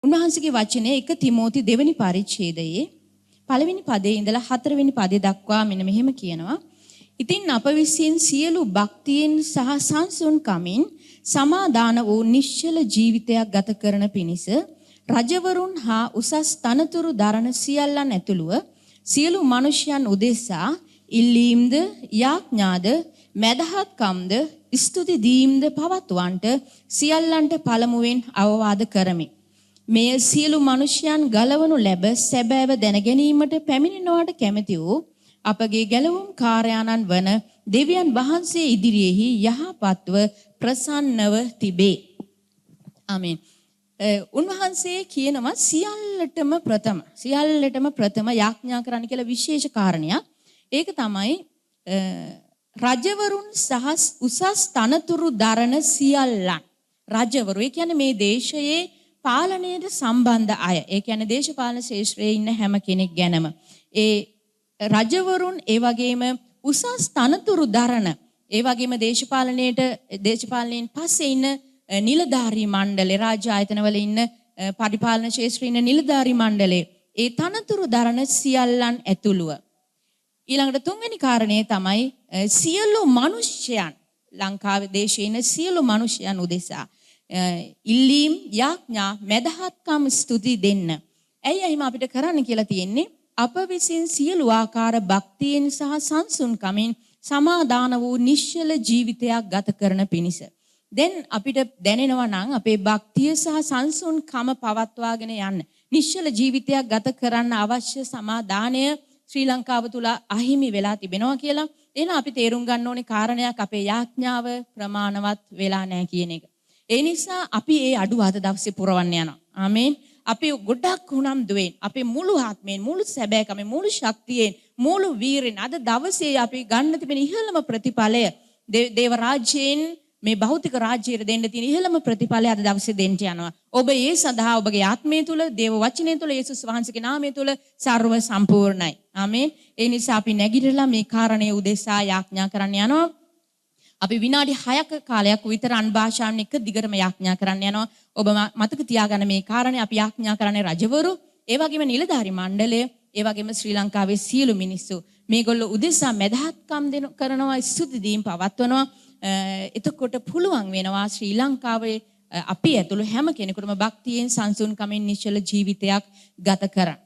උන්වහන්සේගේ වචනේ 1 තිමෝති දෙවෙනි පරිච්ඡේදයේ පළවෙනි පදයේ ඉඳලා 4 වෙනි පදේ දක්වා මෙන්න මෙහෙම කියනවා. ඉතින් අප විසින් සියලු භක්තියෙන් සහ සංසුන් කමින් සමාදාන වූ නිශ්චල ජීවිතයක් ගත කරන පිණිස රජවරුන් හා උසස් තනතුරු දරන සියල්ලන් ඇතුළුව සියලු මිනිසයන් උදෙසා ඉල්ලීම්ද යාඥාද මදහත්කම්ද ස්තුති දීම්ද පවත්වන්නට සියල්ලන්ට පළමුවෙන් අවවාද කරමි. මේ සියලු මිනිසයන් ගලවනු ලැබ සැබෑව දැන ගැනීමට පැමිණෙනවට කැමැති වූ අපගේ ගැලවුම් කාර්යානන් වන දෙවියන් වහන්සේ ඉදිරියේහි යහපත්ව ප්‍රසන්නව තිබේ. ආමේන්. උන්වහන්සේ කියනවා සියල්ලටම ප්‍රථම යාඥා කරන්න කියලා විශේෂ කාරණයක්. ඒක තමයි රජවරුන් සහ උසස් තනතුරු දරන සියල්ලන්. රජවරු ඒ කියන්නේ මේ දේශයේ පාලනයට සම්බන්ධ අය. ඒ කියන්නේ දේශපාලන ශාස්ත්‍රයේ ඉන්න හැම කෙනෙක් ගැනම. ඒ රජවරුන් ඒ වගේම උසස් තනතුරු දරන ඒ වගේම දේශපාලනයෙන් පස්සේ ඉන්න නිලධාරී මණ්ඩලේ රාජ්‍ය ආයතනවල ඉන්න පරිපාලන ශාස්ත්‍රයේ ඉන්න නිලධාරී මණ්ඩලේ ඒ තනතුරු දරන සියල්ලන් ඇතුළුව ඊළඟට තුන්වෙනි කාරණේ තමයි සියලු මිනිස්යන් ලංකාවේ දේශයේ ඉන්න සියලු මිනිස්යන් උදෙසා ඉල්ලීම් යාඥා මදහත්කම් ස්තුති දෙන්න. ඇයි එහෙම අපිට කරන්න කියලා තියෙන්නේ? අප විසින් සියලු ආකාර භක්තියෙන් සහ සංසුන්කමින් සමාදාන වූ නිශ්චල ජීවිතයක් ගත කරන පිණිස. දැන් අපිට දැනෙනවා නම් අපේ භක්තිය සහ සංසුන්කම පවත්වාගෙන යන්න නිශ්චල ජීවිතයක් ගත කරන්න අවශ්‍ය සමාදානය ශ්‍රී ලංකාව තුල අහිමි වෙලා තිබෙනවා කියලා. එහෙනම් අපි තේරුම් ගන්න ඕනේ කාරණයක් අපේ යාඥාව ප්‍රමාණවත් වෙලා නැහැ කියන එක. ඒ නිසා අපි ඒ අඩුව අද දවසේ පුරවන්න යනවා. ආමේන්. අපි ගොඩක් උනන්දුවෙන් අපේ මුළු ආත්මයෙන් මුළු සැබෑකමෙන් මුළු ශක්තියෙන් මුළු වීරෙන් අද දවසේ අපි ගන්න තිබෙන ඉහළම ප්‍රතිඵලය දේව රාජ්‍යයෙන් මේ භෞතික රාජ්‍යයට දෙන්න තියෙන ඉහළම ප්‍රතිඵලය අද දවසේ දෙන්න යනවා. ඔබ ඒ සඳහා ඔබගේ ආත්මය තුල දේව වචනය තුල යේසුස් වහන්සේගේ නාමය තුල ਸਰව සම්පූර්ණයි. ආමේන්. ඒ නිසා අපි නැගිටලා මේ කාරණේ උදෙසා යාඥා කරන්න යනවා. අපි විනාඩි 6ක කාලයක් විතර අන් භාෂාවෙන් එක දිගටම යාඥා කරන්න යනවා. ඔබ මතක තියාගන්න මේ කාරණේ අපි යාඥා කරන්නේ රජවරු, ඒ වගේම නිලධාරී මණ්ඩලය, ඒ වගේම ශ්‍රී ලංකාවේ සියලු මිනිස්සු. මේගොල්ලෝ උදෙසා මදහත්කම් කරනවා, ස්තුති දීම් පවත්වනවා. එතකොට පුළුවන් වෙනවා ශ්‍රී ලංකාවේ අපි ඇතුළු හැම කෙනෙකුටම භක්තියෙන් සංසුන්කමින් නිශ්චල ජීවිතයක් ගත කරන්න.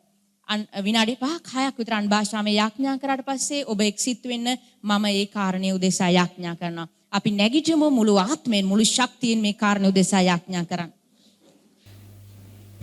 විනාඩි 5ක් 6ක් විතර අන් භාෂාවෙන් යාඥා කරාට පස්සේ ඔබ එක්සිත් වෙන්න මම ඒ කාරණේ උදෙසා යාඥා කරනවා. අපි නැගිටමු මුළු ආත්මයෙන් මුළු ශක්තියෙන් මේ කාරණේ උදෙසා යාඥා කරන්න.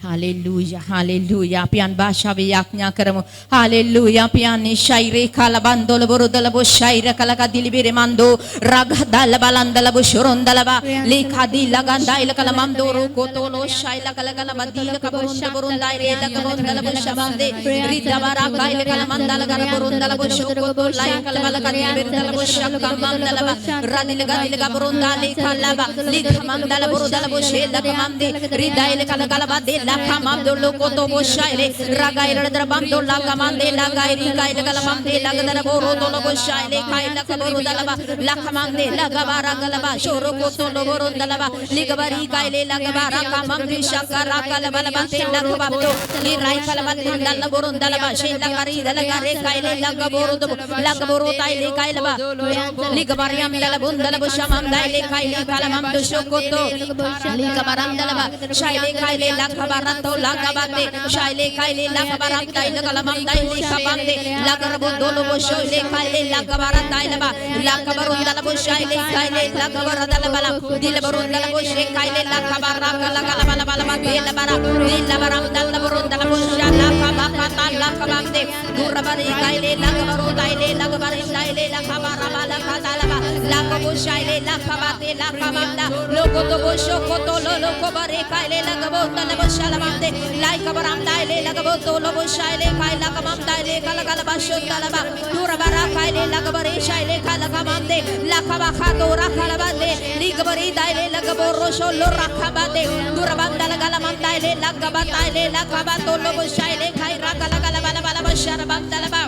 Hallelujah, hallelujah. අපි අන් භාෂාවෙන් යාඥා කරමු. Hallelujah. අපි අනේ ශෛරේ කලබන්දොල බොරදල බො ශෛර කලකදිලි බිරමන්දෝ රගදල බලන්දල බො ශොරොන්දලව ලේකදි ලගන්දායිල කලමන්දෝරු කොතෝලෝ ශෛල කලකල බදිල කබොන්ද බොරුන්දායි රේල කබොන්දල බො ශබන්දේ රිදවරා ගායිල කලමන්දල කර බොරුන්දල බො ශොකොතෝ ලයි කලබල කදිලි බිරදල බො ශක්කමන්දලව රදිල ගදිල කබොරුන්දාලි කලබ ලිකමන්දල බොරුදල බො ශේල කමන්දේ රිදයිල කලකල බදේ Kamandolo koto boshaile ragaira drabando lagamande lagairi kaila galamande lagadara borodolo boshaile kaila kaborudalaba lakamande lagabara galaba shoro koto loborondalaba ligabari kaile lagabara kamamri shakara kalabalabante lagababdo lirai kalabatandala borondalaba shela kari dalagare kaile lagaborodo lagaborotaile kailaba ligabariam dalabundala boshamam daile kaile kalamamdo shokoto ligabarandalaba shaile kaile lagabara Barato lagabate shaile kaile lagabaram daile kalamam daile kabande lagarabondolo boshoile kaile lagabarandaile ba lagabarondala boshaile kaile lagabarandala bala dilabarondala boshe kaile lagabaraka lagalabala bala dile bara dilabaram dalla borondala boshala kabakata lagabande durabari kaile lagabarondaile lagabarindaile lagabarabala kadalaba lagaboshaile lagabate lagamanda lokoto boshokoto lokobare kaile lagabondala boshala Lamande like abaram daile lagaboto lobo shaile kai lagamam daile kalagala bashondalaba durabara kaile lagabare shaile kalagamande lakaba khadora kalabande ligabari daile lagaboro sholo rakabade durabandala galamam mandai le lagabatai le lagabato lobo shai le kai ragala gala bala bala bashara bandala ba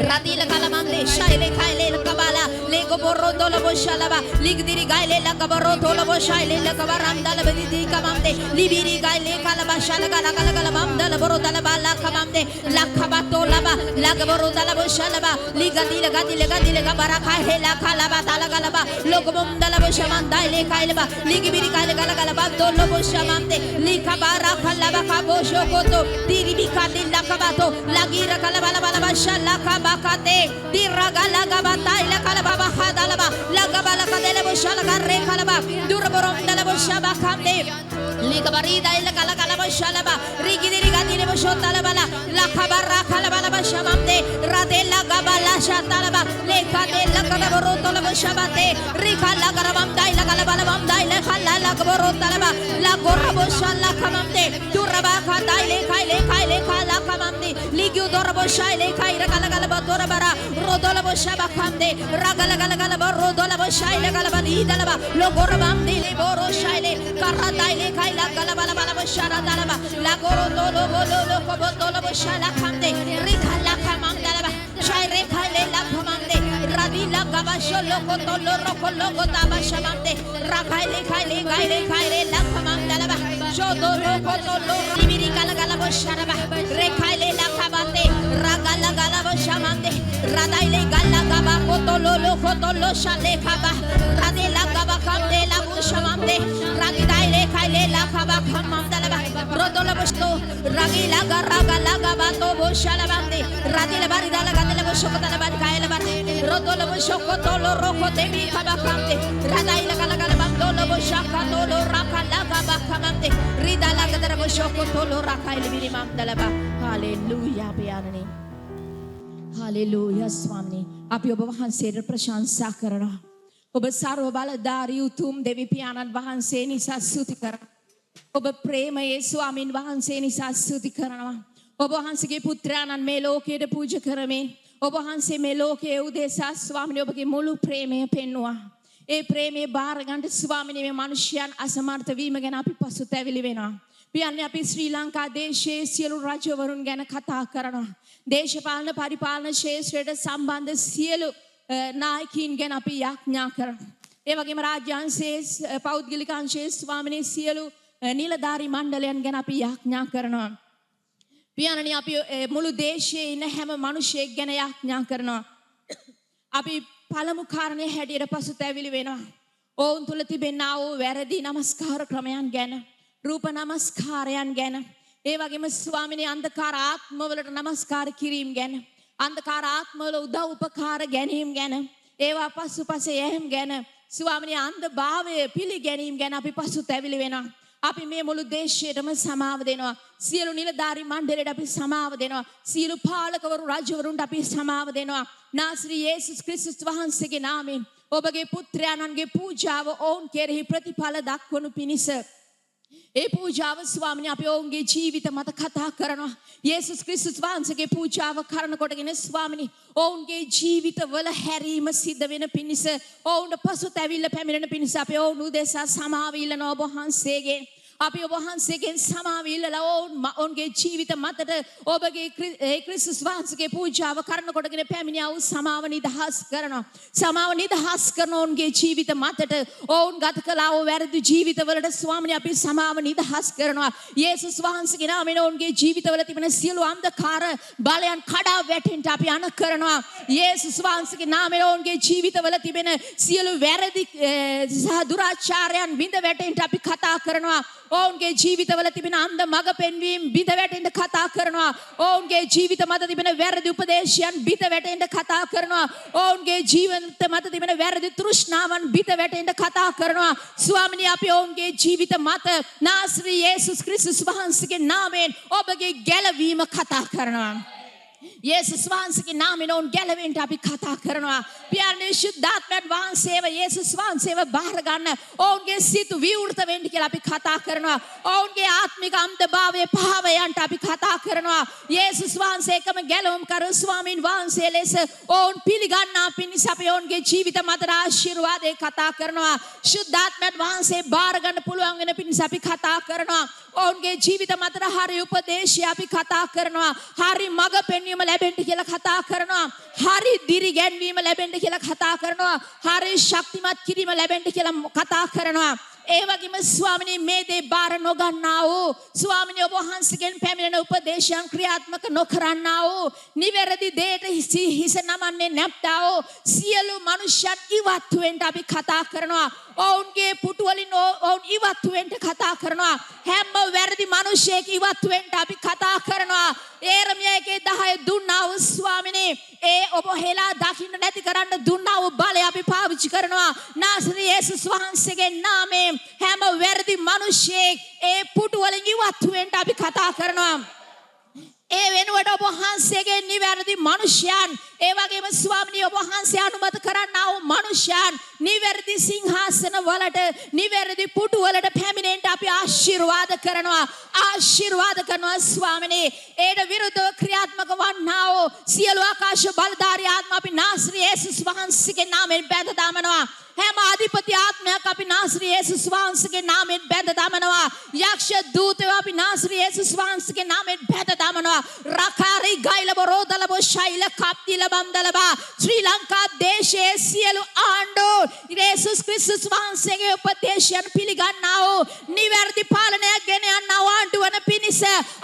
radila kala mande shai le kai le kabala le goboro dolo boshala ba ligdiri gai le lagaboro dolo boshai le lagabarandala bidi kamamde libiri gai le kala bashala gala gala gala mamdala boro dala bala kamamde lakabato laba lagaboro dala boshala ba ligadila gadila gadila gabara kai he la kala ba dala gala ba logomum dala boshamandai le kai le ba ligibiri kai le gala gala ba dolo boshamamde likabara kala ba kabosho koto diri bikadilla kabato lagira kala bala bala bashala kabakate diragala gabatai la kala baba hadala ba lagabala kadele boshala garre kala ba durborom dala boshaba kamde ligabarida ila kala kala bashala ba rigidiri gadile boshotala bala la kabara kala bala bashamamde radela gabala shatala ba le kadela kala borotola boshabate rikala garabam dai la kala bala bam dai la kala la borotala ba la gorabo shala kamamde duraba kadai le kala kamamde ligyu dorabo shai le kai kala kala ba bara rodola boshaba kamde ragala kala kala ba rodola boshai le kala ba idala ba lo gorabam de le boro shai le karadai le kai la kala bala bala boshara dala ba la gorodolo bolo lo kobotolo boshala kamde rikala kamamde la ba shai re kai le la kamamde radila gabasho lo kotolo roko lo gotaba shamamde rakai le kai le la kamamde la ba shodo lo kotolo libiri kala kala boshara ba re kai le la kabate ragala gala boshamamde radai le gala gaba kotolo shale kaba radila gaba kamde la boshamamde radai le kai le la kaba kamamde la ba rodola bosto ragila garaga gaba to boshala bande radila bari dala gadela boshokota la bari kai la bari rodola boshokotolo roko debi kaba kamde radai la gala gala bandolo boshaka tolo rakala gaba kamamde ridala gadara boshokotolo rakai libiri mamde la ba hallelujah piyanani hallelujah swami අපි ඔබ වහන්සේට ප්‍රශංසා කරනවා ඔබ ਸਰව බලධාරී උතුම් දෙවි පියාණන් වහන්සේ නිසා ස්තුති කරනවා ඔබ ප්‍රේමයේ ස්වාමින් වහන්සේ නිසා ස්තුති කරනවා ඔබ වහන්සේගේ පුත්‍රයාණන් මේ ලෝකයට පූජා කරමින් ඔබ වහන්සේ මේ ලෝකයේ උදෙසා ස්වාමිනේ ඔබගේ මුළු ප්‍රේමය පෙන්වුවා ඒ ප්‍රේමයේ බාර ගන්න ස්වාමිනේ මේ මිනිසයන් අසමර්ථ වීම ගැන අපි පසුතැවිලි වෙනවා පියන්නේ අපි ශ්‍රී ලංකා දේශයේ සියලු රජවරුන් ගැන කතා කරනවා දේශපාලන පරිපාලන ශාස්ත්‍රයට සම්බන්ධ සියලු නායකයින් ගැන අපි යාඥා කරනවා ඒ වගේම රාජ්‍ය අංශයේ පෞද්ගලික අංශයේ ස්වාමිනේ සියලු නිලධාරී මණ්ඩලයන් ගැන අපි යාඥා කරනවා පියාණනි අපි මුළු දේශයේ ඉන්න හැම මිනිසෙක් ගැන යාඥා කරනවා අපි පළමු කාරණේ හැටියට පසුතැවිලි වෙනවා ඔවුන් තුල තිබෙනා වූ වැරදි නමස්කාර ක්‍රමයන් ගැන රූප නමස්කාරයන් ගැන ඒ වගේම ස්වාමිනේ අන්ධකාර ආත්මවලට නමස්කාර කිරීම ගැන අන්ධකාර ආත්මවල උදව් උපකාර ගැනීම ගැන ඒවා පසුපස යැම ගැන ස්වාමිනේ අන්ධභාවය පිළිගැනීම ගැන අපි පසුතැවිලි වෙනවා අපි මේ මුළු දේශයටම සමාව දෙනවා සියලු නිලධාරී මණ්ඩලයට අපි සමාව දෙනවා සියලු පාලකවරු රජවරුන්ට අපි සමාව දෙනවා නාසරී යේසුස් ක්‍රිස්තුස් වහන්සේගේ නාමයෙන් ඔබගේ පුත්‍රයාණන්ගේ පූජාව ඔවුන් කෙරෙහි ප්‍රතිඵල දක්වනු පිණිස ඒ පූජාව ස්වාමිනේ අපි ඔවුන්ගේ ජීවිත මත කතා කරනවා යේසුස් ක්‍රිස්තුස් වහන්සේගේ පූජාව කරන කොටගෙන ස්වාමිනේ ඔවුන්ගේ ජීවිතවල හැරීම සිද්ධ වෙන පිණිස ඔවුන්ට පසුතැවිල්ල පැමිණෙන පිණිස අපි ඔවුන් උදෙසා සමාව ඉල්ලනවා ඔබ වහන්සේගෙන් අපි ඔබ වහන්සේගෙන් සමාව ඉල්ලලා ඔවුන්ගේ ජීවිත මතට ඔබගේ ක්‍රිස්තුස් වහන්සේගේ පූජාව කරන කොටගෙන පැමිණියා වූ සමාව නිදහස් කරනවා සමාව නිදහස් කරන ඔවුන්ගේ ජීවිත මතට ඔවුන් ගත කළා වූ වැරදි ජීවිතවලට ස්වාමිනේ අපි සමාව නිදහස් කරනවා යේසුස් වහන්සේගේ නාමයෙන් ඔවුන්ගේ ජීවිතවල තිබෙන සියලු අන්ධකාර බලයන් කඩා වැටෙන්න අපි අණ කරනවා යේසුස් වහන්සේගේ නාමයෙන් ඔවුන්ගේ ජීවිතවල තිබෙන සියලු වැරදි සහ දුරාචාරයන් බිඳ වැටෙන්න අපි කතා කරනවා ඔවුන්ගේ ජීවිතවල තිබෙන අන්ධ මඟ පෙන්වීම බිඳ වැටෙන්න කතා කරනවා ඔවුන්ගේ ජීවිත මත තිබෙන වැරදි උපදේශයන් බිඳ වැටෙන්න කතා කරනවා ඔවුන්ගේ ජීවිත මත තිබෙන වැරදි තෘෂ්ණාවන් බිඳ වැටෙන්න කතා කරනවා ස්වාමිනේ අපි ඔවුන්ගේ ජීවිත මත නාසරී යේසුස් ක්‍රිස්තුස් වහන්සේගේ නාමයෙන් ඔබගේ ගැලවීම කතා කරනවා යේසුස් වහන්සේගේ නාමයෙන් ඔවුන් ගැලවෙන්න අපි කතා කරනවා. පියාණන් ශුද්ධාත්මයන් වහන්සේව යේසුස් වහන්සේව බාර ගන්න. ඔවුන්ගේ සිත විවෘත වෙන්න කියලා අපි කතා කරනවා. ඔවුන්ගේ ආත්මික අන්ධභාවයේ පහවයන්ට අපි කතා කරනවා. යේසුස් වහන්සේ එකම ගැලවුම් කරු ස්වාමීන් වහන්සේ ලෙස ඔවුන් පිළිගන්නා පිණිස අපි ඔවුන්ගේ ජීවිත මත ආශිර්වාදේ කතා කරනවා. ශුද්ධාත්මයන් වහන්සේ බාර ගන්න පුළුවන් වෙන පිණිස අපි කතා කරනවා. ඔවුන්ගේ ජීවිත මත හරි උපදේශය අපි කතා කරනවා. හරි මඟ පෙන්වීම ලැබෙන්න කියලා කතා කරනවා. හරි දිරිගැන්වීම ලැබෙන්න කියලා කතා කරනවා. හරි ශක්තිමත් කිරීම ලැබෙන්න කියලා කතා කරනවා. ඒ වගේම ස්වාමිනේ මේ දේ බාර නොගන්නා වූ ස්වාමිනේ ඔබ වහන්සේගෙන් පැමිණෙන උපදේශයන් ක්‍රියාත්මක නොකරන්නා වූ නිවැරදි දෙයට හිස නමන්නේ නැත්තා වූ සියලු මනුෂ්‍යයන් ඉවත් වෙන්න අපි කතා කරනවා. ඔවුන්ගේ පුටු වලින් ඔවුන් ඉවත් වෙන්න කතා කරනවා. හැම වැරදි මිනිසෙක් ඉවත් වෙන්න අපි කතා කරනවා. ඒරමියා 1:10 දුන්නා වූ ස්වාමිනේ ඒ ඔබ හෙලා දකින්න නැති කරන්න දුන්නා වූ බලය අපි පාවිච්චි කරනවා. නාසරේ යේසුස් වහන්සේගේ නාමයෙන් හැම වැරදි මිනිසෙක් ඒ පුටු වලින් ඉවත් වෙන්න අපි කතා කරනවා. ඒ වෙනුවට ඔබ වහන්සේගේ නිවැරදි මනුෂ්‍යයන් ඒ වගේම ස්වාමිනේ ඔබ වහන්සේ අනුමත කරන්නා වූ මනුෂ්‍යයන් නිවැරදි සිංහාසන වලට නිවැරදි පුටු වලට පැමිණෙන්න අපි ආශිර්වාද කරනවා ස්වාමිනේ. ඒට විරුද්ධව ක්‍රියාත්මක වන්නා වූ සියලු ආකාශ බලධාරී ආත්ම අපි නාසරේ යේසුස් වහන්සේගේ නාමයෙන් බැඳ දමනවා. හැම අධිපති ආත්මයක් අපි නාසරේ යේසුස් වහන්සේගේ නාමයෙන් බැඳ දමනවා. යක්ෂ දූතයෝ අපි නාසරේ යේසුස් වහන්සේගේ නාමයෙන් බැඳ දමනවා. රකාරි ගයිලබ රෝදලබ ශෛල කප්තිල බම්දලබා ශ්‍රී ලංකා දේශයේ සියලු ආණ්ඩු යේසුස් ක්‍රිස්තුස් වහන්සේගේ උපදේශයන් පිළිගන්නා වූ නිවැරදි පාලනයක් ගෙන යනා වූ ආණ්ඩු වන පිණිස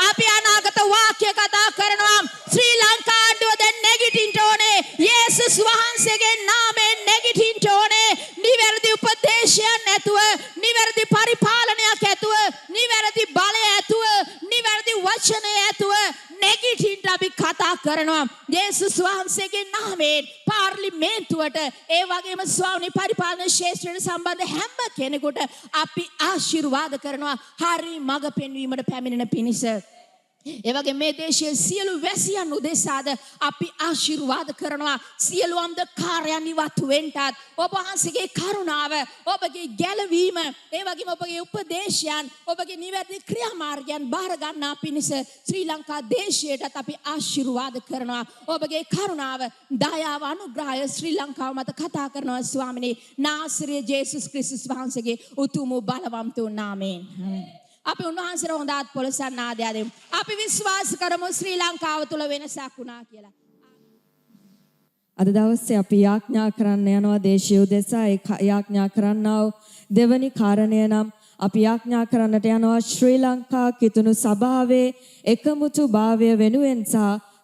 අපි අනාගත වාක්‍ය කතා කරනවා. ශ්‍රී ලංකා ආණ්ඩුව දැන් නැගිටින්න ඕනේ. යේසුස් වහන්සේගේ නාමයෙන් නැගිටින්න ඕනේ. නිවැරදි උපදේශයන් ඇතුව නිවැරදි පරිපාලනයක් ඇතුව නිවැරදි බලය ඇතුව නිවැරදි වචනය ඇතුව නැගිටින්න අපි කතා කරනවා. යේසුස් වහන්සේගේ නාමයෙන් පාර්ලිමේන්තුවට ඒ වගේම ස්වාමීන් පරිපාලන ශාස්ත්‍රයට සම්බන්ධ හැම කෙනෙකුට අපි ආශිර්වාද කරනවා. හරි මඟ පෙන්වීමට පැමිණෙන පිණිස ඒ වගේ මේ දේශයේ සියලු වැසියන් උදෙසාද අපි ආශිර්වාද කරනවා. සියලු අන්ධකාරයන් ඉවත් වෙන්නත් ඔබ වහන්සේගේ කරුණාව ඔබගේ ගැලවීම ඒ වගේම ඔබගේ උපදේශයන් ඔබගේ නිවැරදි ක්‍රියාමාර්ගයන් බාර ගන්නා පිණිස ශ්‍රී ලංකා දේශයටත් අපි ආශිර්වාද කරනවා. ඔබගේ කරුණාව දයාව අනුග්‍රහය ශ්‍රී ලංකාව මත කතා කරනවා ස්වාමිනේ. නාසරේ යේසුස් ක්‍රිස්තුස් වහන්සේගේ උතුම් බලවන්ත නාමයෙන් අපි උන්වහන්සේට හොඳත් පොළොසන් ආදයා දෙමු. අපි විශ්වාස කරමු ශ්‍රී ලංකාව තුළ වෙනසක් වුණා කියලා. අද දවසේ අපි යාඥා කරන්න යනවා දේශීය උදෙසා. ඒ යාඥා කරන්නා දෙවනි කාරණය නම් අපි යාඥා කරන්නට යනවා ශ්‍රී ලංකා කිතුණු සභාවේ එකමුතු භාවය වෙනුවෙන් සහ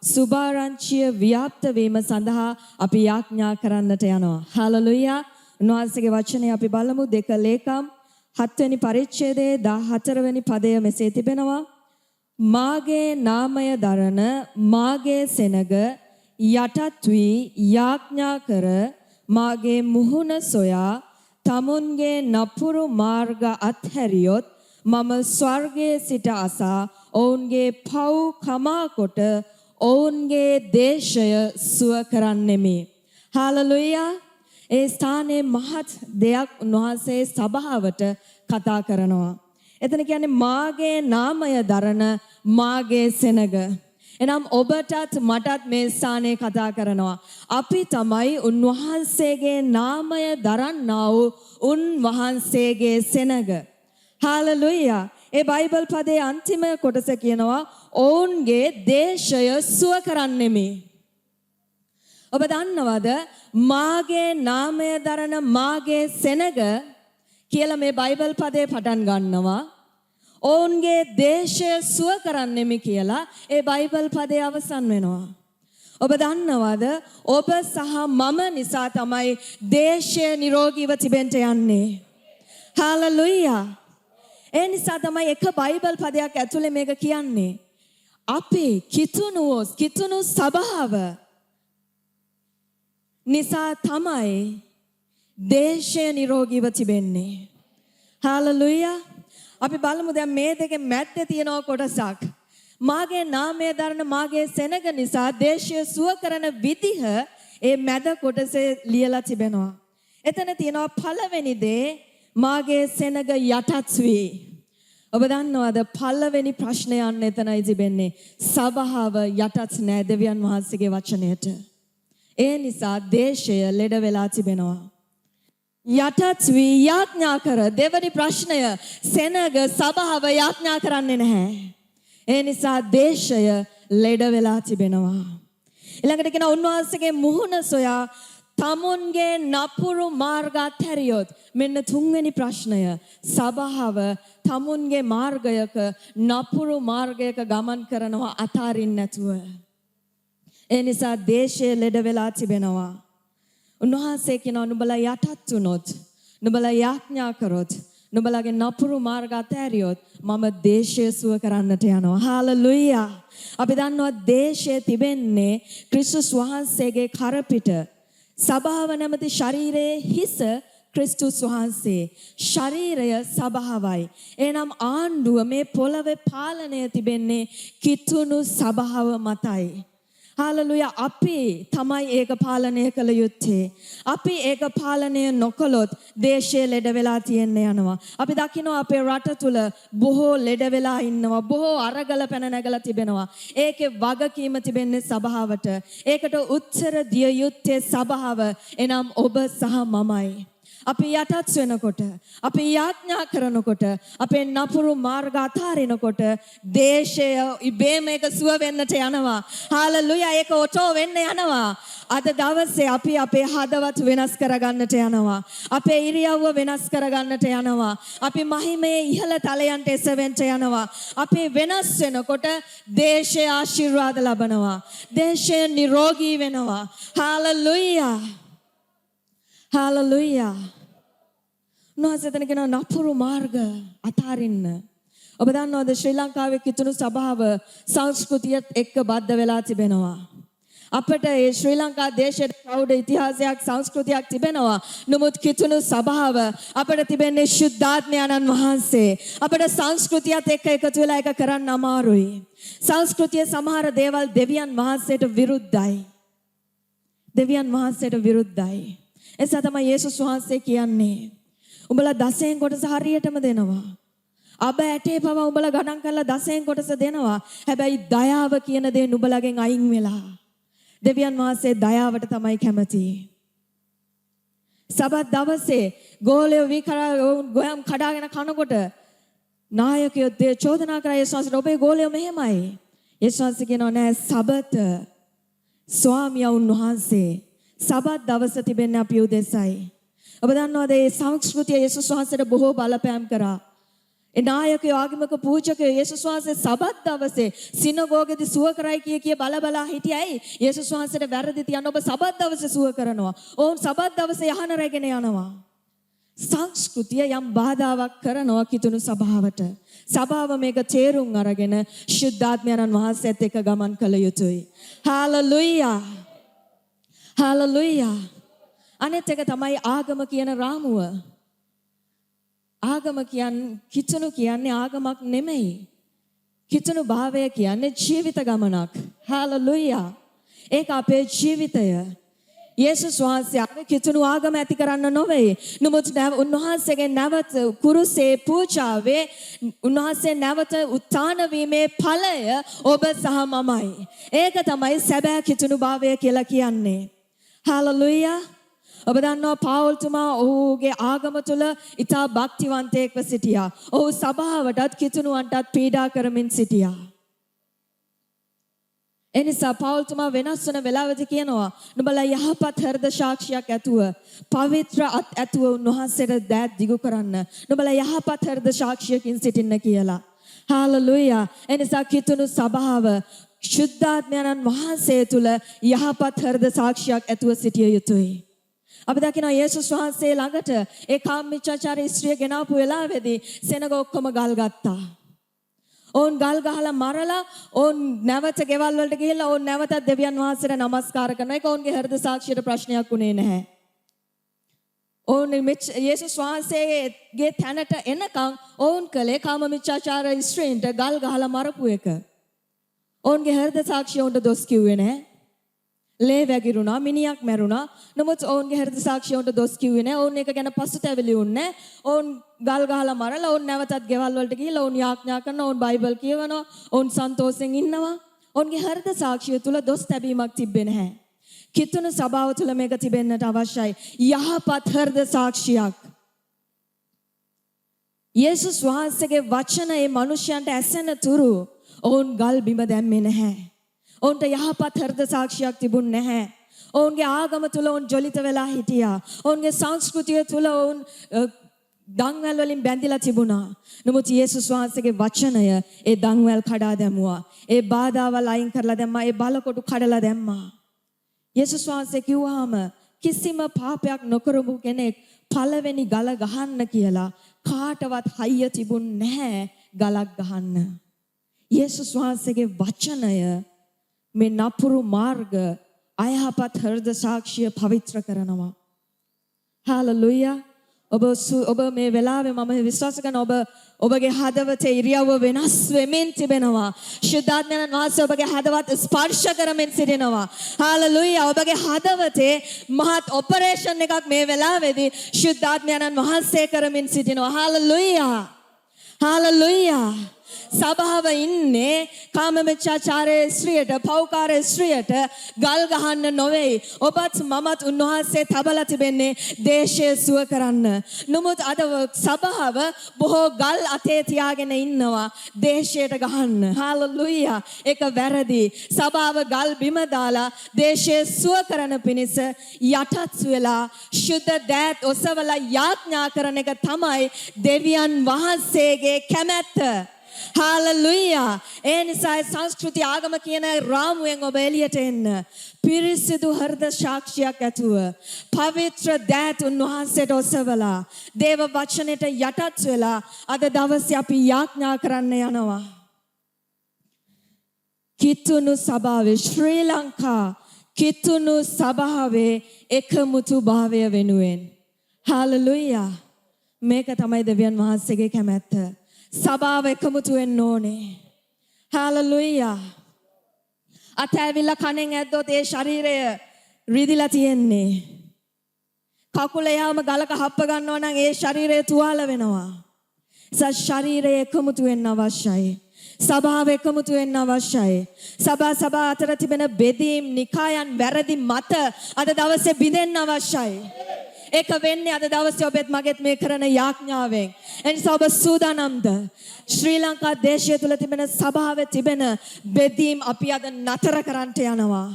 සුභාරංචිය ව්‍යාප්ත වීම සඳහා අපි යාඥා කරන්නට යනවා. හාලෙලූයා. උන්වහන්සේගේ වචනේ අපි බලමු 2 ලේකම් 7 වෙනි පරිච්ඡේදයේ 14 වෙනි පදය මෙසේ තිබෙනවා. මාගේ නාමය දරන මාගේ සෙනග යටත් වී යාඥා කර මාගේ මුහුණ සොයා තමුන්ගේ නපුරු මාර්ග අත්හැරියොත් මම ස්වර්ගයේ සිට අසා ඔවුන්ගේ පව් කමා කොට ඔවුන්ගේ දේශය සුව කරන්නෙමි. හාලෙලූයා. ඒ ස්ථානයේ මහත් දෙයක් උන්වහන්සේ සභාවට කතා කරනවා. එතන කියන්නේ මාගේ නාමය දරන මාගේ සෙනග. එනම් ඔබටත් මටත් මේ ස්ථානයේ කතා කරනවා. අපි තමයි උන්වහන්සේගේ නාමය දරන්නා වූ උන්වහන්සේගේ සෙනග. හාලෙලූයා. ඒ බයිබල් පදයේ අන්තිම කොටස කියනවා ඔවුන්ගේ දේශය සුව කරන්නෙමි. ඔබ දන්නවද මාගේ නාමය දරන මාගේ සෙනග කියලා මේ බයිබල් පදේ පටන් ගන්නවා. ඔවුන්ගේ දේශය සුව කරන්නෙමි කියලා ඒ බයිබල් පදේ අවසන් වෙනවා. ඔබ දන්නවද ඔබ සහ මම නිසා තමයි දේශය නිරෝගීව තිබෙන්න යන්නේ. හාලෙලූයා. ඒ නිසා තමයි එක බයිබල් පදයක් ඇතුලේ මේක කියන්නේ. අපි කිතුණු සභාව නිසා තමයි දේශය නිරෝගීව තිබෙන්නේ. හාලෙලූයා. අපි බලමු දැන් මේ දෙකේ මැද්දේ තියෙන කොටසක්. මාගේ නාමය දරන මාගේ සෙනග නිසා දේශය සුව කරන විදිහ ඒ මැද කොටසේ ලියලා තිබෙනවා. එතන තියෙනවා පළවෙනි දේ මාගේ සෙනග යටත් වී. ඔබ දන්නවද පළවෙනි ප්‍රශ්නය අන්න එතනයි තිබෙන්නේ. සභාව යටත් නෑ දෙවියන් වහන්සේගේ වචනයට. ඒ නිසා දේශය ලෙඩ වෙලා තිබෙනවා. යටත් වී යාඥා කර දෙවනි ප්‍රශ්නය සෙනග සභාව යාඥා කරන්නේ නැහැ. ඒ නිසා දේශය ලෙඩ වෙලා තිබෙනවා. ඊළඟට කියන උන්වහන්සේගේ මුහුණ සොයා තමුන්ගේ නපුරු මාර්ග අත්හැරියොත් මෙන්න තුන්වෙනි ප්‍රශ්නය සභාව තමුන්ගේ මාර්ගයක නපුරු මාර්ගයක ගමන් කරනවා අතාරින්න නැතුව. ඒ නිසා දේශය ලෙඩ වෙලා තිබෙනවා. උන්වහන්සේ කියනවා නුඹලා යටත් වුණොත් නුඹලා යාඥා කරොත් නුඹලාගේ නපුරු මාර්ග අතහැරියොත් මම දේශය සුව කරන්නට යනවා. හාලෙලූයා. අපි දන්නවා දේශය තිබෙන්නේ ක්‍රිස්තුස් වහන්සේගේ කරපිට. සභාව නැමැති ශරීරයේ හිස ක්‍රිස්තුස් වහන්සේ. ශරීරය සභාවයි. එනම් ආණ්ඩුව මේ පොළවේ පාලනය තිබෙන්නේ කිතුණු සභාව මතයි. හාලෙලූයා. අපි තමයි ඒක පාලනය කළ යුත්තේ. අපි ඒක පාලනය නොකළොත් දේශය ලෙඩ වෙලා තියෙන්න යනවා. අපි දකිනවා අපේ රට තුල බොහෝ ලෙඩ වෙලා ඉන්නවා. බොහෝ අරගල පැන නැගලා තිබෙනවා. ඒකේ වගකීම තිබෙන්නේ සභාවට. ඒකට උත්තර දිය යුත්තේ සභාව. එනම් ඔබ සහ මමයි. අපි යටත් වෙනකොට අපි යාඥා කරනකොට අපේ නපුරු මාර්ග අතාරිනකොට දේශය ඉබේම ඒක සුව වෙන්නට යනවා. හාලෙලූයා. ඒක ඔටෝ වෙන්න යනවා. අද දවසේ අපි අපේ හදවත් වෙනස් කරගන්නට යනවා. අපේ ඉරියව්ව වෙනස් කරගන්නට යනවා. අපි මහිමේ ඉහළ තලයන්ට එසවෙන්න යනවා. අපි වෙනස් වෙනකොට දේශය ආශිර්වාද ලබනවා. දේශය නිරෝගී වෙනවා. හාලෙලූයා. හාලෙලූයා. උන්වහන්සේ කියන නපුරු මාර්ග අතාරින්න. ඔබ දන්නවද ශ්‍රී ලංකාවේ කිතුණු සභාව සංස්කෘතියත් එක්ක බද්ධ වෙලා තිබෙනවා. අපට ඒ ශ්‍රී ලංකා දේශයේ ප්‍රෞಢ ඉතිහාසයක් සංස්කෘතියක් තිබෙනවා. නමුත් කිතුණු සභාව අපට තිබෙන්නේ ශුද්ධාත්මයන්න් වහන්සේ. අපට සංස්කෘතියත් එක්ක එකතු වෙලා එක කරන්න අමාරුයි. සංස්කෘතියේ සමහර දේවල් දෙවියන් වහන්සේට විරුද්ධයි. දෙවියන් වහන්සේට විරුද්ධයි. එසා තමයි යේසුස් වහන්සේ කියන්නේ උඹලා දසයෙන් කොටස හරියටම දෙනවා. අබ ඇටේ පව උඹලා ගණන් කරලා දසයෙන් කොටස දෙනවා. හැබැයි දයාව කියන දේ නුඹලගෙන් අයින් වෙලා. දෙවියන් වහන්සේ දයාවට තමයි කැමති. සබත් දවසේ ගෝලයේ ගොයම් කඩාගෙන කනකොට නායකයෝ දේ චෝදනා කරා යේසුස් වහන්සේට ඔබේ ගෝලයෝ මෙහෙමයි. යේසුස් වහන්සේ කියනවා නෑ සබත ස්වාමියා වහන්සේ සබත් දවස තිබෙන්නේ අපි උදෙසයි. ඔබ දන්නවද මේ සංස්කෘතිය යේසුස් වහන්සේට බොහෝ බලපෑම් කරා. ඒ නායකයෝ ආගමික පූජකයෝ යේසුස් වහන්සේ සබත් දවසේ සිනගෝගෙදී සුව කරයි කිය බලා හිටියයි. යේසුස් වහන්සේට වැරදි තියන්න ඔබ සබත් දවසේ සුව කරනවා. ඔවුන් සබත් දවසේ යහන රැගෙන යනවා. සංස්කෘතිය යම් බාධාවක් කරනවා කිතුණු සභාවට. සභාව මේක තේරුම් අරගෙන ශුද්ධාත්මයන්න් වහන්සේත් එක්ක ගමන් කළ යුතුයි. හාලෙලූයා. හාලෙලූයා. අනෙත් එක තමයි ආගම කියන රාමුව. ආගම කියන්නේ කිතුණු කියන්නේ ආගමක් නෙමෙයි. කිතුණු භාවය කියන්නේ ජීවිත ගමනක්. හාලෙලූයා. ඒක අපේ ජීවිතය. යේසුස් වහන්සේ අපේ කිතුණු ආගම ඇති කරන්න නොවේ. නමුත් උන්වහන්සේගේ නැවත කුරුසේ පූජාවේ උන්වහන්සේ නැවත උත්ථාන වීමේ ඵලය ඔබ සහ මමයි. ඒක තමයි සැබෑ කිතුණු භාවය කියලා කියන්නේ. හාලෙලූයා. ඔබ දන්නවා පාවුල්තුමා ඔහුගේ ආගම තුල ඉතා භක්තිවන්තයෙක්ව සිටියා. ඔහු සභාවටත් කිතුණුවන්ටත් පීඩා කරමින් සිටියා. එනිසා පාවුල්තුමා වෙනස් වන වෙලාවදී කියනවා නුඹලා යහපත් හෘද සාක්ෂියක් ඇතුව පවිත්‍ර අත් ඇතුව උන්වහන්සේට දෑත් දිගු කරන්න. නුඹලා යහපත් හෘද සාක්ෂියකින් සිටින්න කියලා. හාලෙලූයා. එනිසා කිතුණු සභාව ශුද්ධාත්මයන්න් වහන්සේ තුල යහපත් හෘද සාක්ෂියක් ඇතුව සිටිය යුතුයි. අපි දකිනවා යේසුස් වහන්සේ ළඟට ඒ කාමීච්ඡාචාරී ස්ත්‍රිය ගෙනාපු වෙලාවේදී සෙනග ඔක්කොම ගල් ගත්තා. ඕන් ගල් ගහලා මරලා ඕන් නැවත ගෙවල් වලට ගිහිල්ලා ඕන් නැවතත් දෙවියන් වහන්සේට නමස්කාර කරනවා. ඒක ඕන්ගේ හෘද සාක්ෂියට ප්‍රශ්නයක් උනේ නැහැ. ඕන් යේසුස් වහන්සේගේ තැනට එනකන් ඕන් කලේ කාමීච්ඡාචාරී ස්ත්‍රියන්ට ගල් ගහලා මරපු එක. ඔවුන්ගේ හෘද සාක්ෂිය උන්ට දොස් කිව්වේ නැහැ. ලේ වැగిරුණා, මිනිහක් මැරුණා. නමුත් ඔවුන්ගේ හෘද සාක්ෂිය උන්ට දොස් කිව්වේ නැහැ. ඔවුන් ඒක ගැන පසුතැවිලි වුණේ නැහැ. ඔවුන් ගල් ගහලා මරලා ඔවුන් නැවතත් ගෙවල් වලට ගිහිල්ලා ඔවුන් යාඥා කරනවා, ඔවුන් බයිබල් කියවනවා, ඔවුන් සන්තෝෂෙන් ඉන්නවා. ඔවුන්ගේ හෘද සාක්ෂිය තුල දොස් තැබීමක් තිබ්බේ නැහැ. කිතුණු සභාව තුල මේක තිබෙන්නට අවශ්‍යයි. යහපත් හෘද සාක්ෂියක්. යේසුස් වහන්සේගේ වචන ඒ මිනිසයන්ට ඇසෙන තුරු ඔවුන් ගල් බිම දැම්මේ නැහැ. ඔවුන්ට යහපත් හෘද සාක්ෂියක් තිබුණ නැහැ. ඔවුන්ගේ ආගම තුල ඔවුන් ජොලිත වෙලා හිටියා. ඔවුන්ගේ සංස්කෘතිය තුල ඔවුන් දන්වැල් වලින් බැඳිලා තිබුණා. නමුත් යේසුස් වහන්සේගේ වචනය ඒ දන්වැල් කඩා දැමුවා. ඒ බාධාවල් අයින් කරලා දැම්මා. ඒ බලකොටු කඩලා දැම්මා. යේසුස් වහන්සේ කිව්වාම කිසිම පාපයක් නොකරපු කෙනෙක් පළවෙනි ගල ගහන්න කියලා කාටවත් හයිය තිබුණ නැහැ ගලක් ගහන්න. යේසුස් වහන්සේගේ වචනය මේ නපුරු මාර්ග අයහපත් හෘද සාක්ෂිය පවිත්‍ර කරනවා. හාලෙලූයා. ඔබ මේ වෙලාවේ මම විශ්වාස කරනවා ඔබගේ හදවතේ ඉරියව්ව වෙනස් වෙමින් තිබෙනවා. ශුද්ධාත්මයන් වහන්සේ ඔබගේ හදවත ස්පර්ශ කරමින් සිටිනවා. හාලෙලූයා. ඔබගේ හදවතේ මහත් ඔපරේෂන් එකක් මේ වෙලාවේදී ශුද්ධාත්මයන් වහන්සේ කරමින් සිටිනවා. හාලෙලූයා. හාලෙලූයා. සභාව ඉන්නේ කාමමිච්ඡාචාරයේ ස්ත්‍රියට, පෞකාරයේ ස්ත්‍රියට ගල් ගහන්න නොවේ. ඔබත් මමත් උන්වහන්සේ තබලා තිබෙන්නේ දේශය සුව කරන්න. නමුත් අද සභාව බොහෝ ගල් අතේ තියාගෙන ඉන්නවා දේශයට ගහන්න. හාලෙලූයා. ඒක වැරදි. සභාව ගල් බිම දාලා දේශය සුව කරන පිණිස යටත් වෙලා ශුද්ධ දෑත් ඔසවලා යාඥා කරන එක තමයි දෙවියන් වහන්සේගේ කැමැත්ත. හාලෙලූයා. ඒ නිසා සංස්කෘති ආගම කියන රාමුවෙන් ඔබ එළියට එන්න. පිරිසිදු හෘද සාක්ෂියක් ඇතුව පවිත්‍ර දෑත් උන්වහන්සේට ඔසවලා දේව වචනයට යටත් වෙලා අද දවසේ අපි යාඥා කරන්න යනවා. කිතුණු සභාවේ ශ්‍රී ලංකා කිතුණු සභාවේ එකමුතු භාවය වෙනුවෙන්. හාලෙලූයා. මේක තමයි දෙවියන් වහන්සේගේ කැමැත්ත. සභාව එකමුතු වෙන්න ඕනේ. හාලෙලූයා. අතෑවිලා කණෙන් ඇද්දොත් ඒ ශරීරය රිදිලා තියෙන්නේ. කකුල යාම ගලක හප්ප ගන්නවා නම් ඒ ශරීරය තුවාල වෙනවා. ශරීරය එකමුතු වෙන්න අවශ්‍යයි. සභාව එකමුතු වෙන්න අවශ්‍යයි. සභා අතර තිබෙන බෙදීම්, නිකායන්, වැරදි මත අද දවසේ බිඳෙන්න අවශ්‍යයි. ඒක වෙන්නේ අද දවසේ ඔබත් මගෙත් මේ කරන යාඥාවෙන්. එනිසා ඔබ සූදානම්ද? ශ්‍රී ලංකා දේශය තුල තිබෙන සභාවේ තිබෙන බෙදීම් අපි අද නතර කරන්නට යනවා.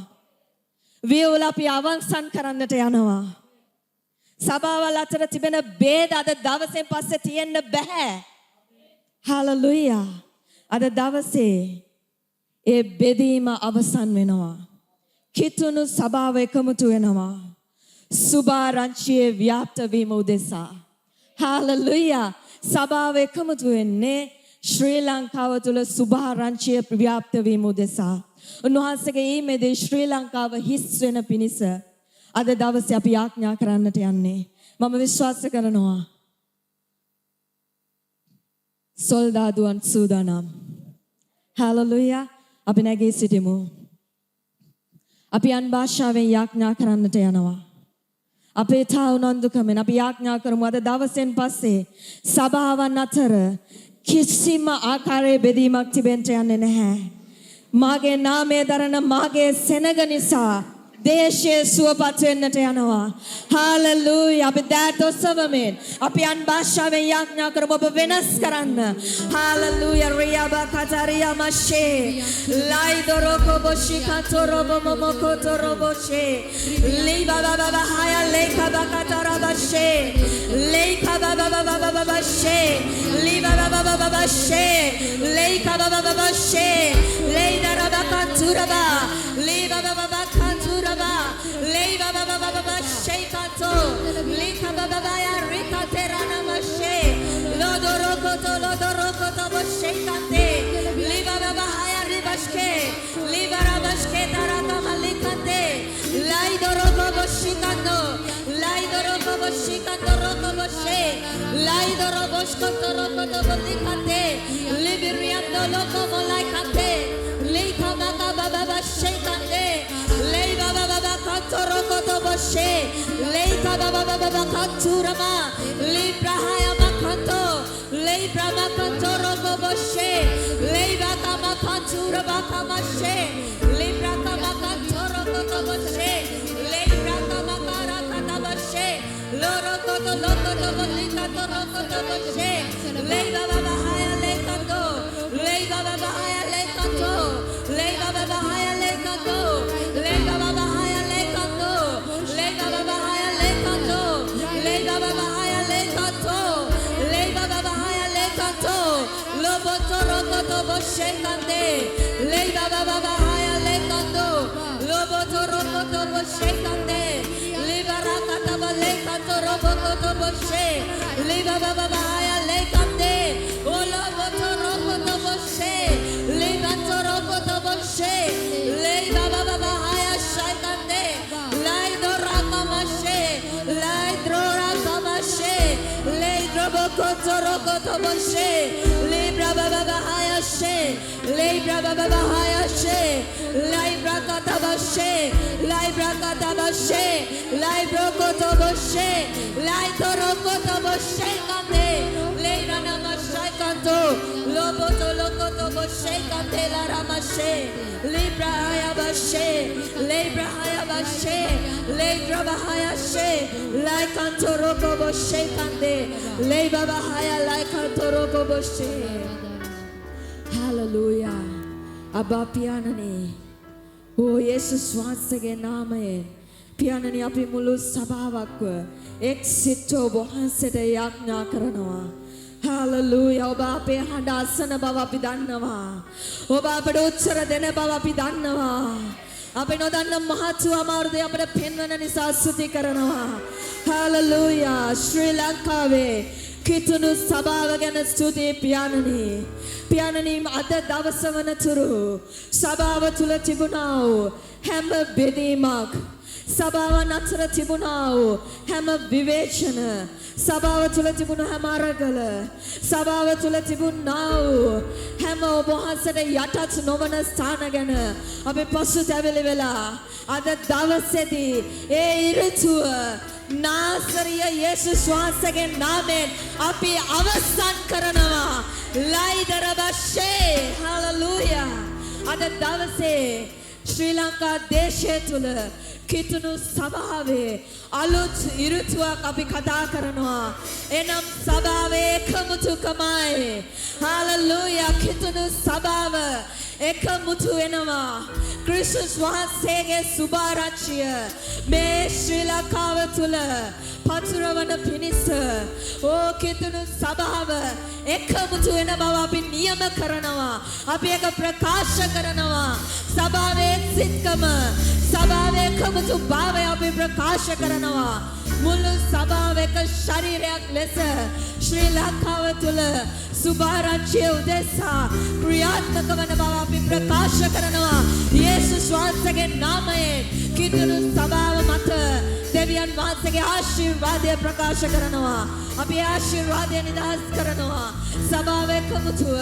වියවුල අපි අවසන් කරන්නට යනවා. සභාවල් අතර තිබෙන ભેද අද දවසෙන් පස්සේ තියෙන්න බෑ. හාලෙලූයා. අද දවසේ ඒ බෙදීම අවසන් වෙනවා. කිතුණු සභාව එකමුතු වෙනවා. සුභාරංචියේ ව්‍යාප්ත වීම උදෙසා. හාලෙලූයා. සභාව එකමුතු වෙන්නේ ශ්‍රී ලංකාව තුළ සුභාරංචිය ව්‍යාප්ත වීම උදෙසා. උන්වහන්සේගේ ඊමේදී ශ්‍රී ලංකාව හිස් වෙන පිණිස අද දවසේ අපි යාඥා කරන්නට යන්නේ. මම විශ්වාස කරනවා සොල්දාදුවන් සූදානම්. හාලෙලූයා. අපි නැගී සිටිමු. අපි අන් භාෂාවෙන් යාඥා කරන්නට යනවා. අපේ තා උනන්දුකමෙන් අපි යාඥා කරමු අද දවසෙන් පස්සේ සභාවන් අතර කිසිම ආකාරයේ බෙදීමක් තිබෙන්න යන්නේ නැහැ. මාගේ නාමය දරන මාගේ සෙනග නිසා දේශයේ සුවපත් වෙන්නට යනවා. හාලෙලූයා. අපි දෑත් ඔසවමින් අපි අන් භාෂාවෙන් යාඥා කරමු ඔබ වෙනස් කරන්න. හාලෙලූයා. රියාබා කතරියා මෂේ ලයිදොරොකෝ බොෂිකතොරොබ මොමොකොතොරොබොෂේ ලීබාබාබා හය ලේකබකතරබෂේ ලේකබාබාබාබෂේ ලීබාබාබාබෂේ ලේකබාබාබෂේ ලේදරබකතුරබා ලීබාබාබකතුරබා Leva baba baba baba shekato lika baba baya rikaterana mashe lodorokoto bashekate leva baba haya ribashke leva rabashke taraka malikate laidoroko bashikando laidoroko bashikando roko bashe laidoroboshkoto rokoto balikate libiriando loko malaikate lika boshe leita baba baba kanturama libra haya makanto libra makanto rogo boshe leiba kama kantura bakama she libra kama kanto rogo boshe libra kama kara kata boshe loro koto bolita to rogo boshe leiba baba haya lekanto leiba baba haya lekanto leiba baba haya lekanto leiba baba haya lekanto leiba baba haya lekanto leiba baba haya lekanto leiba baba haya lekanto lobo to rogo to boshe kande leiba baba haya lekanto lobo to rogo to boshe kande libara kata lekanto rogo to boshe leiba baba haya lekande lobo to rogo to boshe leiba to rogo to boshe leiba baba haya shakande lai dora kamashe lai dora kamashe lai drobo to rogo to boshe libra baba haya she libra baba haya she libra kata boshe libra kata boshe libra koto boshe lai to rogo to boshe kande leira namashe kanto lobo to boshe kande la ramashe libra haya bashe libra haya bashe libra haya she lai kanto rogo boshe kande lei baba haya lai kanto rogo boshe hallelujah abba piyanani oh yesus වහන්සේගේ නාමයෙන් පියාණනි අපි මුළු සභාවක්ව එක් සිතෝ වහන්සේට යාඥා කරනවා hallelujah ඔබ අපේ හඬ අසන බව අපි දන්නවා ඔබ අපට උත්තර දෙන බව අපි දන්නවා අපි නොදන්න මහත් අමාරුද අපට පෙන්වන නිසා ස්තුති කරනවා hallelujah ශ්‍රී ලංකාවේ කිතුණු සභාව ගැන ස්තුතියි පියාණනි අද දවස වනතුරු සභාව තුල තිබුණා වූ හැම බෙදීමක් සභාවන් අතර තිබුණා වූ හැම විවේචන සභාව තුල තිබුණු හැම අරගල සභාව තුල තිබුණා වූ හැම ඔබ වහන්සේට යටත් නොවන ස්ථාන ගැන අපි පසුතැවිලි වෙලා අද දවසේදී ඒ ඍතුව නාසරිය යේසුස් වහන්සේගේ නාමයෙන් අපි අවසන් කරනවා ලයිදරබෂේ හalleluya අද දවසේ ශ්‍රී ලංකා දේශය තුල කිතුණු සභාවේ අලුත් ඍතුවක් අපි කතා කරනවා එනම් සභාවේ එකමුතුකමයි හalleluya කිතුණු සභාව එකමුතු වෙනවා ක්‍රිස්තුස් වහන්සේගේ සුභාරච්චිය මේ ශ්‍රී ලංකාව තුල පතුරවන පිණිස ඕ කිතුණු සභාව එකමුතු වෙන බව අපි නියම කරනවා අපි ඒක ප්‍රකාශ කරනවා සභාවේ සිත්කම සභාවේ එකමුතු භාවය අපි ප්‍රකාශ කරනවා මුළු සභාව එක ශරීරයක් ලෙස ශ්‍රී ලංකාව තුල සුභාරච්චිය උදෙසා ක්‍රියාත්මක වන බව අපි ප්‍රකාශ කරනවා යේසුස් වහන්සේගේ නාමයෙන් කිතුණු සභාව මත දෙවියන් වහන්සේගේ ආශිර්වාදය ප්‍රකාශ කරනවා අපි ආශිර්වාදය නිදහස් කරනවා සභාව එකමුතුව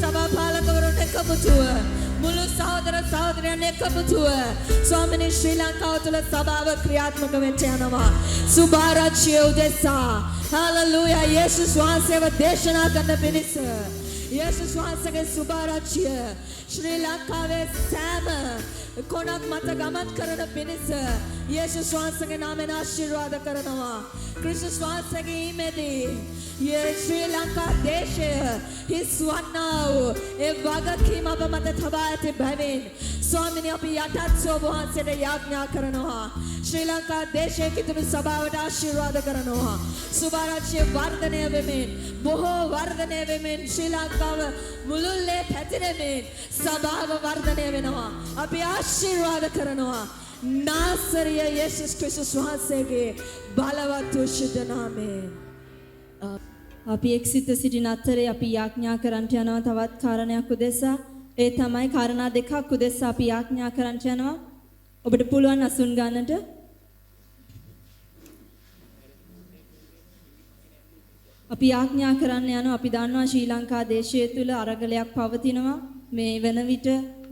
සභා පාලකවරුන් එකමුතුව මුළු සහෝදර සහෝදරයන් එකමුතුව ස්වාමිනී ශ්‍රී ලංකාව තුළ සභාව ක්‍රියාත්මක වෙන්න යනවා සුභාරච්චිය උදෙසා හalleluya යේසුස් වහන්සේව දේශනා කරන පිණිස යේසුස් වහන්සේගේ සුභාරච්චිය ශ්‍රී ලංකාවේ සෑම කොනක් මත ගමන් කරන පිණිස යේසුස් වහන්සේගේ නාමයෙන් ආශිර්වාද කරනවා ක්‍රිස්තුස් වහන්සේගේ ඊමේදී ශ්‍රී ලංකා දේශය හිස්වන්නා වූ ඒ වගකීම අප මත තබා ඇති බැවින් ස්වාමිනී අපි යටත් ඔබ වහන්සේට යාඥා කරනවා ශ්‍රී ලංකා දේශයේ කිතුණු සභාවට ආශිර්වාද කරනවා සුභාරච්චිය වර්ධනය වෙමින් බොහෝ වර්ධනය වෙමින් ශ්‍රී ලංකාව මුළුල්ලේ පැතිරෙමින් සභාව වර්ධනය වෙනවා අපි ආශිර්වාද කරනවා නාසරිය යේසුස් ක්‍රිස්තුස් වහන්සේගේ බලවත් වූ ශුද්ධ නාමයෙන් අපි එක්සිත සිටින අතරේ අපි යාඥා කරන්නට යනවා තවත් කාරණයක් උදෙසා ඒ තමයි කාරණා දෙකක් උදෙසා අපි යාඥා කරන්නට යනවා ඔබට පුළුවන් අසුන් ගන්නට අපි යාඥා කරන්න යනවා අපි දන්නවා ශ්‍රී ලංකා දේශය තුල අරගලයක් පවතිනවා මේ වෙන විට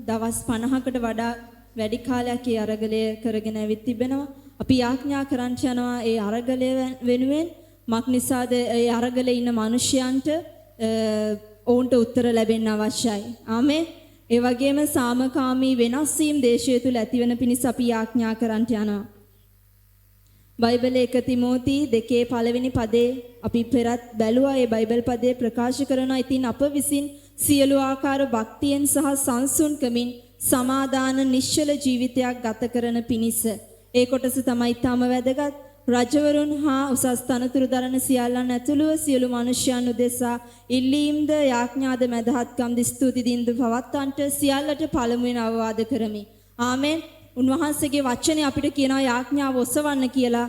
දවස් 50කට වඩා වැඩි කාලයක් ඒ අරගලය කරගෙන ඇවිත් තිබෙනවා අපි යාඥා කරන්න යනවා ඒ අරගලය වෙනුවෙන් මක් නිසාද ඒ අරගලේ ඉන්න මිනිසයන්ට ඔවුන්ට උත්තර ලැබෙන්න අවශ්‍යයි. ආමේන්. ඒ වගේම සාමකාමී වෙනස් වීම දේශය තුල ඇතිවන පිණිස අපි යාඥා කරන්න යනවා. බයිබලයේ 1 තිමෝති 2 පළවෙනි පදේ අපි පෙරත් බැලුවා. ඒ බයිබල් පදේ ප්‍රකාශ කරනවා. ඉතින් අප විසින් සියලු ආකාර භක්තියෙන් සහ සංසුන්කමින් සමාදාන නිශ්චල ජීවිතයක් ගත කරන පිණිස. ඒ කොටස තමයි තම වැදගත්. රජවරුන් හා උසස් තනතුරු දරන සියල්ලන් ඇතුළුව සියලු මිනිසයන් උදෙසා ඉල්ලීම්ද යාඥාද මැදහත්කම්ද ස්තුති දින්ද පවත්තන්ට සියල්ලට පළමුවෙන් අවවාද කරමි. ආමෙන්. උන්වහන්සේගේ වචනේ අපිට කියනවා යාඥාව ඔසවන්න කියලා.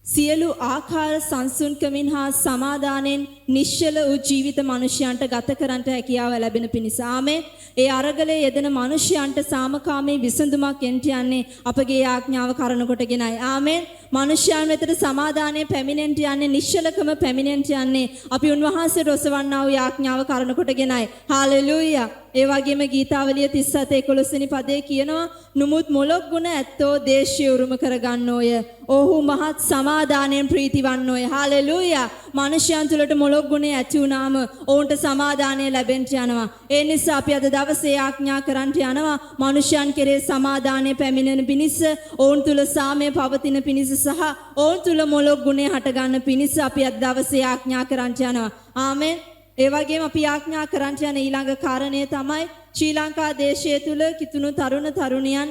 සියලු ආකාර සංසුන්කමින් හා සමාදානෙන් නිශ්චල වූ ජීවිත මිනිසයන්ට ගත කරන්නට හැකියාව ලැබෙන පිණිස. ආමේන්. ඒ අරගලයේ යෙදෙන මිනිසයන්ට සාමකාමී විසඳුමක් එන්න යන්නේ අපගේ යාඥාව කරන කොටගෙනයි. ආමේන්. මිනිසයන් වෙතට සමාදානය පැමිණෙන්න යන්නේ නිශ්චලකම පැමිණෙන්න යන්නේ අපි උන්වහන්සේට ඔසවන්නා වූ යාඥාව කරන කොටගෙනයි. හාලෙලූයා. ඒ වගේම ගීතාවලිය 37:11 වෙනි පදයේ කියනවා නුමුත් මොලොක් ගුණ ඇත්තෝ දේශය උරුම කරගන්නෝය. ඔහු මහත් සමාදානයෙන් ප්‍රීතිවන්නෝය. හාලෙලූයා. මිනිසයන් තුළට මොලොක් ගුණය ඇති වුණාම ඔවුන්ට සමාදානය ලැබෙන්න යනවා. ඒ නිසා අපි අද දවසේ යාඥා කරන්න යනවා මිනිසයන් කෙරේ සමාදානය පැමිණෙන පිණිස, ඔවුන් තුළ සාමය පවතින පිණිස සහ ඔවුන් තුළ මොලොක් ගුණය හට ගන්න පිණිස අපි අද දවසේ යාඥා කරන්න යනවා. ආමෙන්. ඒ වගේම අපි යාඥා කරන්න යන ඊළඟ කාරණය තමයි ශ්‍රී ලංකා දේශය තුල කිතුණු තරුණ තරුණියන්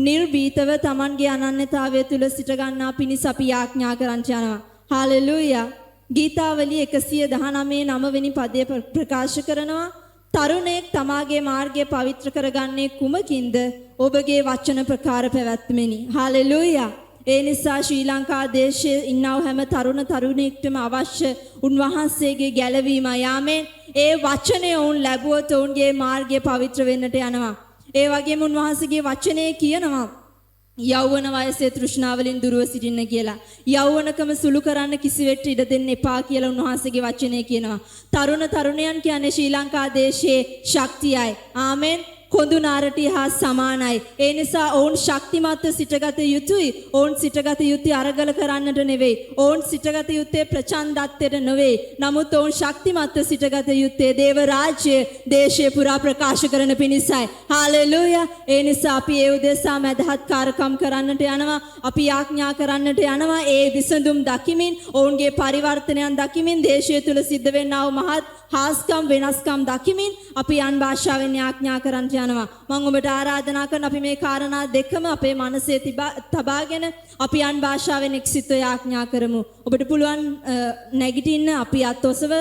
නිර්භීතව Tamanගේ අනන්‍යතාවය තුල සිට ගන්නා පිණිස අපි යාඥා කරන්න යනවා. හාලෙලූයා. ගීතාවලිය 119 වෙනි පදයේ ප්‍රකාශ කරනවා තරුණයෙක් තමාගේ මාර්ගය පවිත්‍ර කරගන්නේ කුමකින්ද? ඔබගේ වචන ප්‍රකාර පැවැත්මෙනි. හාලෙලූයා. ඒ නිසා ශ්‍රී ලංකා දේශයේ ඉන්නව හැම තරුණ තරුණියෙක්ටම අවශ්‍ය උන්වහන්සේගේ ගැලවීමයි. ආමෙන්. ඒ වචනය උන් ලැබුවොත් උන්ගේ මාර්ගය පවිත්‍ර වෙන්නට යනවා. ඒ වගේම උන්වහන්සේගේ වචනේ කියනවා යෞවන වයසේ තෘෂ්ණාවලින් දුරව සිටින්න කියලා. යෞවනකම සුළු කරන්න කිසිවෙට ඉඩ දෙන්න එපා කියලා උන්වහන්සේගේ වචනේ කියනවා. තරුණ තරුණයන් කියන්නේ ශ්‍රී ලංකා දේශයේ ශක්තියයි. ආමෙන්. කොඳු නාරටි හා සමානයි. ඒ නිසා ඔවුන් ශක්තිමත්ව සිටගත යුතුයි. ඔවුන් සිටගත යුත්තේ අරගල කරන්නට නෙවෙයි. ඔවුන් සිටගත යුත්තේ ප්‍රචණ්ඩත්වයට නෙවෙයි. නමුත් ඔවුන් ශක්තිමත්ව සිටගත යුත්තේ දේව රාජ්‍ය දේශේ පුරා ප්‍රකාශ කරන පිණිසයි. හාලෙලූයා. ඒ නිසා අපි ඒ උදෙසා මැදහත්කාරකම් කරන්නට යනවා. අපි යාඥා කරන්නට යනවා. ඒ විසඳුම් දකිමින් ඔවුන්ගේ පරිවර්තනයන් දකිමින් දේශය තුල සිද්ධ වෙන්නා වූ මහත් හාස්කම් වෙනස්කම් දකිමින් අපි යන් භාෂාවෙන් යාඥා කරන්නට යනවා. මම ඔබට ආරාධනා කරන අපි මේ කාරණා දෙකම අපේ මනසේ තබාගෙන අපි යන් භාෂාවෙන් එක්සිතව යාඥා කරමු. ඔබට පුළුවන් නැගිටින්න අපි අත්ඔසව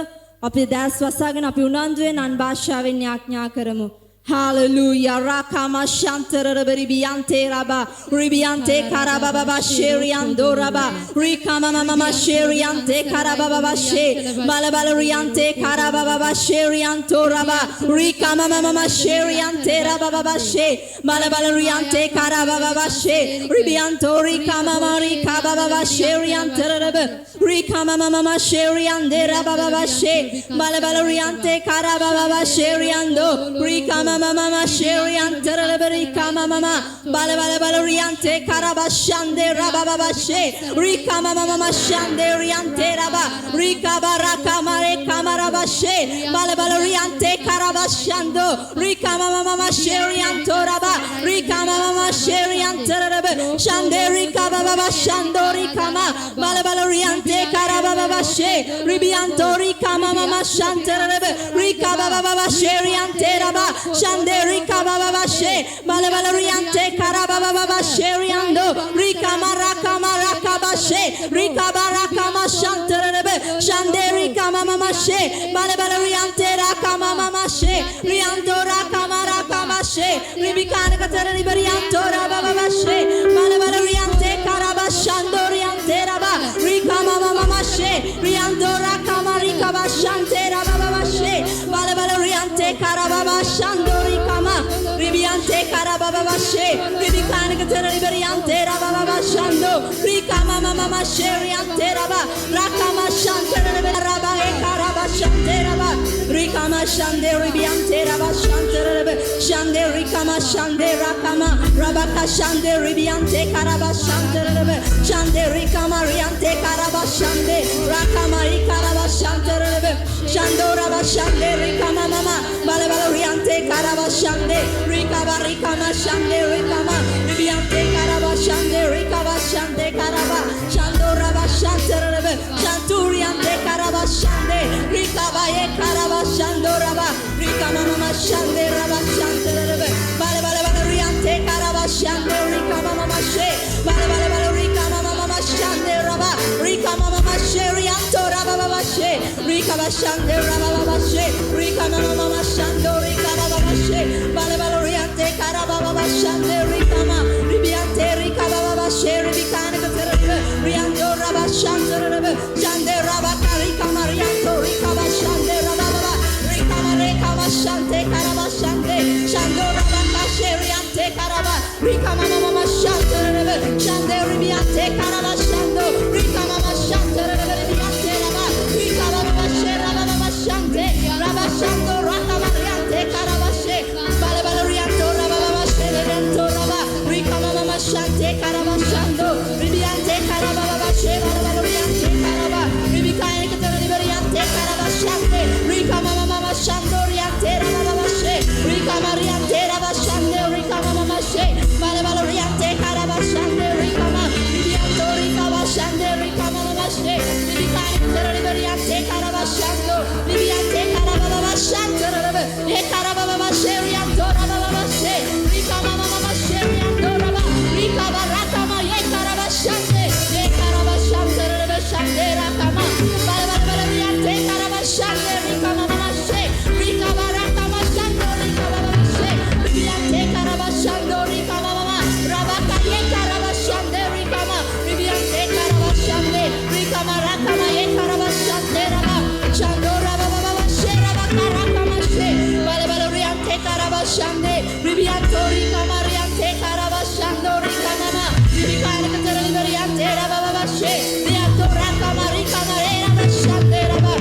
අපි දැස් වසාගෙන අපි උනන්දුවෙන් යන් භාෂාවෙන් යාඥා කරමු. Hallelujah. Rakama shantara ribiante raba ribiante karababa sheriando raba rikama mama sheriante karababa she balabala riante karababa sherianto raba rikama mama sheriante rababa she balabala riante karababa she ribianto rikama mari kababa sheriante raba rikama mama sheriande rababa she balabala riante karababa sheriando rikama mama sheriante rabarika mama bala bala bala riante karabashande rababa she rika mama shande riante raba rika baraka mare kamaraba she bala bala riante karabashando rika mama sherianto raba rika mama sheriante raba shande rika baba shando rika ma bala bala riante karababa she ribianto rika mama shante raba rika baba sheriante raba Rika baba she balabala riante karababa baba sheriando rika maraka maraka bashe rika baraka mashanterebe shande rika mama she balabala riante raka mama she riando raka maraka bashe ribikana katara ribarianto baba she balabala riante karabashando riante raba rika mama she riando raka marika bashante baba she balabala riante karababa shando Kama ribiante karababa she ribikana katara ribariante rababa shando rikama mama sheriante raba rakama shantara raba e karaba shante raba rikama shande ribiante raba shantara Shande Rikama Shande Rakama Rabaka Shande Ribiante Karaba Shande Rebe Shande Rikama Riante Karaba Shande Rakama Rikaraba Shande Rebe Shando Raba Shande Rikama Mama Bale Bale Riante Karaba Shande Rikaba Rikama Shande Rikama Ribiante Karaba Shande Rikaba Shande Karaba Shando Raba Shande Rebe Shanturiante Karaba Shande Rikaba Ye Karaba Shando Raba Rikama Mama Shande Raba Shande Rebe Bale Bale Bale Riante Karaba Shande Rikama Mama She Bale Bale Bale Rikama Mama Shande Raba Rikama Mama She Rianto Raba Mama She Rikaba Shande Raba Mama She Rikama Mama Shando Rikaba Mama She Bale Bale Riante Karaba Mama Shande Rikama Ribiante Rikaba Mama She Ribikana Katerebe Rianto Raba Shande Rebe Shande Raba Karikama Rianto Rikaba Shande Raba Baba Rikama Rekama Shante Karaba Shande Shando Raba Kashe Riante Karaba Rikama Mama Shande Rebe Shande Ribiante Karaba Shando Rikama Mama Shande Rebe Ribiante Raba Rikama Mama She Raba Mama Shante Raba Shando Rakama Riante Karaba She Bale Bale Rianto Raba Mama She Rianto Raba Rikama Mama Shante Karaba Shando Ribiante Karaba Mama She Bale Bale Riante Karaba Ribikaya Katerebe Riante Karaba Shante Rikama Mama Shando Riante Raba Mama She Rikama Riante Raba Shande Rikama Mama She Bale Bale Riante Karaba Shande Rikama Ribianto Rikama Shande Rikama Mama She Ribikaya Katerebe Riante Karaba Shando Ribiante Karaba Mama Shante Rebe Ye Karaba Mama She Rianto Raba Mama She Rikama Mama She Rianto Raba Rikama Rakama Ye Karaba Shande Ye Karaba Shande Rebe Shande Rakama Bale Bale Bale Riante Karaba Shande Rikama Mama She Rikama Rakama Shando Rikama Mama She Ribiante Karaba Shando Rikama Mama Rabaka Ye Karaba Shande Rikama Ribiante Karaba Shande Rikama Rakama Ye Karaba Shande Raba Shando Raba Mama She Rabaka Rakama She Bale Bale Riante Karaba Shande Ribianto Rikama Riante Karaba Shando Rikama Mama Ribikana Katerebe Riante Raba Mama She Rianto Rakama Rikama Raba Shande Raba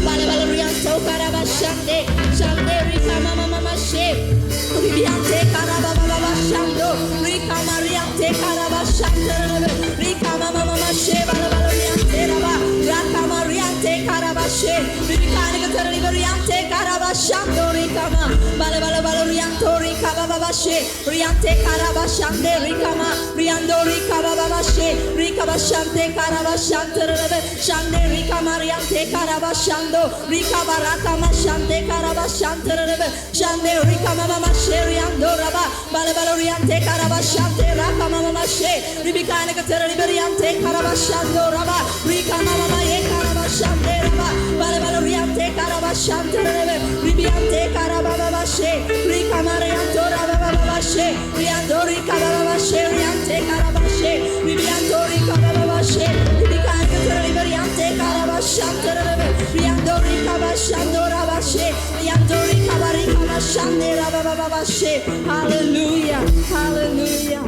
Bale Bale Rianto Karaba Shande Shande Rikama Mama She Ribiante Karaba Mama Shando Rikama Riante Karaba Shande Rikama Mama She Bale Bale Riante Raba Rakama Riante Karaba She Ribikana Katerebe Riante Karaba Shando Rikama Bale Bale Bale Rianto Rikama Mama She Riante Karaba Shande Rikama Riando Rikama Mama She Rikaba Shante Karaba Shante Shande Rikama Riante Karaba Shando Rikaba Rakama Shante Karaba Shante Shande Rikama Mama She Riando Raba Bale Bale Riante Karaba Shante Rakama Mama She Ribikana Katerebe Riante Karaba Shando Raba Rikama Mama Ye Karaba Shante Raba Bale Bale Riante Karaba Shante Ribiante Karaba Mama She Rikama Rianto Raba Mama She Riando Rikaba Mama She Riante Karaba She Ribianto Rikaba Mama She Ribikana Katerebe Riante Karaba Shante Riando Rikaba Shando Raba She Riando Rikaba Rikaba Shande Raba Mama She Hallelujah Hallelujah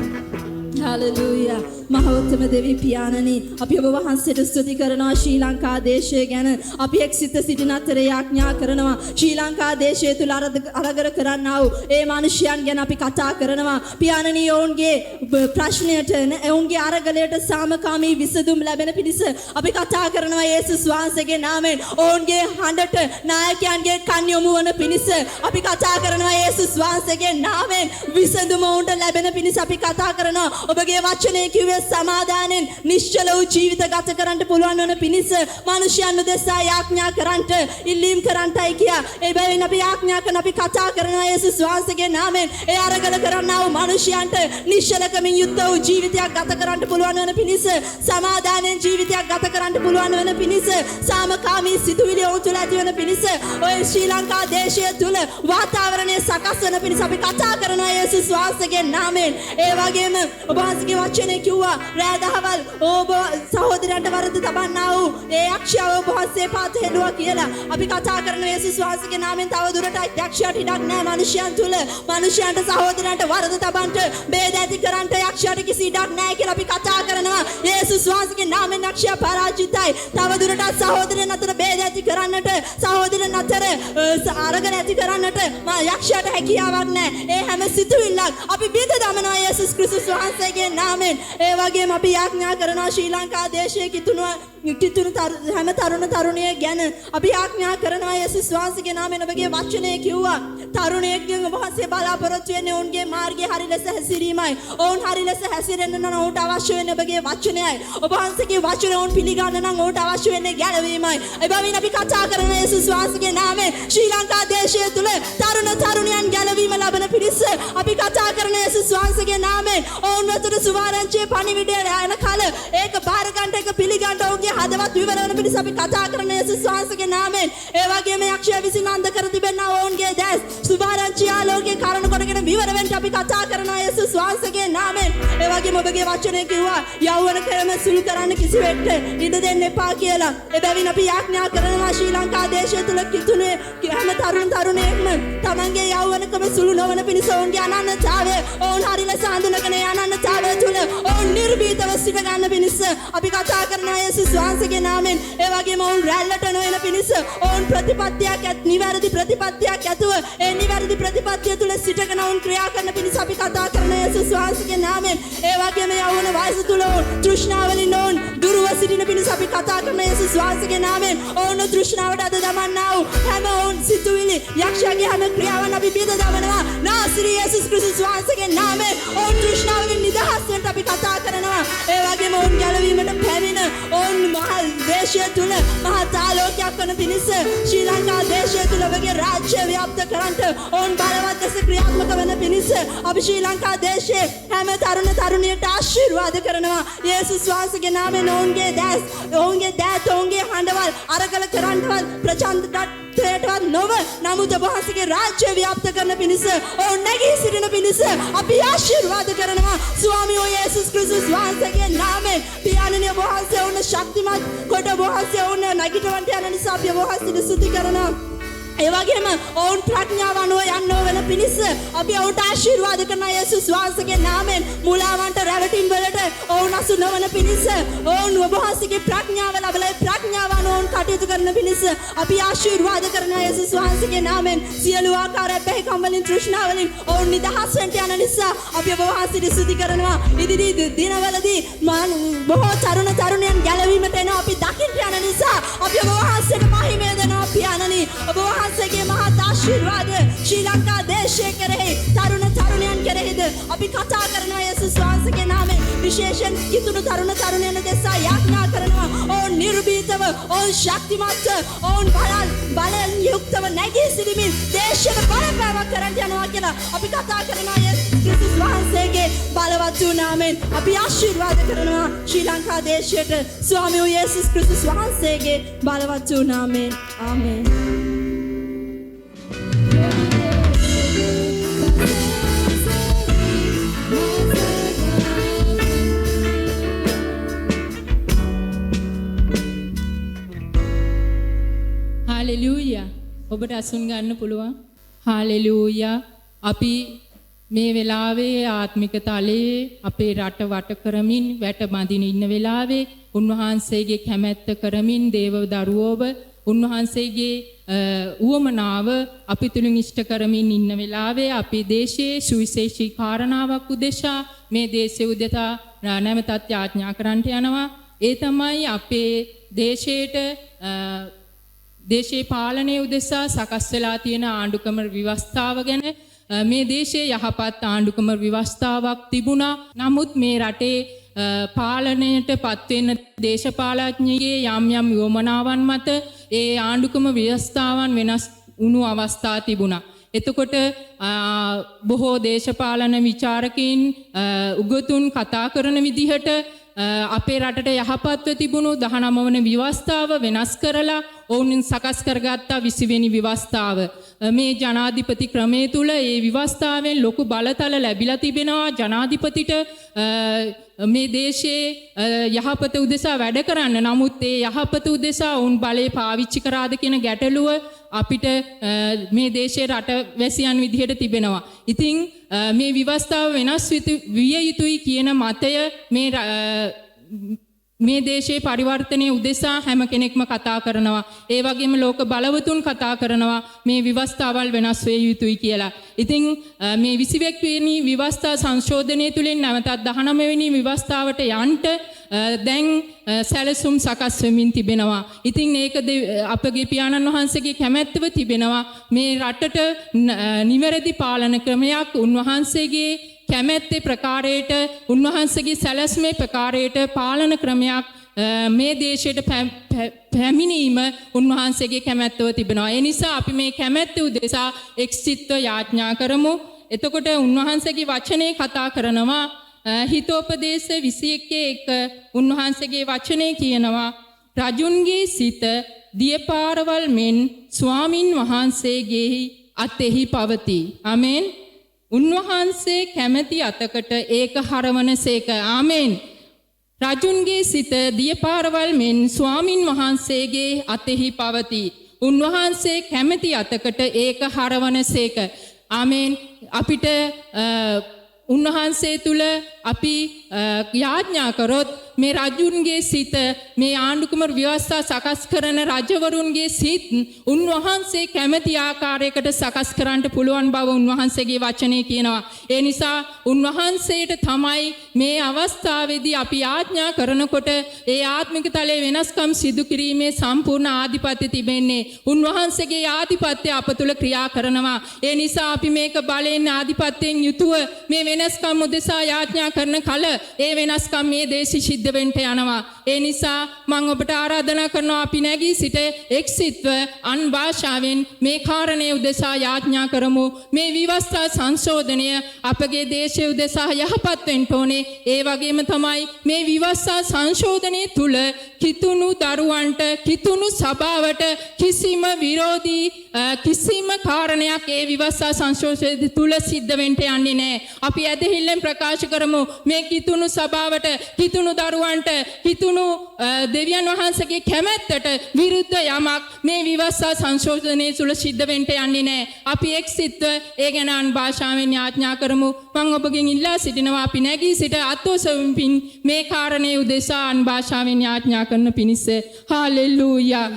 Hallelujah මහෞත්තම දෙවි පියාණනි අපි ඔබ වහන්සේට ස්තුති කරනවා ශ්‍රී ලංකා දේශය ගැන අපි එක්සිත සිටින අතරේ ආඥා කරනවා ශ්‍රී ලංකා දේශය තුල අරගර කරන්නා වූ ඒ මිනිසයන් ගැන අපි කතා කරනවා පියාණනි ඔවුන්ගේ ප්‍රශ්නයට ඔවුන්ගේ අරගලයට සාමකාමී විසඳුම් ලැබෙන පිණිස අපි කතා කරනවා යේසුස් වහන්සේගේ නාමයෙන් ඔවුන්ගේ හඬට නායකයන්ගේ කන් යොමු වන පිණිස අපි කතා කරනවා යේසුස් වහන්සේගේ නාමයෙන් විසඳුම ඔවුන්ට ලැබෙන පිණිස අපි කතා කරනවා ඔබගේ වචනේ කිව්වේ සමාදානෙන් නිශ්චල වූ ජීවිත ගත කරන්න පුළුවන් වන පිණිස මිනිසයන් උදෙසා යාඥා කරන්නට ඉල්ලීම් කරන්නටයි කියා ඒ බැවින් අපි යාඥා කරන අපි කතා කරනවා යේසුස් වහන්සේගේ නාමයෙන් ඒ අරගල කරන්නා වූ මිනිසයන්ට නිශ්චලකමින් යුක්ත වූ ජීවිතයක් ගත කරන්න පුළුවන් වන පිණිස සමාදානෙන් ජීවිතයක් ගත කරන්න පුළුවන් වන පිණිස සාමකාමී සිතුවිලි ඔවුන් තුළ ඇති වන පිණිස ඔය ශ්‍රී ලංකා දේශය තුළ වාතාවරණය සකස් වන පිණිස අපි කතා කරනවා යේසුස් වහන්සේගේ නාමයෙන් ඒ වගේම ඔබ වහන්සේගේ වචනේ කිව්වා කිව්වා රෑ දහවල් ඔබ සහෝදරයන්ට වරද තබන්නා වූ ඒ යක්ෂයාව ඔබ වහන්සේ පාත හෙළුවා කියලා. අපි කතා කරන යේසුස් වහන්සේගේ නාමයෙන් තව දුරටත් යක්ෂයාට ඉඩක් නැහැ මනුෂ්‍යයන් තුල. මනුෂ්‍යයන්ට සහෝදරයන්ට වරද තබන්නට බේද ඇති කරන්නට යක්ෂයාට කිසි ඉඩක් නැහැ කියලා අපි කතා කරනවා. යේසුස් වහන්සේගේ නාමයෙන් යක්ෂයා පරාජිතයි. තව දුරටත් සහෝදරයන් අතර බේද ඇති කරන්නට සහෝදරයන් අතර අරගෙන ඇති කරන්නට යක්ෂයාට හැකියාවක් නැහැ. ඒ හැම සිතුවිල්ලක් අපි බිඳ දමනවා යේසුස් ක්‍රිස්තුස් වහන්සේගේ නාමයෙන්. ඒ වගේම අපි යාඥා කරනවා ශ්‍රී ලංකා දේශයේ කිතුණු හැම තරුණ තරුණිය ගැන අපි යාඥා කරනවා යේසුස් වහන්සේගේ නාමයෙන්. ඔබගේ වචනේ කිව්වා තරුණයෙක්ගෙන් ඔබ වහන්සේ බලාපොරොත්තු වෙන්නේ ඔවුන්ගේ මාර්ගයේ හරි ලෙස හැසිරීමයි. ඔවුන් හරි ලෙස හැසිරෙන්න නම් ඔවුන්ට අවශ්‍ය වෙන්නේ ඔබගේ වචනයයි. ඔබ වහන්සේගේ වචන ඔවුන් පිළිගන්න නම් ඔවුන්ට අවශ්‍ය වෙන්නේ ගැලවීමයි. ඒ බැවින් අපි කතා කරන යේසුස් වහන්සේගේ නාමයෙන් ශ්‍රී ලංකා දේශය තුල තරුණ තරුණියන් ගැලවීම ලබන පිණිස අපි කතා කරන යේසුස් වහන්සේගේ නාමයෙන් ඔවුන් වෙතට සුවාරංචියේ පණිවිඩය යන කල ඒක බාර ගන්නට ඒක පිළිගන්න ඔවුන්ගේ හදවත් විවර වෙන පිණිස අපි කතා කරන යේසුස් වහන්සේගේ නාමයෙන්. ඒ වගේම යක්ෂය විසින් අන්ධ කර තිබෙනා ඔවුන්ගේ දැස් සුවාරංචිය ආලෝකේ කාරණ කොටගෙන විවර වෙන්න අපි කතා කරන යේසුස් වහන්සේගේ නාමයෙන්. ඒ වගේම ඔබගේ වචනේ කිව්වා යෞවන ක්‍රම සුළු කරන්න කිසිවෙක්ට ඉඩ දෙන්න එපා කියලා. ඒ බැවින් අපි යාඥා කරනවා ශ්‍රී ලංකා දේශය තුල කිතුනේ හැම තරුණ තරුණයෙක්ම තමන්ගේ යෞවනකම සුළු නොවන පිණිස ඔවුන්ගේ අනන්‍යතාවය ඔවුන් හරි ලෙස අඳුනගෙන අනන්‍යතාවය තුල ඔවුන් නිර්භීතව සිට ගන්න පිණිස අපි කතා කරනවා යේසුස් වහන්සේගේ නාමයෙන්. ඒ වගේම ඔවුන් රැල්ලට නොයන පිණිස ඔවුන් නිවැරදි ප්‍රතිපත්තියක් ඇතුව ඒ නිවැරදි ප්‍රතිපත්තිය තුල සිටගෙන ඔවුන් ක්‍රියා කරන පිණිස අපි කතා කරන යේසුස් වහන්සේගේ නාමයෙන්. ඒ වගේම යෞවන වයස තුල තෘෂ්ණාවලින් ඔවුන් දුරව සිටින පිණිස අපි කතා කරන යේසුස් වහන්සේගේ නාමයෙන්. ඔවුන් තෘෂ්ණාවට අද දමන්නා වූ හැම ඔවුන් සිතුවිලි යක්ෂයාගේ හැම ක්‍රියාවන් අපි බිඳ දමනවා නාසරී යේසුස් ක්‍රිස්තුස් වහන්සේගේ නාමයෙන්. ඔවුන් තෘෂ්ණාවලින් නිදහස් වෙන්න අපි කතා කරනවා. ඒ වගේම ඔවුන් ගැලවීමට පැමිණ ඔවුන් මහා දේශය තුල මහා ආලෝකයක් වන පිණිස ශ්‍රී ලංකා දේශය තුල ඔබගේ රාජ්‍ය ව්‍යාප්ත කරන්නට ඔවුන් බලවත් ලෙස ක්‍රියාත්මක වන පිණිස අපි ශ්‍රී ලංකා දේශයේ හැම තරුණ තරුණියට ආශිර්වාද කරනවා යේසුස් වහන්සේගේ නාමයෙන්. ඔවුන්ගේ දැස් ඔවුන්ගේ දෑත් ඔවුන්ගේ හඬවල් අරගල කරන්නවත් ප්‍රචණ්ඩත්වයටවත් නොව නමුත් ඔබ වහන්සේගේ රාජ්‍ය ව්‍යාප්ත කරන පිණිස ඔවුන් නැගී සිටින පිණිස අපි ආශිර්වාද කරනවා ස්වාමී යේසුස් ක්‍රිස්තුස් වහන්සේගේ නාමයෙන්. පියාණනි ඔබ වහන්සේ වුණ ශක්තිමත් කොට ඔබ වහන්සේ වුණ නැගිටවන්ට යන නිසා අපි ඔබ වහන්සේට ස්තුති කරනවා. ඒ වගේම ඔවුන් ප්‍රඥාව අනුව යන්න වෙන පිණිස අපි ඔවුන්ට ආශිර්වාද කරන යේසුස් වහන්සේගේ නාමයෙන්. මුලාවන්ට රැවටින් වලට ඔවුන් අසු නොවන පිණිස ඔවුන් ඔබ වහන්සේගේ ප්‍රඥාව ලැබලා ප්‍රඥාව අනුව ඔවුන් කටයුතු කරන පිණිස අපි ආශිර්වාද කරන යේසුස් වහන්සේගේ නාමයෙන්. සියලු ආකාර බැහැකම් වලින් තෘෂ්ණා වලින් ඔවුන් නිදහස් වෙන්න යන නිසා අපි ඔබ වහන්සේට ස්තුති කරනවා. ඉදිරි දිනවලදී බොහෝ තරුණ තරුණියන් ගැලවීමට එනවා අපි දකින්න යන නිසා අපි ඔබ වහන්සේට මහිමය දෙනවා පියාණනි. ඔබ වහන්සේගේ මහත් ආශිර්වාද ශ්‍රී ලංකා දේශයේ කෙරෙහි තරුණ තරුණියන් කෙරෙහිද අපි කතා කරනවා යේසුස් වහන්සේගේ නාමයෙන්. විශේෂයෙන් කිතුණු තරුණ තරුණියන් දෙසා යාඥා කරනවා ඔවුන් නිර්භීතව ඔවුන් ශක්තිමත්ව ඔවුන් බලෙන් යුක්තව නැගී සිටීමෙන් දේශයට බලපෑමක් කරන්න යනවා කියලා අපි කතා කරනවා යේසුස් ක්‍රිස්තුස් වහන්සේගේ බලවත් වූ නාමයෙන්. අපි ආශිර්වාද කරනවා ශ්‍රී ලංකා දේශයට ස්වාමී යේසුස් ක්‍රිස්තුස් වහන්සේගේ බලවත් වූ නාමයෙන්. ආමේන්. හාලෙලූයා. ඔබට අසුන් ගන්න පුළුවන්. හාලෙලූයා. අපි මේ වෙලාවේ ආත්මික තලයේ අපේ රට වට කරමින් වැට බඳින ඉන්න වෙලාවේ උන්වහන්සේගේ කැමැත්ත කරමින් දේව දරුවෝව උන්වහන්සේගේ උවමනාව අපි තුලින් ඉෂ්ට කරමින් ඉන්න වෙලාවේ අපේ දේශයේ සුවිශේෂී කාරණාවක් උදෙසා මේ දේශය උදෙසා නැවතත් යාඥා කරන්නට යනවා. ඒ තමයි අපේ දේශයේ පාලනය උදෙසා සකස් වෙලා තියෙන ආණ්ඩුක්‍රම ව්‍යවස්ථාව ගැන මේ දේශයේ යහපත් ආණ්ඩුක්‍රම ව්‍යවස්ථාවක් තිබුණා. නමුත් මේ රටේ පාලනයට පත්වෙන දේශපාලඥයේ යම් යම් යොමනාවන් මත ඒ ආණ්ඩුක්‍රම ව්‍යවස්ථාවන් වෙනස් වුණු අවස්ථා තිබුණා. එතකොට බොහෝ දේශපාලන විචාරකයින් උගතුන් කතා කරන විදිහට අපේ රටට යහපත්ව තිබුණු 19 වන ව්‍යවස්ථාව වෙනස් කරලා ඔවුන් සකස් කරගත්ත 20 වෙනි ව්‍යවස්ථාව මේ ජනාධිපති ක්‍රමය තුල ඒ ව්‍යවස්ථාවෙන් ලොකු බලතල ලැබිලා තිබෙනවා ජනාධිපතිට මේ දේශයේ යහපත උදෙසා වැඩ කරන්න. නමුත් ඒ යහපත උදෙසා උන් බලය පාවිච්චි කරාද කියන ගැටලුව අපිට මේ දේශයේ රටවැසියන් විදිහට තිබෙනවා. ඉතින් මේ ව්‍යවස්ථාව වෙනස් විය යුතුයි කියන මතය මේ දේශයේ පරිවර්තනය උදෙසා හැම කෙනෙක්ම කතා කරනවා. ඒ වගේම ලෝක බලවතුන් කතා කරනවා මේ ව්‍යවස්ථාවල් වෙනස් වෙ යුතුයි කියලා. ඉතින් මේ 21 වෙනි ව්‍යවස්ථා සංශෝධනය තුලින් නැවතත් 19 වෙනි ව්‍යවස්ථාවට යන්න දැන් සැලසුම් සකස් වෙමින් තිබෙනවා. ඉතින් ඒක අපගේ පියාණන් වහන්සේගේ කැමැත්තව තිබෙනවා මේ රටට නිවැරදි පාලන ක්‍රමයක් උන්වහන්සේගේ කැමැත්තේ ප්‍රකාරයට උන්වහන්සේගේ සැලැස්මේ ප්‍රකාරයට පාලන ක්‍රමයක් මේ දේශයට පැමිණීම උන්වහන්සේගේ කැමැත්තව තිබෙනවා. ඒ නිසා අපි මේ කැමැත්ත උදෙසා එක්සිත්ව යාඥා කරමු. එතකොට උන්වහන්සේගේ වචනේ කතා කරනවා හිතෝපදේශ 21:1 උන්වහන්සේගේ වචනේ කියනවා රජුන්ගේ සිත දියපාරවල් මෙන් ස්වාමින් වහන්සේගේ අතෙහි පවතී. ආමෙන්. උන්වහන්සේ කැමැති අතකට ඒක හරවනසේක. ආමෙන්. රජුන්ගේ සිත දියපාරවල් මෙන් ස්වාමින් වහන්සේගේ අතෙහි පවතී. උන්වහන්සේ කැමැති අතකට ඒක හරවනසේක. ආමෙන්. අපිට උන්වහන්සේ තුල අපි යාඥා කරොත් මේ රජුන්ගේ සිත මේ ආණ්ඩුක්‍රම ව්‍යවස්ථා සකස් කරන රජවරුන්ගේ සිත් උන්වහන්සේ කැමැති ආකාරයකට සකස් කරන්න පුළුවන් බව උන්වහන්සේගේ වචනේ කියනවා. ඒ නිසා උන්වහන්සේට තමයි මේ අවස්ථාවේදී අපි යාඥා කරනකොට ඒ ආත්මික තලයේ වෙනස්කම් සිදු කිරීමේ සම්පූර්ණ ආධිපත්‍ය තිබෙන්නේ. උන්වහන්සේගේ ආධිපත්‍ය අප තුල ක්‍රියා කරනවා. ඒ නිසා අපි මේක බලෙන් ආධිපත්‍යයෙන් යුතුව මේ වෙනස්කම් උදෙසා යාඥා කරන කල ඒ වෙනස්කම් මේ දේශි සිද්ධ වෙන්න යනවා. ඒ නිසා මම ඔබට ආරාධනා කරනවා අපි නැගී සිට එක්සිත්ව අන් භාෂාවෙන් මේ කාරණේ උදෙසා යාඥා කරමු. මේ විවස්ථා සංශෝධනය අපගේ දේශය උදෙසා යහපත් වෙන්න ඕනේ. ඒ වගේම තමයි මේ විවස්ථා සංශෝධනයේ තුල කිතුණු දරුවන්ට කිතුණු සභාවට කිසිම විරෝධී කිසිම කාරණයක් ඒ විවස්ථා සංශෝධනයේ තුල සිද්ධ වෙන්න යන්නේ නැහැ. අපි ඇදහිල්ලෙන් ප්‍රකාශ කරමු මේ කිතුණු සභාවට කිතුණු දරුවන්ට කිතුණු දෙවියන් වහන්සේගේ කැමැත්තට විරුද්ධ යමක් මේ විවස්ථා සංශෝධනයේ තුල සිද්ධ වෙන්න යන්නේ නැහැ. අපි එක්සිත්ව ඒ ගැන අන් භාෂාවෙන් යාඥා කරමු. මම ඔබගෙන් ඉල්ලා සිටිනවා අපි නැගී සිට අත්ෝසවින් මේ කාරණේ උදෙසා අන් භාෂාවෙන් යාඥා කරන පිණිස. හාලෙලූයා.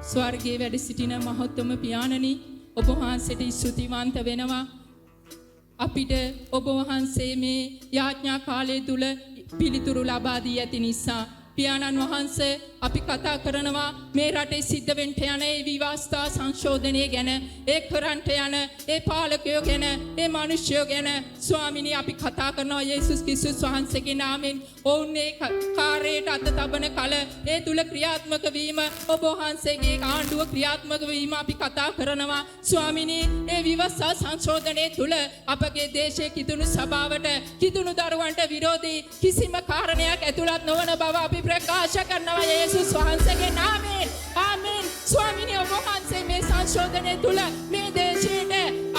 ස්වර්ගයේ වැඩ සිටින මහත්ම පියාණනි ඔබ වහන්සේට ස්තුතිවන්ත වෙනවා. අපිට ඔබ වහන්සේ මේ යාඥා කාලය තුල පිළිතුරු ලබා දී ඇති නිසා පියාණන් වහන්සේ අපි කතා කරනවා මේ රටේ සිද්ධ වෙන්න යන ඒ විවාස්ථා සංශෝධනය ගැන, ඒ කරන්ට යන ඒ පාලකයෝ ගැන, ඒ මිනිස්සුયો ගැන ස්වාමිනී අපි කතා කරනවා යේසුස් ක්‍රිස්තුස් වහන්සේගේ නාමයෙන්. ඔවුන් ඒ කාර්යයට අත තබන කල ඒ තුල ක්‍රියාත්මක වීම, ඔබ වහන්සේගේ ආණ්ඩුව ක්‍රියාත්මක වීම අපි කතා කරනවා. ස්වාමිනී ඒ විවාස්ථා සංශෝධනයේ තුල අපගේ දේශයේ කිතුණු සභාවට, කිතුණු දරුවන්ට විරෝධී කිසිම කාරණයක් ඇතුළත් නොවන බව අපි ප්‍රකාශ කරනවා යේසුස් වහන්සේගේ නාමයෙන්. ආමෙන්. ස්වාමිනී ඔබ වහන්සේ මේ සංශෝධනයේ තුල මේ දේශයට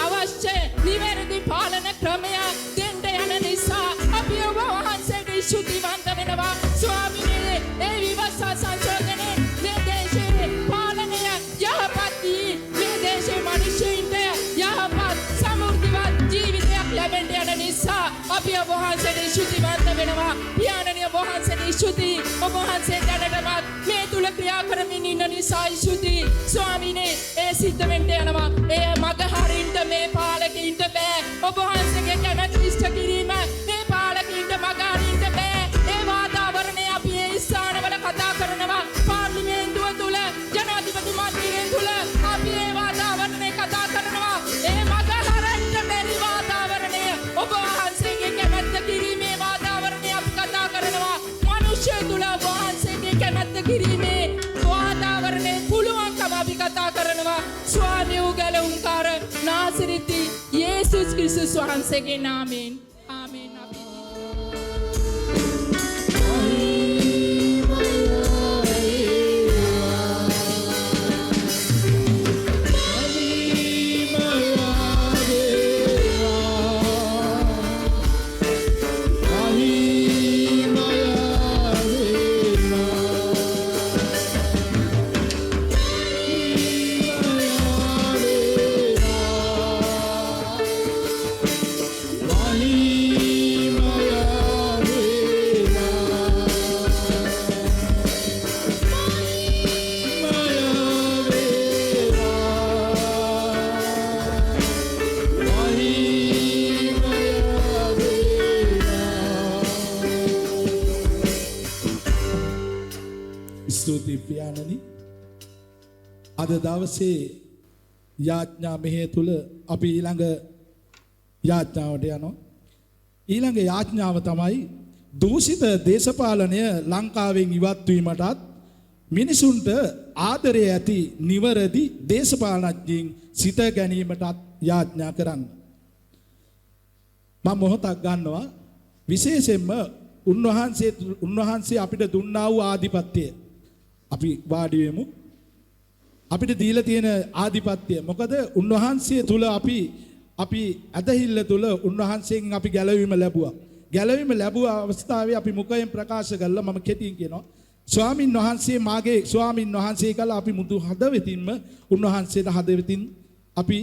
අවශ්‍ය නිවැරදි පාලන ක්‍රමය දෙන්න යන නිසා අපි ඔබ වහන්සේට ස්තුතිවන්ත වෙනවා. ස්වාමිනී ඒ විවාස්ථා සංශෝධනයේ මේ දේශයේ පාලනය යහපත් වී මේ දේශයේ මිනිසුන්ට යහපත් සමෘද්ධිවත් ජීවිතයක් ලැබෙන්න යන නිසා අපි ඔබ වහන්සේට ස්තුතිවන්ත වෙනවා. පියාණනි ඔබ වහන්සේට ස්තුති. ඔබ වහන්සේ දැනටමත් මේ තුල ක්‍රියා කරමින් ඉන්න නිසා ස්තුති. ස්වාමිනේ ඒ සිද්ධ වෙන්න යනවා. ඒ මග හරින්න මේ පාලකින්ට බෑ. ඔබ වහන්සේගේ කැමැත්ත ඉෂ්ට කිරීම මේ පාලකින්ට මග හරින්න බෑ. ඒ වාතාවරණය අපි ඒ ස්ථානවල කතා කරනවා. පාර්ලිමේන්තුව තුල, ජනාධිපති මණ්ඩලය තුල අපි ඒ වාතාවරණය කතා කරනවා. ඒ මග හරින්න බැරි වාතාවරණය ඔබ වහන්සේගේ කැමැත්ත කිරීමේ වාතාවරණය අපි කතා කරනවා. මිනිස්සු තුල වහන්සේගේ කැමැත්ත කිරීමේ වාතාවරණය පුළුවන්කම අපි කතා කරනවා. ස්වාමී උගලුන්කාර නාසරිති යේසුස් ක්‍රිස්තුස් වහන්සේගේ නාමයෙන්. ආමේන්. ස්තුති පියාණනි. අද දවසේ යාඥා මෙහෙය තුල අපි ඊළඟ යාඥාවට යනවා. ඊළඟ යාඥාව තමයි දූෂිත දේශපාලනය ලංකාවෙන් ඉවත් වීමටත් මිනිසුන්ට ආදරය ඇති නිවැරදි දේශපාලනඥයින් සිත ගැනීමටත් යාඥා කරන්න. මම මොහොතක් ගන්නවා විශේෂයෙන්ම උන්වහන්සේ අපිට දුන්නා වූ ආධිපත්‍යය අපි වාඩි වෙමු. අපිට දීලා තියෙන ආධිපත්‍යය මොකද උන්වහන්සේ තුල අපි ඇදහිල්ල තුල උන්වහන්සේගෙන් අපි ගැලවීම ලැබුවා. ගැලවීම ලැබුව අවස්ථාවේ අපි මුඛයෙන් ප්‍රකාශ කළා මම කෙටියෙන් කියනවා. ස්වාමින් වහන්සේ මාගේ ස්වාමින් වහන්සේ කළා අපි මුදු හදවතින්ම උන්වහන්සේට හදවතින් අපි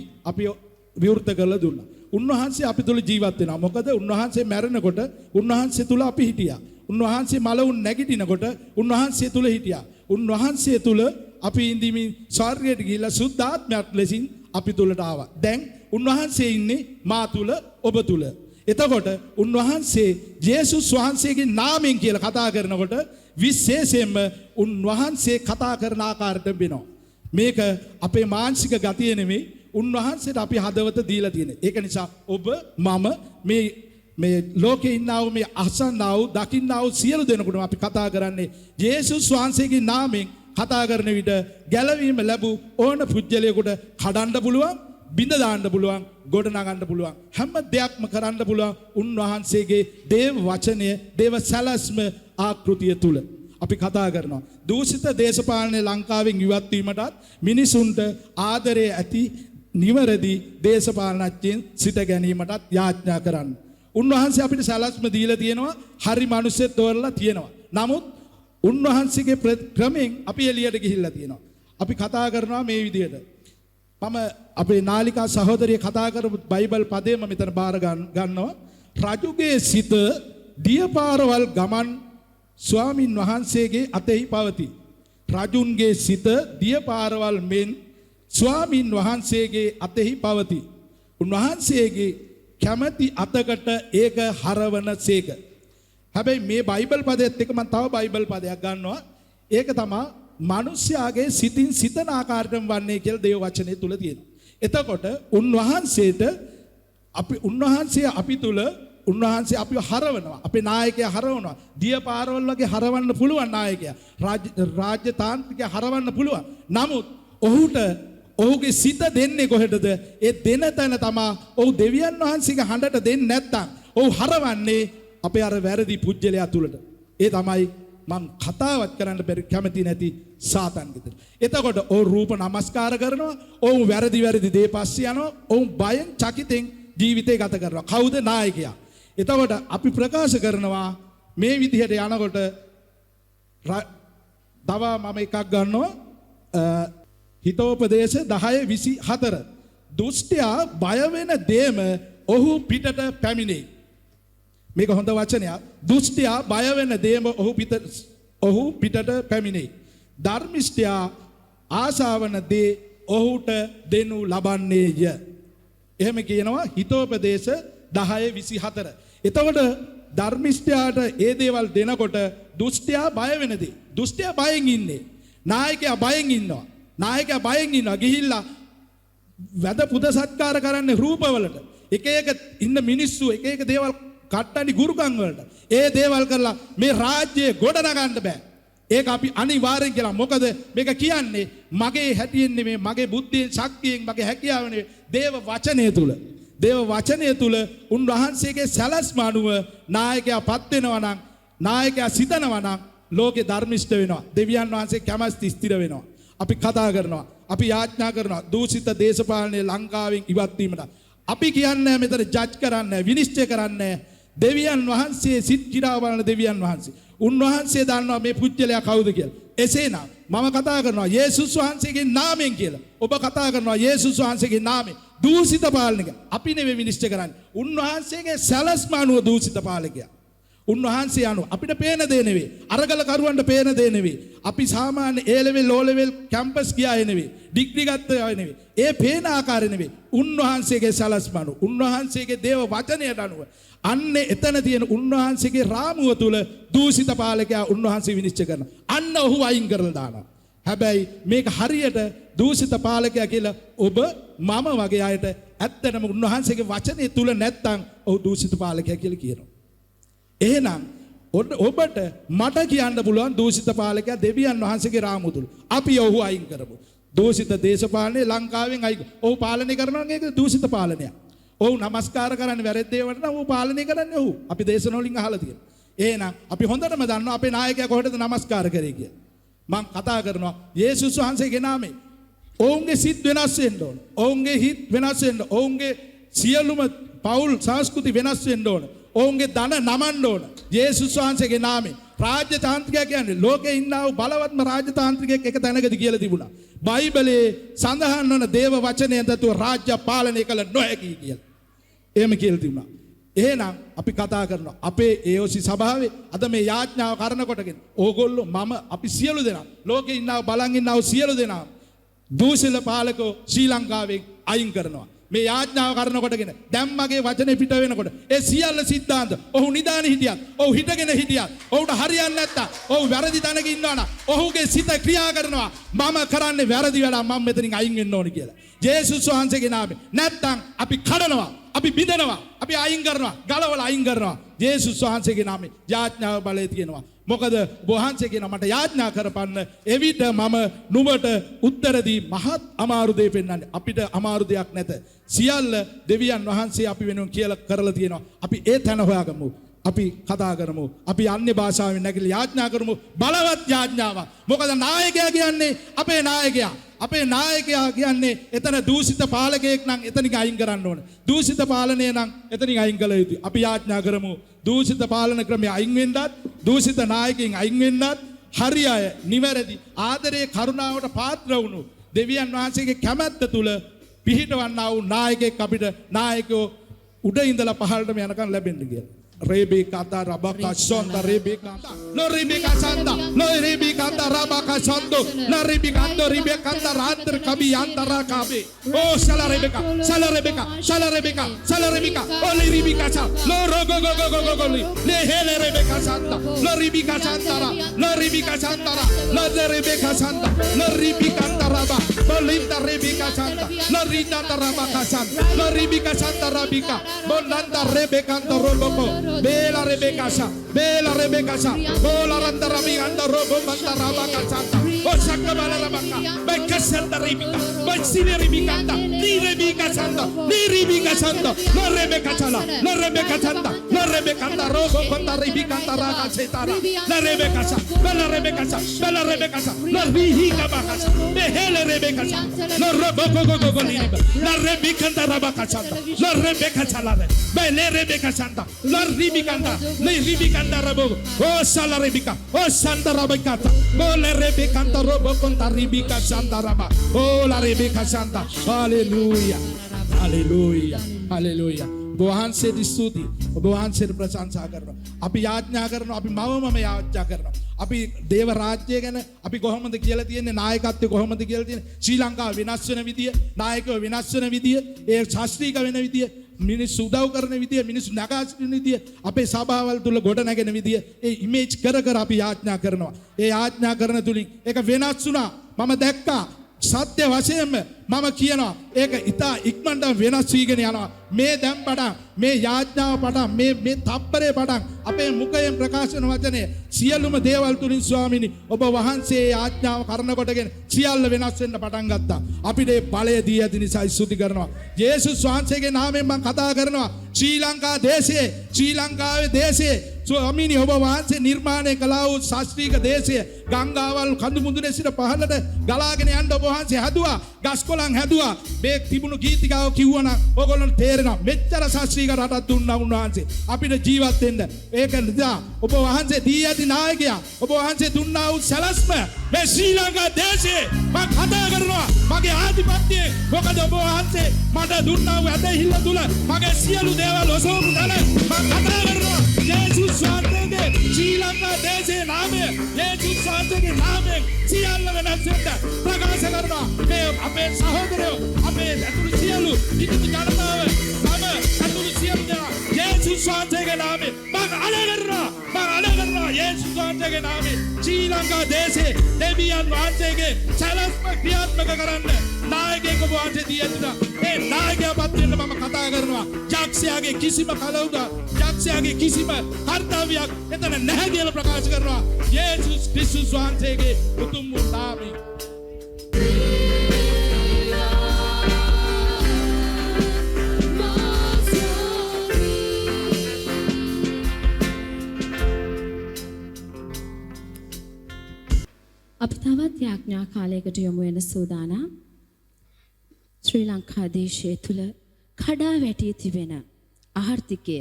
විවෘත කරලා දුන්නා. උන්වහන්සේ අපි තුල ජීවත් වෙනවා. මොකද උන්වහන්සේ මැරෙනකොට උන්වහන්සේ තුල අපි හිටියා. උන්වහන්සේ මලවුන් නැගිටිනකොට උන්වහන්සේ තුල හිටියා. උන්වහන්සේ තුල අපි ඉඳිමින් ස්වර්ගයට ගිහිල්ලා සුද්ධාත්මයක් ලෙසින් අපි තුලට ආවා. දැන් උන්වහන්සේ ඉන්නේ මා තුල ඔබ තුල. එතකොට උන්වහන්සේ යේසුස් වහන්සේගේ නාමයෙන් කියලා කතා කරනකොට විශේෂයෙන්ම උන්වහන්සේ කතා කරන ආකාරයට වෙනවා. මේක අපේ මානසික ගතිය නෙමෙයි උන්වහන්සේට අපි හදවත දීලා තියෙන්නේ. ඒක නිසා ඔබ මම මේ ලෝකේ ඉන්නා වූ මේ අසන්නා වූ දකින්නා වූ සියලු දෙනෙකුට අපි කතා කරන්නේ යේසුස් වහන්සේගේ නාමයෙන් කතා කරන විට ගැලවීම ලැබු ඕන පුජ්‍යලයකට කඩන්න පුළුවන්, බිඳ දාන්න පුළුවන්, ගොඩ නගන්න පුළුවන්. හැම දෙයක්ම කරන්න පුළුවන් උන්වහන්සේගේ දේව වචනය, දේව සැලැස්ම ආකෘතිය තුල. අපි කතා කරනවා දූෂිත දේශපාලනයේ ලංකාවෙන් ඉවත් වීමටත් මිනිසුන්ට ආදරය ඇති නිවැරදි දේශපාලනඥයින් සිට ගැනීමටත් යාඥා කරන්න. උන්වහන්සේ අපිට සැලැස්ම දීලා තියෙනවා, හරි මිනිස්සෙක් තෝරලා තියෙනවා. නමුත් උන්වහන්සේගේ ක්‍රමෙන් අපි එළියට ගිහිල්ලා තියෙනවා. අපි කතා කරනවා මේ විදිහට. මම අපේ නාලිකා සහෝදරිය කතා කරපු බයිබල් පදේ මම මෙතන බාර ගන්නවා. රජුගේ සිත දියපාරවල් ගමන් ස්වාමින් වහන්සේගේ අතෙහි පවතී. රජුන්ගේ සිත දියපාරවල් මෙන් ස්වාමින් වහන්සේගේ අතෙහි පවතී. උන්වහන්සේගේ කැමැති අතකට ඒක හරවන සේක. හැබැයි මේ බයිබල් පදයේත් එක මම තව බයිබල් පදයක් ගන්නවා. ඒක තමයි මිනිස්යාගේ සිතින් සිතන ආකාරයටම වන්නේ කියලා දේව වචනේ තුල තියෙනවා. එතකොට උන්වහන්සේ අපි තුල උන්වහන්සේ අපිව හරවනවා. අපේ නායකයා හරවනවා. දිය පාරවල් වගේ හරවන්න පුළුවන් නායකයා. රාජ්‍ය තාන්ත්‍රිකයා හරවන්න පුළුවන්. නමුත් ඔහුගේ සිත දෙන්නේ කොහෙටද? ඒ දෙන තැන තමයි ඔහු දෙවියන් වහන්සේගේ හඬට දෙන්නේ නැත්තම් ඔහු හරවන්නේ අපේ අර වැරදි පුජ්‍යලයා තුලට. ඒ තමයි මං කතාවත් කරන්න බැරි කැමති නැති සාතන් ගෙදර. එතකොට ඔහු රූප නමස්කාර කරනවා. ඔහු වැරදි දේ පස්සේ යනවා. ඔහු බයෙන් චකිතෙන් ජීවිතේ ගත කරනවා. කවුද නායකයා? එතකොට අපි ප්‍රකාශ කරනවා මේ විදිහට යනකොට තව මම එකක් ගන්නවා. හිතෝපදේශ 10:24 දුෂ්ටයා බය වෙන දේම ඔහු පිටට පැමිණේ. මේක හොඳ වචනයක්. දුෂ්ටයා බය වෙන දේම ඔහු පිටට පැමිණේ. ධර්මිෂ්ඨයා ආශාවන දේ ඔහුට දෙනු ලබන්නේය. එහෙම කියනවා හිතෝපදේශ 10:24. එතකොට ධර්මිෂ්ඨයාට ඒ දේවල් දෙනකොට දුෂ්ටයා බය වෙන දේ. දුෂ්ටයා බයෙන් ඉන්නේ. නායකයා බයෙන් ඉන්නවා. ගිහිල්ලා වැද පුද සත්කාර කරන්නේ රූපවලට. එක ඉන්න මිනිස්සු එක දේවල් කට්ටඩි ගුරුකම් වලට. ඒ දේවල් කරලා මේ රාජ්‍යය ගොඩ නගන්න බෑ. ඒක අපි අනිවාර්යෙන් කියලා. මොකද මේක කියන්නේ මගේ හැටියෙන් නෙමෙයි, මගේ බුද්ධියෙන් ශක්තියෙන්, මගේ හැකියාවෙන් නෙමෙයි, දේව වචනය තුල උන්වහන්සේගේ සැලැස්ම අනුව නායකයාපත් වෙනවා නම්, නායකයා සිතනවා නම් ලෝකේ ධර්මිෂ්ඨ වෙනවා. දෙවියන් වහන්සේ කැමැති ස්ථිර වෙනවා. අපි කතා කරනවා. අපි යාඥා කරනවා දූෂිත දේශපාලනයේ ලංකාවෙන් ඉවත් වීමට. අපි කියන්නේ මෙතන ජජ් කරන්නේ, විනිශ්චය කරන්නේ. දෙවියන් වහන්සේ සිත් කිරා බලන දෙවියන් වහන්සේ. උන්වහන්සේ දන්නවා මේ පුජ්‍යලයා කවුද කියලා. එසේනම් මම කතා කරනවා යේසුස් වහන්සේගේ නාමයෙන් කියලා. ඔබ කතා කරනවා යේසුස් වහන්සේගේ නාමයෙන්. දූෂිත පාලනක අපි නෙවෙයි විනිශ්චය කරන්නේ. උන්වහන්සේගේ සැලැස්ම අනුව දූෂිත පාලකයා. උන්වහන්සේ අනුව අපිට පේන දේ නෙවෙයි. අරගල කරුවන්ට පේන දේ නෙවෙයි. අපි සාමාන්‍ය A level O level campus ගියා නෙවෙයි. ඩිග්‍රී ගත්ත අය නෙවෙයි. ඒ පේන ආකාරය නෙවෙයි. උන්වහන්සේගේ සැලැස්ම අනුව, උන්වහන්සේගේ දේව වචනයට අනුව අන්නේ එතන තියෙන උන්වහන්සේගේ රාමුව තුල දූෂිත පාලකයා උන්වහන්සේ විනිශ්චය කරනවා. අන්න ඔහු අයින් කරලා දානවා. හැබැයි මේක හරියට දූෂිත පාලකයා කියලා ඔබ මම වගේ අයට ඇත්තටම උන්වහන්සේගේ වචනේ තුල නැත්තම් ඔහු දූෂිත පාලකයා කියලා කියනවා. එහෙනම් ඔබට මට කියන්න පුළුවන් දූෂිත පාලකයා දෙවියන් වහන්සේගේ රාමුව තුල. අපි ඔහු අයින් කරමු. දූෂිත දේශපාලනේ ලංකාවෙන් අයින්. ඔහු පාලනය කරනවා නම් ඒක දූෂිත පාලනයක්. ඔහු නමස්කාර කරන්නේ වැරද්ද දේවට නම් ඔහු පාලනය කරන්නේ ඔහු. අපි දේශන වලින් අහලා තියෙනවා. එහෙනම් අපි හොඳටම දන්නවා අපේ නායකයා කොහෙටද නමස්කාර කරේ කියලා. මම කතා කරනවා යේසුස් වහන්සේගේ නාමයෙන්. ඔවුන්ගේ සිත් වෙනස් වෙන්න ඕන. ඔවුන්ගේ හිත් වෙනස් වෙන්න. ඔවුන්ගේ සියලුම පෞල් සංස්කෘති වෙනස් වෙන්න ඕන. ඔවුන්ගේ ධන නමන්න ඕන. යේසුස් වහන්සේගේ නාමයෙන්. රාජ්‍ය තාන්ත්‍රිකයා කියන්නේ ලෝකේ ඉන්නා වූ බලවත්ම රාජ්‍ය තාන්ත්‍රිකයෙක් එක තැනකදී කියලා තිබුණා. බයිබලයේ සඳහන් වන දේව වචනය දතුව රාජ්‍ය පාලනය කළ නොහැකි කියලා. එහෙම කියලා තිබුණා. එහෙනම් අපි කතා කරනවා අපේ AOC සභාවේ අද මේ යාඥාව කරන කොටගෙන ඕගොල්ලෝ මම අපි සියලු දෙනා ලෝකේ ඉන්නා බලන් ඉන්නා සියලු දෙනා දූෂිත පාලකෝ ශ්‍රී ලංකාවෙන් අයින් කරනවා. මේ යාඥාව කරන කොටගෙන දැන් මගේ වචනේ පිට වෙනකොට ඒ සියල්ල සිද්ධාන්ත ඔහු නිදානේ හිටියත් ඔහු හිටගෙන හිටියත් ඔහුට හරියන්නේ නැත්තම් ඔහු වැරදි තැනක ඉන්නවනම් ඔහුගේ සිත ක්‍රියා කරනවා මම කරන්නේ වැරදි වැඩක් මම මෙතනින් අයින් වෙන්න ඕනේ කියලා. ජේසුස් වහන්සේගේ නාමයෙන් නැත්තම් අපි කඩනවා, අපි බිඳනවා, අපි අයින් කරනවා, ගලවලා අයින් කරනවා. ජේසුස් වහන්සේගේ නාමයෙන් යාඥාව බලය තියෙනවා. මොකද වහන්සේ කියනවා මට යාඥා කරපන්න එවිට මම නුඹට උත්තර දී මහත් අමාරු දෙයක් පෙන්වන්නේ. අපිට අමාරු දෙයක් නැත. සියල්ල දෙවියන් වහන්සේ අපි වෙනුවෙන් කියලා කරලා තියෙනවා. අපි ඒ තැන හොයාගමු. අපි කතා කරමු. අපි අන්‍ය භාෂාවෙන් නැගිලා යාඥා කරමු. බලවත් යාඥාවක්. මොකද නායකයා කියන්නේ අපේ නායකයා. අපේ නායකයා කියන්නේ එතන දූෂිත පාලකයෙක් නම් එතනින් අයින් කරන්න ඕන. දූෂිත පාලනය නම් එතනින් අයින් කළ යුතුයි. අපි යාඥා කරමු. දූෂිත පාලන ක්‍රමය අයින් වෙන්නත්, දූෂිත නායකයන් අයින් වෙන්නත්, හරි අය නිවැරදි ආදරයේ කරුණාවට පාත්‍ර වුණු දෙවියන් වහන්සේගේ කැමැත්ත තුල පිහිටවන්නා වූ නායකයෙක් අපිට නායකයෝ උඩ ඉඳලා පහළටම යනකම් ලැබෙන්න කියලා. Rebecca da Rabaka Sonda Rebecca no Rebecca Sanda no Rebecca da Rabaka Sondo la Rebecca do Rebecca da Randr Kabi Andara Kabe oh Sala Rebecca oh Rebecca sa lo rogo go le hele Rebecca Sanda lo Rebecca Sandara lo Rebecca Sandara lo Rebecca Sanda lo Rebecca Daraba lo Linda Rebecca Sanda lo Rinda Rabaka Sanda lo Rebecca Sanda Rabika Bonanda Rebecca Robo Bela Rebecca sa Bola Randa Rabika Robo Banda Rabaka Sanda oh Sakabala Rabaka Bekasanda Rebecca Besine Rebecca ni Rebecca Sanda no Rebecca Sala no Rebecca Sanda no Rebecca Robo Banda Rebecca Raka Setara la Rebecca sa Bella Rebecca sa no Rihiga Bakasa Behele Rebecca sa no Robo go la Rebecca Rabaka Sanda no Rebecca Sala Bele Rebecca Sanda la Rebecca Rabo oh Sala Rebecca oh Sanda Rabaka oh la Rebecca Robo Conta Rebecca Sanda Raba oh la Rebecca Sanda hallelujah වහන්සේට ස්තුති ඔබ වහන්සේට ප්‍රශංසා කරනවා අපි යාඥා කරනවා අපි මම යාඥා කරනවා අපි දේව රාජ්‍යය ගැන අපි කොහොමද කියලා තියෙන්නේ නායකත්වය කොහොමද කියලා තියෙන්නේ ශ්‍රී ලංකාව වෙනස් වෙන විදිය නායකයෝ වෙනස් වෙන විදිය ඒ ශාස්ත්‍රීය වෙන විදිය මිනිස්සු උදව් කරන විදිය මිනිස්සු නගා සිටින විදිය අපේ සභාවල් තුල ගොඩ නැගෙන විදිය ඒ ඉමේජ් කර අපි යාඥා කරනවා ඒ යාඥා කරන තුලින් ඒක වෙනස් වුණා මම දැක්කා සත්‍ය වශයෙන්ම මම කියනවා ඒක ඉතා ඉක්මනට වෙනස් වීගෙන යනවා මේ දැන් පටන් මේ යාඥාව පටන් මේ තප්පරේ පටන් අපේ මුඛයෙන් ප්‍රකාශ වෙන වචනේ සියලුම දේවල් තුලින් ස්වාමීනි ඔබ වහන්සේ යාඥාව කරන කොටගෙන සියල්ල වෙනස් වෙන්න පටන් ගත්තා අපිට ඒ බලය දී ඇති නිසා ස්තුති කරනවා යේසුස් වහන්සේගේ නාමයෙන් මම කතා කරනවා ශ්‍රී ලංකාවේ දේශයේ ස්වාමීනි ඔබ වහන්සේ නිර්මාණය කළා වූ ශාස්ත්‍රීය දේශය ගංගාවල් කඳු මුදුනේ සිට පහළට ගලාගෙන යන්න ඔබ වහන්සේ හැදුවා ගස්කොලන් හැදුවා මේ තිබුණු ගීතිකාව කිව්වනම් ඔයගොල්ලන්ට තේරෙනවා මෙච්චර ශාස්ත්‍රීය රටක් දුන්නා උන්වහන්සේ අපිට ජීවත් වෙන්න ඒක නිසා ඔබ වහන්සේ දී ඇති නායකයා ඔබ වහන්සේ දුන්නා වූ සලස්ම මේ ශ්‍රී ලංකා දේශයේ මම කතා කරනවා මගේ ආධිපත්‍යය මොකද ඔබ වහන්සේ මට දුන්නා වූ ඇදහිල්ල තුල මගේ සියලු දේවල් ඔසවපු තැන මම කතා කරනවා යේසුස් වහන්සේගේ ශ්‍රී ලංකා දේශයේ නාමය යේසුස් වහන්සේගේ නාමයෙන් සියල්ල වෙනස් වෙන්න ප්‍රකාශ කරනවා මේ අපේ සහෝදරයෝ අපේ අතුරු සියලු ඉදිරි ජනතාව මම අතුරු සියලු දෙනා යේසුස් වහන්සේගේ නාමයෙන් මම අලගරනවා යේසුස් වහන්සේගේ නාමයෙන් ශ්‍රී ලංකා දේශයේ දෙවියන් වහන්සේගේ සලස්ම ක්‍රියාත්මක කරන්න නායකයෙක් ඔබ වහන්සේ දී ඇතුණා ඒ නායකයාපත් වෙන්න මම කතා කරනවා යක්ෂයාගේ කිසිම කලවුඩක් යක්ෂයාගේ කිසිම කර්තව්‍යයක් එතන නැහැ කියලා ප්‍රකාශ කරනවා යේසුස් ක්‍රිස්තුස් වහන්සේගේ උතුම් වූ නාමයෙන් අපි තවත් යාඥා කාලයකට යමු වෙන සූදානම් ශ්‍රී ලංකා දේශයේ තුල කඩා වැටී තිබෙන ආර්ථිකය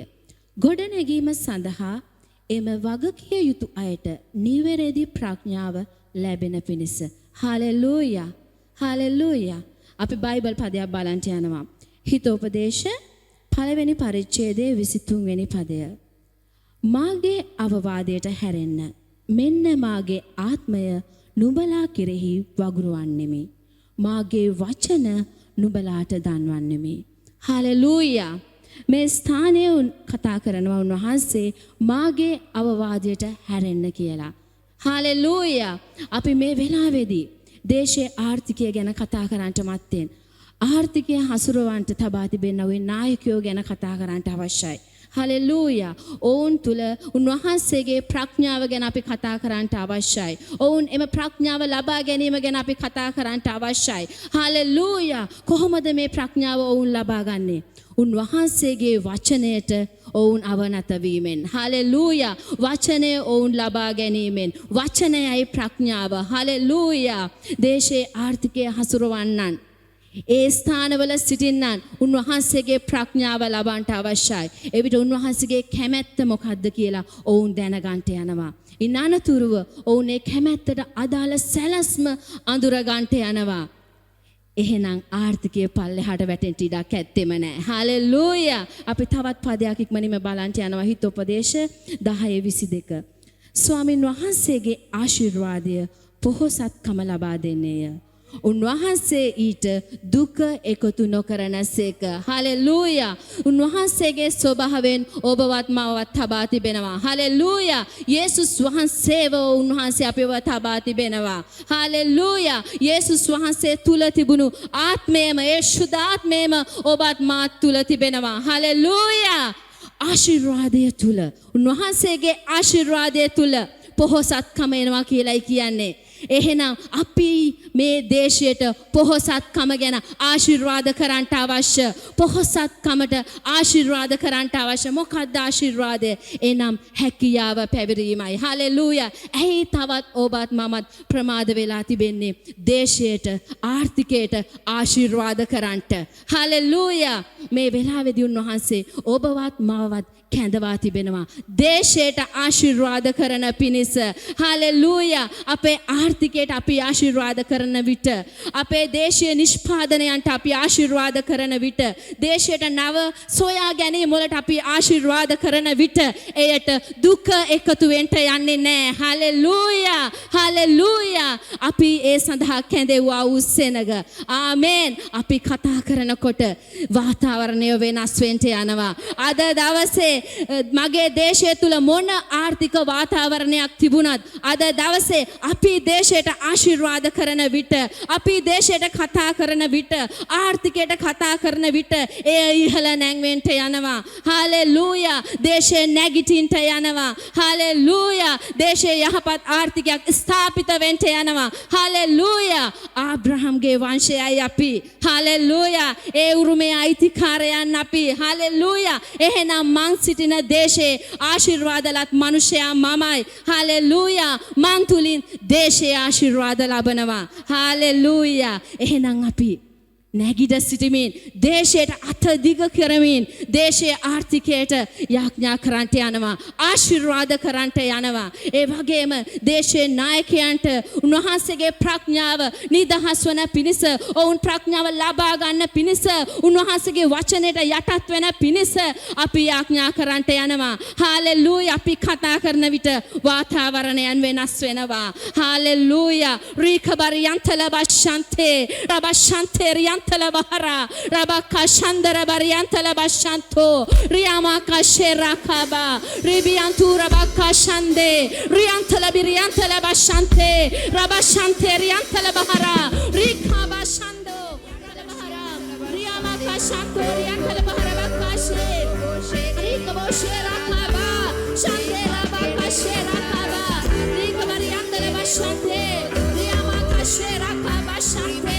ගොඩනැගීම සඳහා එම වගකිය යුතු අයට නිවැරදි ප්‍රඥාව ලැබෙන පිණිස හාලෙලූයා හාලෙලූයා අපි බයිබල් පදයක් බලන්න යනවා හිතෝපදේශ පළවෙනි පරිච්ඡේදයේ 23 වෙනි පදය මාගේ අවවාදයට හැරෙන්න මෙන්න මාගේ ආත්මය නුඹලා කෙරෙහි වගුරුවන්නෙමි මාගේ වචන නුඹලාට දන්වන්නෙමි හාලෙලූයා මේ ස්ථානයේ කතා කරනවා උන්වහන්සේ මාගේ අවවාදයට හැරෙන්න කියලා හාලෙලූයා අපි මේ වෙලාවේදී දේශයේ ආර්ථිකය ගැන කතා කරන්නට මත්තෙන් ආර්ථිකය හසුරවන්නට තබා තිබෙන ওই නායකයෝ ගැන කතා කරන්නට අවශ්‍යයි හලෙලූයා ඔවුන් තුල උන්වහන්සේගේ ප්‍රඥාව ගැන අපි කතා කරන්නට අවශ්‍යයි. ඔවුන් එම ප්‍රඥාව ලබා ගැනීම ගැන අපි කතා කරන්නට අවශ්‍යයි. හලෙලූයා කොහොමද මේ ප්‍රඥාව ඔවුන් ලබා ගන්නේ? උන්වහන්සේගේ වචනයට ඔවුන් අවනත වීමෙන්. හලෙලූයා වචනය ඔවුන් ලබා ගැනීමෙන්. වචනයයි ප්‍රඥාව. හලෙලූයා දේශයේ ආර්ථිකය හසුරවන්නන් ඒ ස්ථානවල සිටින්නන් උන්වහන්සේගේ ප්‍රඥාව ලබන්නට අවශ්‍යයි. එවිට උන්වහන්සේගේ කැමැත්ත මොකද්ද කියලා ඔවුන් දැනගන්නට යනවා. ඉන් අනතුරුව ඔවුන් ඒ කැමැත්තට අදාළ සැලැස්ම අඳුර ගන්නට යනවා. එහෙනම් ආර්ථිකයේ පල්ලෙහාට වැටෙන්න ඉඩක් ඇත්තෙම නැහැ. හාලෙලූයා. අපි තවත් පදයක් ඉක්මනින්ම බලන්න යනවා හිතෝපදේශ 10:22. ස්වාමින් වහන්සේගේ ආශිර්වාදය පොහොසත්කම ලබා දෙන්නේය. උන්වහන්සේ ඊට දුක එකතු නොකරනසේක. හලෙලූයා. උන්වහන්සේගේ ස්වභාවයෙන් ඔබවත් මවවත් තබා තිබෙනවා. හලෙලූයා. යේසුස් වහන්සේව උන්වහන්සේ අපිව තබා තිබෙනවා. හලෙලූයා. යේසුස් වහන්සේ තුල තිබුණු ආත්මයම ඒ සුද්ධාත්මයම ඔබත් මාත් තුල තිබෙනවා. හලෙලූයා. ආශිර්වාදය තුල උන්වහන්සේගේ ආශිර්වාදය තුල පොහොසත්කම එනවා කියලායි කියන්නේ. එහෙනම් අපි මේ දේශයට පොහොසත්කම ගැන ආශිර්වාද කරන්නට අවශ්‍ය. පොහොසත්කමට ආශිර්වාද කරන්නට අවශ්‍ය. මොකක්ද ආශිර්වාදය? එනම් හැකියාව පැවරීමයි. හලෙලූයා. ඇයි තවත් ඔබත් මමත් ප්‍රමාද වෙලා තිබෙන්නේ දේශයට ආර්ථිකයට ආශිර්වාද කරන්නට? හලෙලූයා. මේ වෙලාවේදී උන්වහන්සේ ඔබවත් මවවත් කැඳවා තිබෙනවා දේශයට ආශිර්වාද කරන පිණිස. හලෙලූයා. අපේ ආර්ථිකයට අපි ආශිර්වාද කරන විට, අපේ දේශීය නිෂ්පාදනයන්ට අපි ආශිර්වාද කරන විට, දේශයට නව සොයා ගැනීම වලට අපි ආශිර්වාද කරන විට එයට දුක එකතු වෙන්න යන්නේ නැහැ. හලෙලූයා. හලෙලූයා. අපි ඒ සඳහා කැඳෙවුවා වූ සෙනග. ආමේන්. අපි කතා කරනකොට වාතාවරණය වෙනස් වෙන්න යනවා. අද දවසේ මගේ දේශය තුල මොන ආර්ථික වාතාවරණයක් තිබුණත් අද දවසේ අපි දේශයට ආශිර්වාද කරන විට, අපි දේශයට කතා කරන විට, ආර්ථිකයට කතා කරන විට එය ඉහළ නැංවෙන්න යනවා. හලෙලූයා. දේශය නැගිටින්න යනවා. හලෙලූයා. දේශයේ යහපත් ආර්ථිකයක් ස්ථාපිත වෙන්න යනවා. හලෙලූයා. ආබ්‍රහම්ගේ වංශයයි අපි. හලෙලූයා. ඒ උරුමේ අයිතිකාරයන් අපි. හලෙලූයා. එහෙනම් මං සිටින දේශේ ආශිර්වාදලත් මිනිසයා මමයි. හලෙලූයා. මං තුලින් දේශයේ ආශිර්වාද ලබනවා. හලෙලූයා. එහෙනම් අපි නැගිට සිටමින් දේශයට අත දිග කරමින් දේශයේ ආර්ථිකයට යාඥා කරන්නට යනවා. ආශිර්වාද කරන්නට යනවා. ඒ වගේම දේශයේ නායකයන්ට උන්වහන්සේගේ ප්‍රඥාව නිදහස් වන පිණිස, ඔවුන් ප්‍රඥාව ලබා ගන්න පිණිස, උන්වහන්සේගේ වචනයට යටත් වෙන පිණිස අපි යාඥා කරන්නට යනවා. හාලෙලූයා. අපි කතා කරන විට වාතාවරණයන් වෙනස් වෙනවා. Hallelujah. රීකබරියන්තල බෂන්තේ රබෂන්තේ රියන්තල බහරා රබකා ශන්දර බරියන්තල බෂන්තෝ රියාමාකා ශෙරාකබා රිබියන්තු රබකා ශන්දේ රියන්තල බිරියන්තල බෂන්තේ රබෂන්තේ රියන්තල බහරා රීකබා ශන්දෝ බහරා රියාමාකා ශන්තෝ රියන්තල බහරා බකාෂේ රීකබෝ ශෙරාකබා ශන්දේ රබකා ශෙරාකබා රීකබරියන්තල බෂන්තේ රියාමාකා ශෙරාකබා ශන්තේ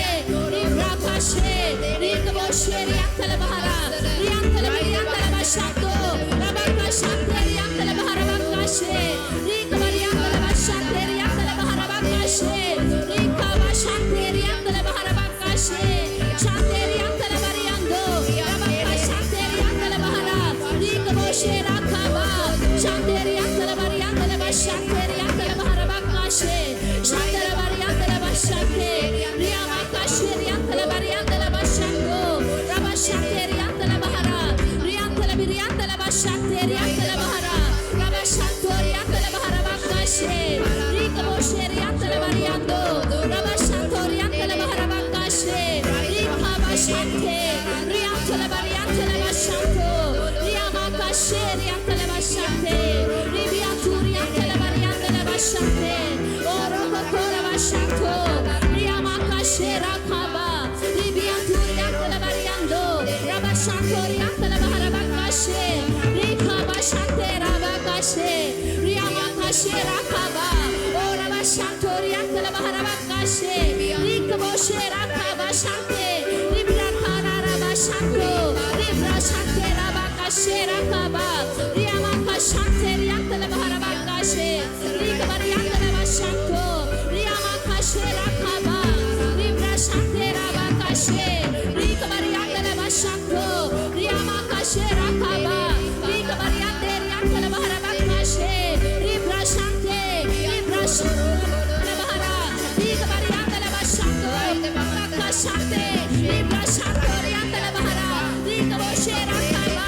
bashante libra shantoriantala bahara rikabo sherakaba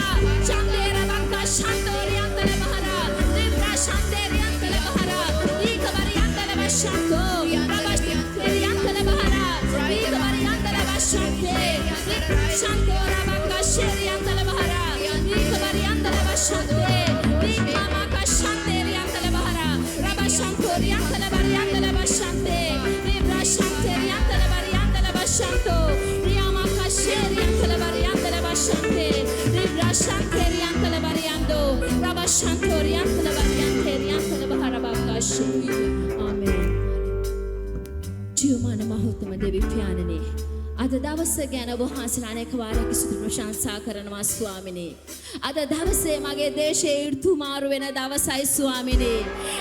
chandera bakka shantoriantala bahara libra shanteriantala bahara rikabariantala bashanto rabashanteriantala bahara rikabariantala bashante libra shantora bakka sheriantala bahara rikabariantala bashante rikama kashanteriantala bahara rabashantoriantala bariantala bashante libra shanteriantala bariantala bashanto riyama kasheriantala bariantala bashante libra shanteriantala bariando rabashantoriantala barianteriantala bahara bakashe amen ජීවමාන මහෞතම දෙවි පියාණනි අද දවස ගැන ඔබ වහන්සේලා අනේක වාරයක් සුදු ප්‍රශංසා කරනවා ස්වාමිනේ. අද දවසේ මගේ දේශයේ ඍතු මාරු වෙන දවසයි ස්වාමිනේ.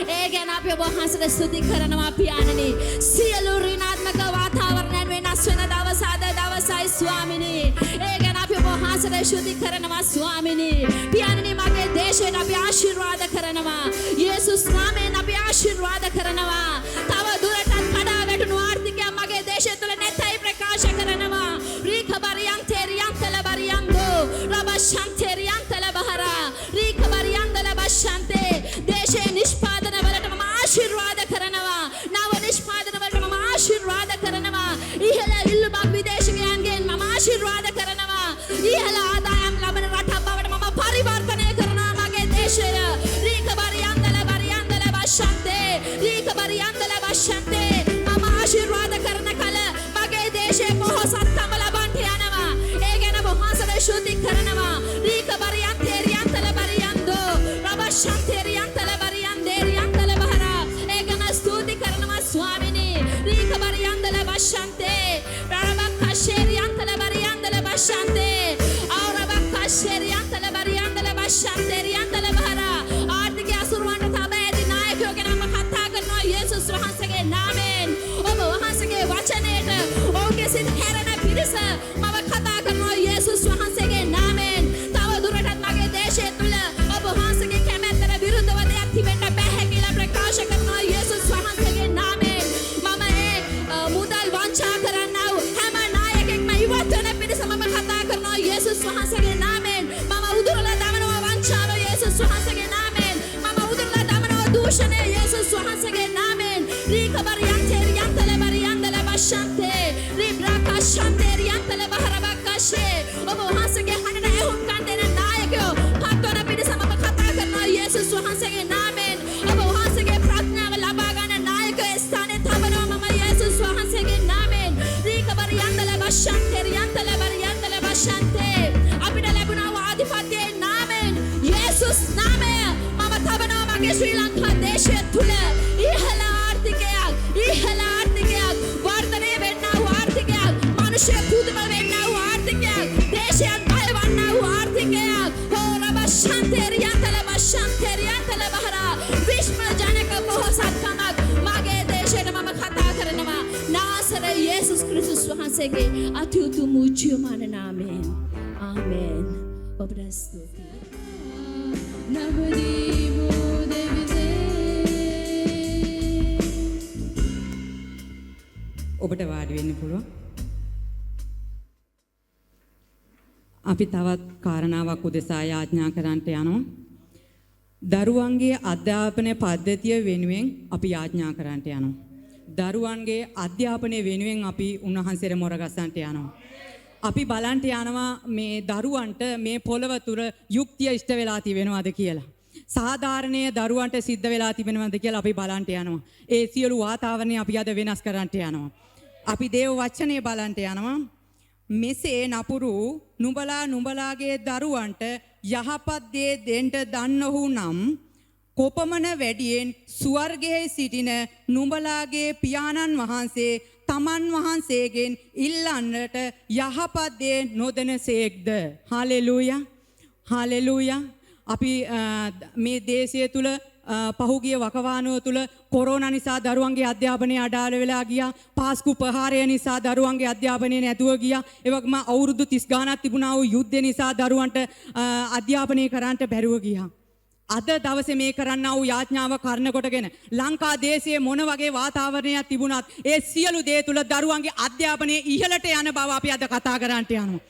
ඒ ගැන අපි ඔබ වහන්සේට ස්තුති කරනවා පියාණනි. සියලු ඍණාත්මක වාතාවරණයන් වෙනස් වෙන දවස අද දවසයි ස්වාමිනේ. ඒ ගැන අපි ඔබ වහන්සේට ස්තුති කරනවා ස්වාමිනේ. පියාණනි මගේ දේශයට අපි ආශිර්වාද කරනවා. යේසුස් නාමයෙන් අපි ආශිර්වාද කරනවා. තව දුරටත් කඩා වැටුණු ආර්ථිකය මගේ දේශය තුළ නැතයි ප්‍රකාශ කරනවා. රීකබරියන්තෙරියන්තල බරියන්දෝ රබෂන්තෙරියන්තල බහරා රීකබරියන්තල බෂන්තේ දේශයේ නිෂ්පාදන වලට මම ආශිර්වාද කරනවා. නව නිෂ්පාදන වලට මම ආශිර්වාද කරනවා. ඉහළ ඉල්ලුමක් විදේශිකයන්ගෙන් මම ආශිර්වාද කරනවා. ඉහළ ආදායම් ලබන රටක් බවට මම පරිවර්තනය කරනවා මගේ දේශය. රීකබරියන්තල බරියන්තල බෂන්තේ රීකබරියන්තල බෂන්තේ මම ආශිර්වාද කරන කල මගේ දේශයේ පොහොසත්කම ලබන්න යනවා. ඒ ගැන වහන්සේට ශුද්ධි කරනවා. රීකබරියන්තෙරියන්තල බරියන්දෝ රබෂන්තෙරියන්තල බරියන්දෙරියන්තල බහරා ඒ ගැන ස්තුති කරනවා ස්වාමිනේ. රීකබරියන්තල බෂන්තේ රබක්කෂෙරියන්තල බරියන්තල බෂන්තේ ආරබක්කෂෙරියන්තල බරියන්තල බෂන්තෙරියන්තල බහරා ආර්ථික අසුරවන්ට තබ ඇති නායකයෝ ගැන මම කතා කරනවා යේසුස් වහන්සේගේ නාමයෙන්. ඔබ වහන්සේගේ වචනයට ඔවුන්ගේ සිත හැරෙන පිරිස මම කතා කරනවා යේසුස් වහන්සේගේ නාමයෙන්. තව දුරටත් මගේ දේශය තුළ ඔබ වහන්සේගේ කැමැත්තට විරුද්ධව දෙයක් තිබෙන්න බැහැ කියලා ප්‍රකාශ කරනවා යේසුස් වහන්සේගේ නාමයෙන්. මම ඒ මුදල් වංචා කරන්නා වූ හැම නායකයෙක්ම ඉවත් වෙන පිරිස මම කතා කරනවා යේසුස් වහන්සේගේ නාමයෙන්. මම උදුරලා දමනවා වංචාව යේසුස් වහන්සේගේ නාමයෙන්. මම උදුරලා දමනවා දූෂණය යේසුස් වහන්සේගේ නාමයෙන්. රීකබරියන්තෙරියන්තල බරියන්දල බෂන්තේ රිබ්‍රාකෂන්තෙරියන්තල බහරබක්කෂේ ඔබ වහන්සේගේ හඬට ඇහුම්කන් දෙන නායකයෝ පත්වන පිරිස මම කතා කරනවා යේසුස් වහන්සේගේ නාමයෙන්. ඔබ වහන්සේගේ ප්‍රඥාව ලබා ගන්න නායකයෝ ස්ථානයේ තබනවා මම යේසුස් වහන්සේගේ නාමයෙන්. රීකබරියන්තල බෂන්තෙරියන්තල බරියන්දල බෂන්තේ අපිට ලැබුණා ආධිපත්‍යයේ නාමයෙන් යේසුස් නාමය මම තබනවා මගේ ශ්‍රී ලංකා දේශය තුල ඉහළ ආර්ථිකයක් වර්ධනය වෙන්නා වූ ආර්ථිකයක් මනුෂ්‍ය පුදුම වෙන්නා වූ ආර්ථිකයක් දේශයන් බයවන්නා වූ ආර්ථිකයක් රබෂන්තෙරියන්තල බෂන්තෙරියන්තල බහරා විශ්ව ජනක පොහොසත්කමක් මගේ දේශයට මම කතා කරනවා නාසර යේසුස් ක්‍රිස්තුස් වහන්සේගේ අති උතුම් වූ ජීවමාන නාමයෙන් ආමේන්. ඔබට ස්තුතියි. ඔබට වාඩි වෙන්න පුළුවන්. අපි තවත් කාරණාවක් උදෙසා යාඥා කරන්නට යනවා. දරුවන්ගේ අධ්‍යාපන පද්ධතිය වෙනුවෙන් අපි යාඥා කරන්නට යනවා. දරුවන්ගේ අධ්‍යාපනය වෙනුවෙන් අපි උන්වහන්සේට මොරගසන්නට යනවා. අපි බලන්නට යනවා මේ දරුවන්ට මේ පොළව තුර යුක්තිය ඉෂ්ට වෙලා තිබෙනවද කියලා. සාධාරණීය දරුවන්ට සිද්ධ වෙලා තිබෙනවද කියලා අපි බලන්නට යනවා. ඒ සියලු වාතාවරණය අපි අද වෙනස් කරන්නට යනවා. අපි දේව වචනේ බලන්නට යනවා. මෙසේ නපුරු නුඹලාගේ දරුවන්ට යහපත් දේ දෙන්න දන්නහු නම් කොපමණ වැඩියෙන් ස්වර්ගයේ සිටින නුඹලාගේ පියාණන් වහන්සේ තමන් වහන්සේගෙන් ඉල්ලන්නට යහපත් දේ නොදෙනසේක්ද. Hallelujah hallelujah. අපි මේ දේශය තුල පහුගිය වකවානුව තුල කොරෝනා නිසා දරුවන්ගේ අධ්‍යාපනය අඩාල වෙලා ගියා. පාස්කු ප්‍රහාරය නිසා දරුවන්ගේ අධ්‍යාපනය නැතුව ගියා. ඒ වගේම අවුරුදු 30 ගාණක් තිබුණා වූ යුද්ධය නිසා දරුවන්ට අධ්‍යාපනය කරන්නට බැරුව ගියා. අද දවසේ මේ කරන්නා වූ යාඥාව කරන කොටගෙන ලංකා දේශයේ මොන වගේ වාතාවරණයක් තිබුණත් ඒ සියලු දේ තුල දරුවන්ගේ අධ්‍යාපනයේ ඉහළට යන බව අපි අද කතා කරන්නට යනවා.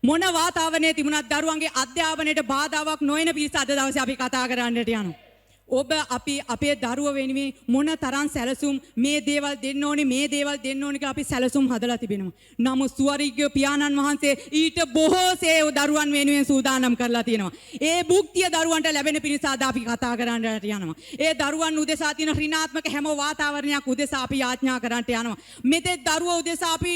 මොන වාතාවරණයේ තිබුණත් දරුවන්ගේ අධ්‍යාපනයට බාධාවක් නොවන පිරිස අද දවසේ අපි කතා කරන්නට යනවා. ඔබ අපි අපේ දරුව වෙනුවෙන් මොන තරම් සැලසුම් මේ දේවල් දෙන්න ඕනේ මේ දේවල් දෙන්න ඕනේ කියලා අපි සැලසුම් හදලා තිබෙනවා. නමුත් ස්වර්ගීය පියාණන් වහන්සේ ඊට බොහෝසේ දරුවන් වෙනුවෙන් සූදානම් කරලා තියෙනවා. ඒ භුක්තිය දරුවන්ට ලැබෙන පිණිස අද අපි කතා කරන්නට යනවා. ඒ දරුවන් උදෙසා තියෙන ඍණාත්මක හැම වාතාවරණයක් උදෙසා අපි යාඥා කරන්නට යනවා. මෙතෙක් දරුවෝ උදෙසා අපි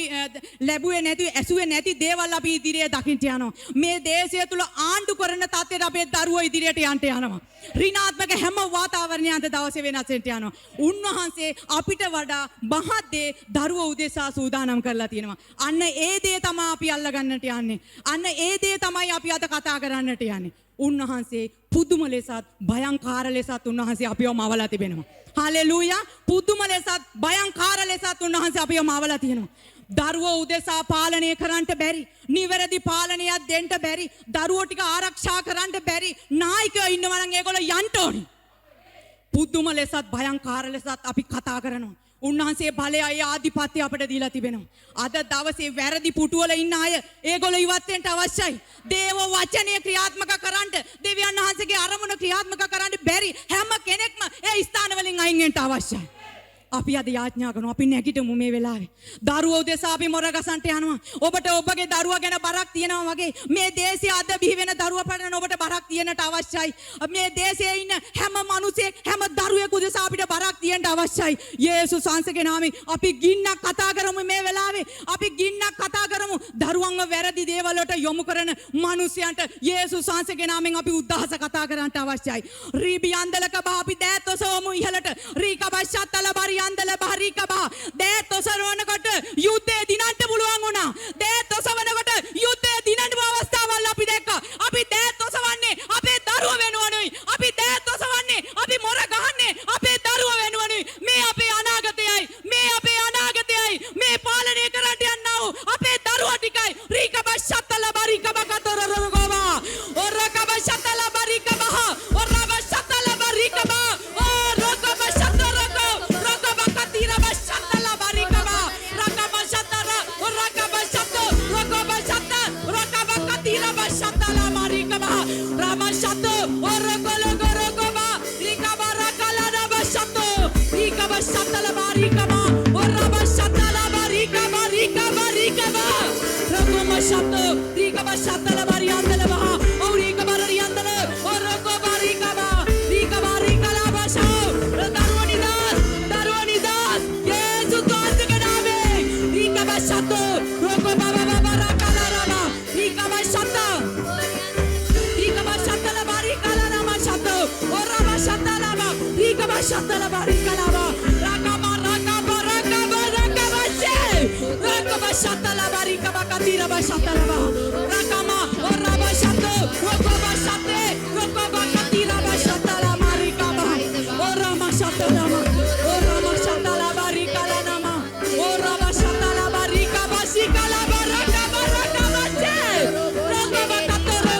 ලැබුවේ නැති ඇසුවේ නැති දේවල් අපි ඉදිරියේ දකින්න යනවා. මේ දේශය තුල ආණ්ඩු කරන තත්ත්වයට අපේ දරුවෝ ඉදිරියට යන්න යනවා. ඍණාත්මක හැම වාතාවරණයන්ට දවසේ වෙනස් වෙන්න යනවා. උන්වහන්සේ අපිට වඩා මහත් දේ දරුවෝ උදෙසා සූදානම් කරලා තියෙනවා. අන්න ඒ දේ තමයි අපි අල්ලගන්නට යන්නේ. අන්න ඒ දේ තමයි අපි අද කතා කරන්නට යන්නේ. උන්වහන්සේ පුදුම ලෙසත් භයංකාර ලෙසත් උන්වහන්සේ අපිව මවලා තිබෙනවා. හලෙලූයා. පුදුම ලෙසත් භයංකාර ලෙසත් උන්වහන්සේ අපිව මවලා තියෙනවා. දරුවෝ උදෙසා පාලනය කරන්නට බැරි, නිවැරදි පාලනයක් දෙන්න බැරි, දරුවෝ ටික ආරක්ෂා කරන්න බැරි නායකයෝ ඉන්නවා නම් ඒගොල්ලෝ යන්න ඕනි. පුදුම ලෙසත් භයංකාර ලෙසත් අපි කතා කරනවා. උන්වහන්සේ බලයයි ආධිපත්‍ය අපිට දීලා තිබෙනවා. අද දවසේ වැරදි පුටුවල ඉන්න අය ඒගොල්ලෝ ඉවත් වෙන්න අවශ්‍යයි. දේව වචනය ක්‍රියාත්මක කරන්න, දෙවියන් වහන්සේගේ අරමුණ ක්‍රියාත්මක කරන්න බැරි හැම කෙනෙක්ම ඒ ස්ථාන වලින් අයින් වෙන්න අවශ්‍යයි. අපි අද යාඥා කරනවා අපි නැගිටමු මේ වෙලාවේ. දරුවෝ උදෙසා අපි මොර ගසන්ට යනවා. ඔබට ඔබගේ දරුවා ගැන බරක් තියෙනවා වගේ මේ දේශයේ අද බිහි වෙන දරුවා පටන් ඔබට බරක් තියෙන්නට අවශ්‍යයි. මේ දේශයේ ඉන්න හැම මිනිසෙක් හැම දරුවෙකු උදෙසා අපිට බරක් තියෙන්න අවශ්‍යයි. යේසුස් වහන්සේගේ නාමයෙන් අපි ගින්නක් කතා කරමු මේ වෙලාවේ. අපි ගින්නක් කතා කරමු. දරුවන්ව වැරදි දේවල් වලට යොමු කරන මිනිසයන්ට යේසුස් වහන්සේගේ නාමයෙන් අපි උද්දාස කතා කරන්නට අවශ්‍යයි. රීබි අන්දලක බා අපි දෑත් ඔසවමු ඉහළට. රීකබෂත්තල බරි අන්දල බහරිකබා දෑත් ඔසවනකොට යුද්ධය දිනන්න පුළුවන් වුණා. දෑත් ඔසවනකොට යුද්ධය දිනන්න අවස්ථාවල් අපි දැක්කා. අපි දෑත් ඔසවන්නේ අපේ දරුවෝ වෙනුවනුයි. අපි දෑත් ඔසවන්නේ අපි මොර ගහන්නේ අපේ දරුවෝ වෙනුවනුයි. මේ අපේ අනාගතයයි. මේ අපේ අනාගතයයි. මේ පාලනය කරන්න යන්නා වූ අපේ දරුවෝ ටිකයි. රීකබෂත්තල බරිකබකතරරගෝවා ඔරකබෂත්තල බරිකබහ ඔරබෂත්තල බරිකබා Shatala barikalaba rakaba rakaba rakaba rakaba she rakaba shatala barikaba katira ba shatala rakama oraba shato rakaba shate rakaba katira ba shatala marikaba orama shatala barikala nama oraba shatala barikaba sikala barakaba rakaba she rakaba katoro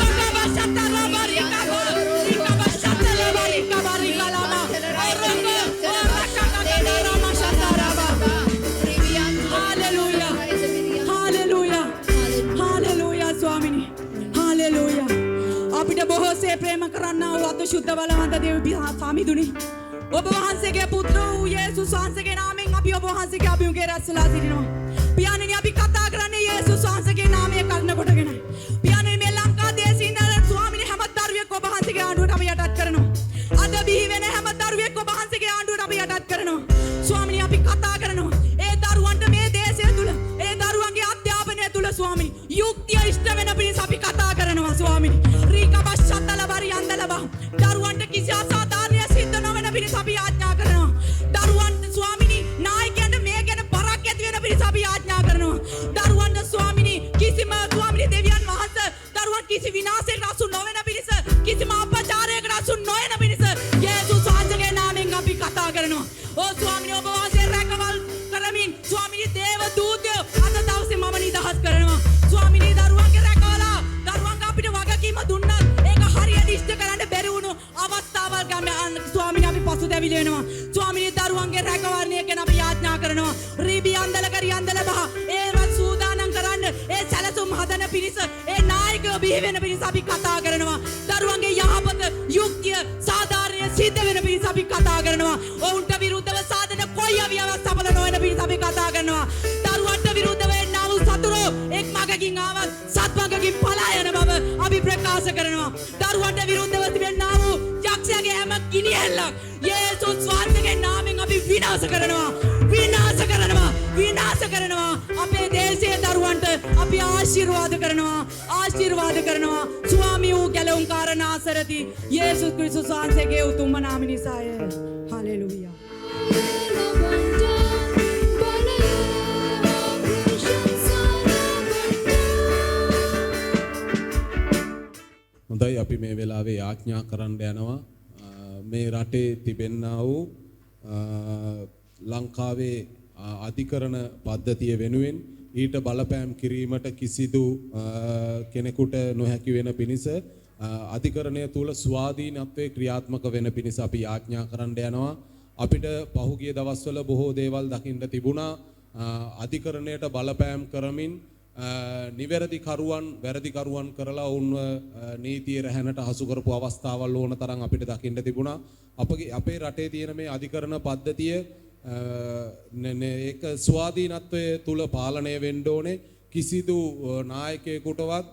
rakaba shatala barikaba rakaba shatala barikaba rikala අපිට බොහෝසේ ප්‍රේම කරන්නා වූ අද ශුද්ධ බලවන්ත දේව ස්වාමීතුනි ඔබ වහන්සේගේ පුත්‍ර වූ යේසුස් වහන්සේගේ නාමයෙන් අපි ඔබ වහන්සේගේ අභිමුඛයේ රැස්ලා සිටිනවා. පියාණෙනි අපි කතා කරන්නේ යේසුස් වහන්සේගේ නාමය කරන කොටගෙන. පියාණෙනි මේ ලංකා දේශේ ඉන්න ස්වාමීනි හැම දරුවෙක් ඔබ වහන්සේගේ ආණ්ඩුවට අපි යටත් කරනවා. අද බිහි වෙන හැම දරුවෙක් ඔබ වහන්සේගේ ආණ්ඩුවට අපි යටත් කරනවා. ස්වාමීනි අපි කතා කරනවා ඒ දරුවන්ට මේ දේශය තුල ඒ දරුවන්ගේ අධ්‍යාපනය තුල ස්වාමීනි යුක්තිය ඉෂ්ට වෙන පිණිස අපි කතා කරනවා ස්වාමීනි. රීකබෂත්තල බරි අන්දලබ දරුවන්ට කිසි අසාධාරණයක් සිද්ධ නොවන පිණිස අපි ආඥා කරනවා. දරුවන්ට ස්වාමීනි නායකයන්ට මේ ගැන බරක් ඇති වෙන පිණිස අපි ආඥා කරනවා. දරුවන්ට ස්වාමීනි කිසිම ස්වාමීනි දෙවියන් වහන්සේ දරුවන් කිසි විනාශයකට අසු නොවන පිණිස කිසිම අපචාරයකට අසු නොවන පිණිස යේසුස් වහන්සේගේ නාමයෙන් අපි කතා කරනවා. ඕ ස්වාමීනි ඔබ වහන්සේ රැකවල් කරමින් ස්වාමීනි දේව දූතයෝ අද දවසේ මම නිදහස් කරනවා. ස්වාමීනි දරුවන්ගේ රැකවලා දරුවන්ගේ අපිට වගකීම දුන්නත් ඒක හරියට ඉෂ්ට කරන්න බැරි වුණු පටලවිලි වෙනවා. ස්වාමිනී දරුවන්ගේ රැකවරණය ගැන අපි යාඥා කරනවා. රීබි අන්දල කරි අන්දල බහ ඒවත් සූදානම් කරන්න ඒ සැලසුම් හදන පිරිස ඒ නායකයෝ බිහි වෙන පිරිස අපි කතා කරනවා. දරුවන්ගේ යහපත යුක්තිය සාධාරණය සිද්ධ වෙන පිරිස අපි කතා කරනවා. ඔවුන්ට විරුද්ධව සාධන කොයි අවස්ථාවල නොවන පිරිස අපි කතා කරනවා. දරුවන්ට විරුද්ධව එන්නා වූ සතුරෝ එක් මගකින් ආවත් සත් මගකින් පලා යන බව අපි ප්‍රකාශ කරනවා. දරුවන්ට විරුද්ධව තිබෙනා වූ යක්ෂයාගේ හැම ගිනිහෙල්ලක් යේසුස් වහන්සේගේ නාමයෙන් අපි විනාශ කරනවා. විනාශ කරනවා. විනාශ කරනවා. අපේ දේශයේ දරුවන්ට අපි ආශිර්වාද කරනවා. ආශිර්වාද කරනවා. ස්වාමී වූ ගැලවුම්කාර නාසරති යේසුස් ක්‍රිස්තුස් වහන්සේගේ උතුම් නාම නිසාය. හලෙලූයා. හොඳයි අපි මේ වෙලාවේ යාඥා කරන්න යනවා මේ රටේ තිබෙන්නා වූ ලංකාවේ අධිකරණ පද්ධතිය වෙනුවෙන් ඊට බලපෑම් කිරීමට කිසිදු කෙනෙකුට නොහැකි වෙන පිණිස අධිකරණය තුල ස්වාධීනත්වයේ ක්‍රියාත්මක වෙන පිණිස අපි යාඥා කරන්න යනවා. අපිට පහුගිය දවස්වල බොහෝ දේවල් දකින්න තිබුණා. අධිකරණයට බලපෑම් කරමින් නිවැරදි කරුවන් වැරදි කරුවන් කරලා වුන්ව නීතිය රැහැනට හසු කරපු අවස්ථාවල් ඕන තරම් අපිට දකින්න තිබුණා. අපේ රටේ තියෙන මේ අධිකරණ පද්ධතිය ඒක ස්වාධීනත්වයේ තුල පාලනය වෙන්න ඕනේ. කිසිදු නායකයෙකුටවත්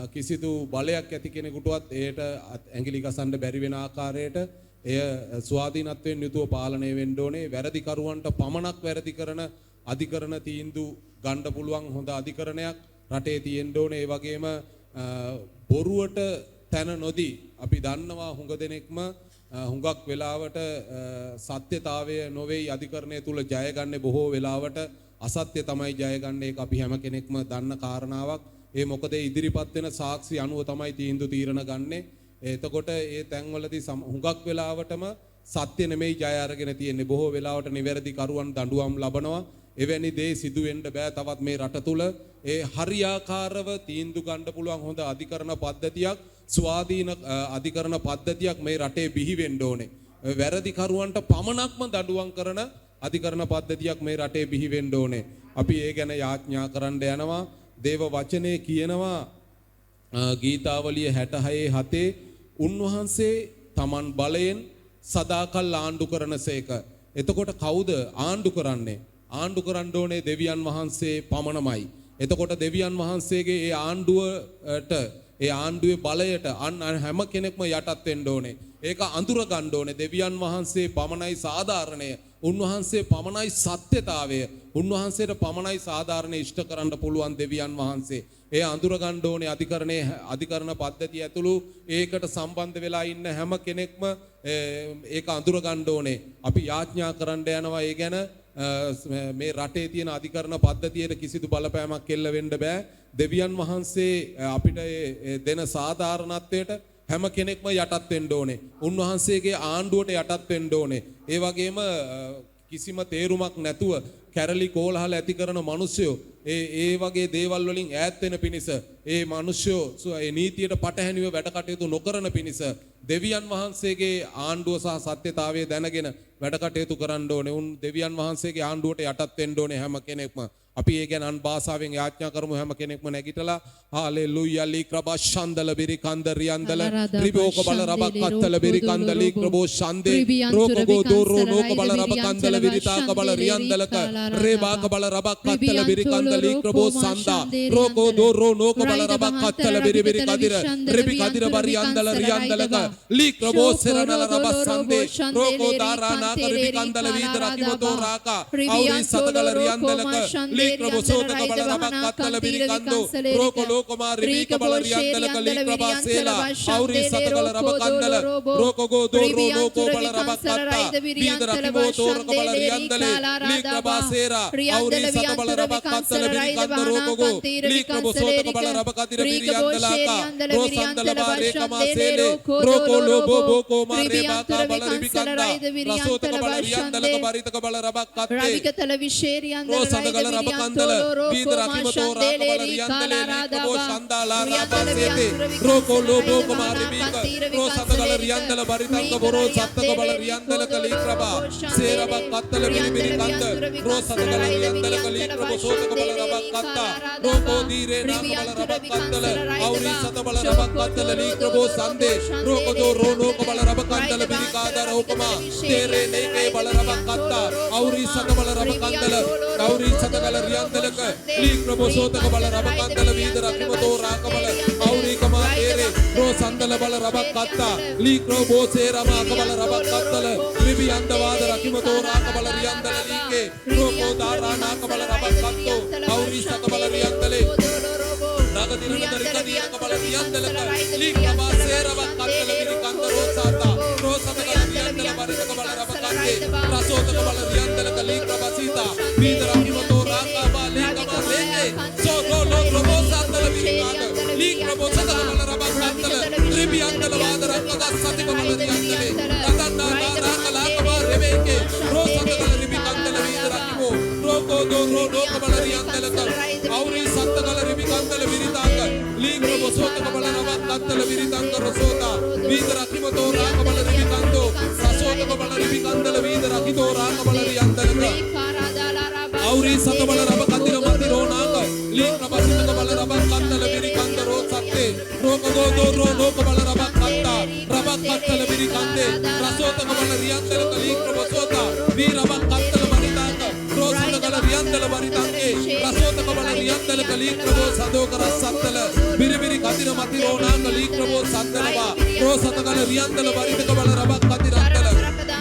කිසිදු බලයක් ඇති කෙනෙකුටවත් ඒට ඇඟිලි ගසන්න බැරි වෙන ආකාරයට එය ස්වාධීනත්වයෙන් යුතුව පාලනය වෙන්න ඕනේ. වැරදි කරුවන්ට පමණක් වැරදි කරන අධිකරණ තීන්දුව ගන්න පුළුවන් හොඳ අධිකරණයක් රටේ තියෙන්න ඕනේ. ඒ වගේම බොරුවට තැන නොදී අපි දන්නවා හුඟ දෙනෙක්ම හුඟක් වෙලාවට සත්‍යතාවය නොවේයි අධිකරණය තුල ජයගන්නේ බොහෝ වෙලාවට අසත්‍ය තමයි ජයගන්නේ. ඒක අපි හැම කෙනෙක්ම දන්න කාරණාවක්. ඒ මොකද ඉදිරිපත් වෙන සාක්ෂි අනුව තමයි තීන්දුව තීරණ ගන්නෙ. එතකොට ඒ තැන්වලදී හුඟක් වෙලාවටම සත්‍ය නෙමෙයි ජය අරගෙන තියෙන්නේ. බොහෝ වෙලාවට නිවැරදි කරුවන් දඬුවම් ලබනවා. එවැනි දේ සිදු වෙන්න බෑ. තවත් මේ රට තුල ඒ හරියාකාරව තීන්දුව ගන්න පුළුවන් හොඳ අධිකරණ පද්ධතියක් ස්වාධීන අධිකරණ පද්ධතියක් මේ රටේ බිහි වෙන්න ඕනේ. වැරදි කරුවන්ට පමණක්ම දඬුවම් කරන අධිකරණ පද්ධතියක් මේ රටේ බිහි වෙන්න ඕනේ. අපි ඒ ගැන යාඥා කරන්න යනවා. දේව වචනේ කියනවා ගීතාවලිය 66:7 උන්වහන්සේ තමන් බලයෙන් සදාකල් ආණ්ඩු කරනසේක. එතකොට කවුද ආණ්ඩු කරන්නේ? ආණ්ඩු කරන්න ඕනේ දෙවියන් වහන්සේ පමණමයි. එතකොට දෙවියන් වහන්සේගේ ඒ ආණ්ඩුවට ඒ ආණ්ඩුවේ බලයට හැම කෙනෙක්ම යටත් වෙන්න ඕනේ. ඒක අඳුර ගන්න ඕනේ. දෙවියන් වහන්සේ පමණයි සාධාරණය. උන්වහන්සේ පමණයි සත්‍යතාවය. උන්වහන්සේට පමණයි සාධාරණ ඉෂ්ට කරන්න පුළුවන් දෙවියන් වහන්සේ. ඒ අඳුර ගන්න ඕනේ අධිකරණ පද්ධතිය ඇතුළු ඒකට සම්බන්ධ වෙලා ඉන්න හැම කෙනෙක්ම ඒක අඳුර ගන්න ඕනේ. අපි යාඥා කරන්න යනවා ඒ ගැන මේ රටේ තියෙන අධිකරණ පද්ධතියට කිසිදු බලපෑමක් එල්ල වෙන්න බෑ. දෙවියන් වහන්සේ අපිට දෙන සාධාරණත්වයට හැම කෙනෙක්ම යටත් වෙන්න ඕනේ. උන්වහන්සේගේ ආණ්ඩුවට යටත් වෙන්න ඕනේ. ඒ වගේම කිසිම තේරුමක් නැතුව කැරලි කෝලහල ඇති කරන මිනිස්සුયો ඒ වගේ දේවල් වලින් ඈත් වෙන පිණිස ඒ මිනිස්සුયો ඒ නීතියට පටහැනිව වැඩ කටයුතු නොකරන පිණිස දෙවියන් වහන්සේගේ ආණ්ඩුව සහ සත්‍යතාවය දැනගෙන වැඩ කටයුතු කරන්න ඕනේ. උන් දෙවියන් වහන්සේගේ ආණ්ඩුවට යටත් වෙන්න ඕනේ හැම කෙනෙක්ම. අපි ඒ ගැන අන් භාෂාවෙන් යාඥා කරමු. හැම කෙනෙක්ම නැගිටලා හාලෙලූයා ලීක්‍රබා ශන්දල බිරිකන්ද රියන්දල ත්‍රිබෝක බල රබක් අත්තල බිරිකන්ද ලීක්‍රබෝ ශන්දේ රෝකගෝ දෝරෝ නෝක බල රබකන්දල විරිතාක බල රියන්දලක රේබාක බල රබක් අත්තල බිරිකන්ද ලීක්‍රබෝ සන්දා රෝකෝ දෝරෝ නෝක බල රබක් අත්තල බිරිබිරි කදිර රිබි කදිර බරියන්දල රියන්දලක ලීක්‍රබෝ සරනල රබක් සන්දේ රෝකෝ දාරා නාක රිබිකන්දල වීදරකිවතෝ රාකා අවරි සතකල රියන්දලක ලීක්‍රබෝසෝතක බල රබක් අත්තල බිරිකන්දෝ රෝකෝ ලෝකමා රිබීක බල රියන්දලක ලීක්‍රබා සේලා අවරි සතකල රබකන්දල රෝකෝ දෝරෝ නෝකෝ බල රබක් අත්තා වීදරකිවතෝ රක බල රියන්දලේ ලීක්‍රබා සේරා අවරි සත බල රබක් අත්තල බිරිකන්ද රෝකෝ ලීක්‍රබෝසෝතක බල රබකදිර බිරියන්දලාකා රෝසන්දල බාරේකමා සේලේ රෝකෝ ලෝබෝ බෝකෝ මා රේබාකා බල රිබිකන්දා රසෝතක බල රියන්දලක බරිතක බල රබක් අත්තේ රවිකතල විශේරියන්දල රෝසන්දකල රබ කන්දල වීද රකිමතෝ රාකබල රියන්දලේ ලීකබෝ ශන්දාලා රාපසේතේ රෝකෝ ලෝභෝ කුමාරි බීක රෝ සතකල රියන්දල බරිතංග බොරෝ සත්තක බල රියන්දල කලී ප්‍රභා සේරබක් කත්තල මිලිමිලි කන්ද රෝ සතකල රියන්දල කලී ප්‍රභෝ සෝතක බල රබක් කත්තා රෝකෝ දීරේ නාම බල රබක් කත්තල අවරි සත බල රබක් කත්තල ලී ප්‍රභෝ සන්දේ රෝකදෝ රෝ ලෝක බල රබක් කත්තල බිරිකාදර උකමා තේරේ නේකේ බල රබක් කත්තා අවරි සත බල රබක් කත්තල අවරි සතකල රියන්දලක ලී ප්‍රභෝ සෝතක බල රබක් කත්තල වීද රකිමතෝ රාකබල අවරි කමා තේරේ රෝ සන්දල බල රබක් කත්තා ලී ප්‍රභෝ සේරමා කබල රබක් කත්තල ත්‍රිවි අන්දවාද රකිමතෝ රාකබල රියන්දල ලීකේ රෝකෝ දාරා නාකබල රබක් කත්තෝ අවරි සතබල රියන්දලේ රගදිරණ දරිකදී කබල රියන්දලක ලී ප්‍රභා සේරවක් කත්තල විරි කන්ද රෝසාතා රෝසතකල රියන්දල බරිතක බල රබක් කත්තේ රසෝතක බල රියන්දලක ලී ප්‍රභා සීතා වීද රකිමතෝ රාකබා ලී කමා ලේකේ සෝ රෝ ලෝ ප්‍රභෝ සත්තල විරි කාද ලී ප්‍රභෝ සතක බල රබක් කත්තල ත්‍රිවි අන්දල වාද රක්කද සතික බල රියන්දලේ රතන්නා රාකලා කබා රෙවේකේ රෝසතකල රිවි කන්දල වීද රකිමෝ රෝකෝ දෝ රෝ ලෝක බල රියන්දලක අවරි සත්තකල රිවි කන්දල විරිතාංග ලී ප්‍රභෝ සෝතක බල රබක් කත්තල විරිතාංග රසෝතා වීද රකිමතෝ රාකබල රිවි කන්දෝ රසෝතක බල රිවි කන්දල වීද රකිතෝ රාකබල රියන්දලක අවරි සත බල රබ කන්දිර මන්දිරෝ නාග ලී ප්‍රභා සිතක බල රබක් කත්තල විරි කන්ද රෝ සත්තේ රෝකදෝ දෝ රෝ ලෝක බල රබක් කත්තා රබක් කත්තල විරි කන්දේ රසෝතක බල රියන්දලක ලී ප්‍රභෝ සෝතා වී රබක් කත්තල මරිතාංග රෝසතකල රියන්දල මරිතාංගේ රසෝතක බල රියන්දලක ලී ප්‍රභෝ සදෝකර සත්තල බිරිබිරි කන්දිර මන්දිරෝ නාග ලී ප්‍රභෝ සත්තලවා රෝසතකල රියන්දල බරිතක බල රබක් කන්දිරන්දල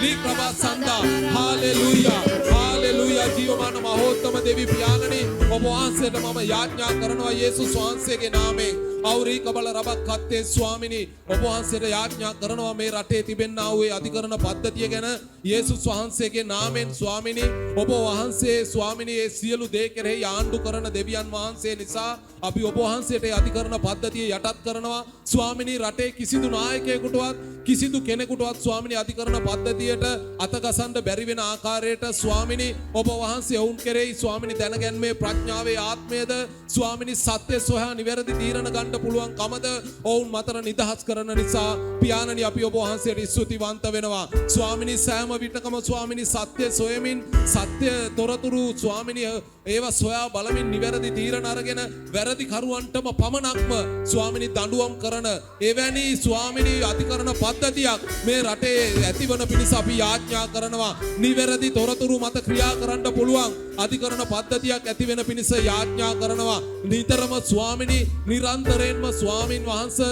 ලී ප්‍රභා සන්දා හාලෙලූයා හාලෙලූයා ජීවමාන මහෝත්තම දෙවි පියාණනි ඔබ වහන්සේට මම යාඥා කරනවා යේසුස් වහන්සේගේ නාමයෙන් අවරි කබල රබක් කත්තේ ස්වාමිනී ඔබ වහන්සේට යාඥා කරනවා මේ රටේ තිබෙනා වූ අධිකරණ පද්ධතිය ගැන යේසුස් වහන්සේගේ නාමයෙන් ස්වාමිනී ඔබ වහන්සේ ස්වාමිනී ඒ සියලු දේ කෙරෙහි ආණ්ඩු කරන දෙවියන් වහන්සේ නිසා අපි ඔබ වහන්සේට අධිකරණ පද්ධතිය යටත් කරනවා ස්වාමිනී රටේ කිසිදු නායකයෙකුටවත් කිසිදු කෙනෙකුටවත් ස්වාමිනී අධිකරණ පද්ධතියට අතගසන්න බැරි වෙන ආකාරයට ස්වාමිනී ඔබ වහන්සේ ඔවුන් කෙරෙහි ස්වාමිනී දැනගැන්මේ ප්‍රඥාවේ ආත්මයද ස්වාමිනී සත්‍ය සොයා නිවැරදි තීරණ ගන්න පුළුවන් කමද ඔවුන් මතර නිදහස් කරන නිසා පියාණනි අපි ඔබ වහන්සේට ස්තුතිවන්ත වෙනවා ස්වාමිනී සෑම විටකම ස්වාමිනී සත්‍ය සොයමින් සත්‍ය තොරතුරු ස්වාමිනී ඒවා සොයා බලමින් නිවැරදි තීරණ අරගෙන වැරදි කරුවන්ටම පමණක්ම ස්වාමිනී දඬුවම් කරන එවැනි ස්වාමිනී අධිකරණ පද්ධතියක් මේ රටේ ඇතිවන පිණිස අපි යාඥා කරනවා නිවැරදි තොරතුරු මත ක්‍රියා කරන්න පුළුවන් අධිකරණ පද්ධතියක් ඇති වෙන පිණිස යාඥා කරනවා නිතරම ස්වාමිනී නිරන්තරයෙන්ම ස්වාමින් වහන්සේ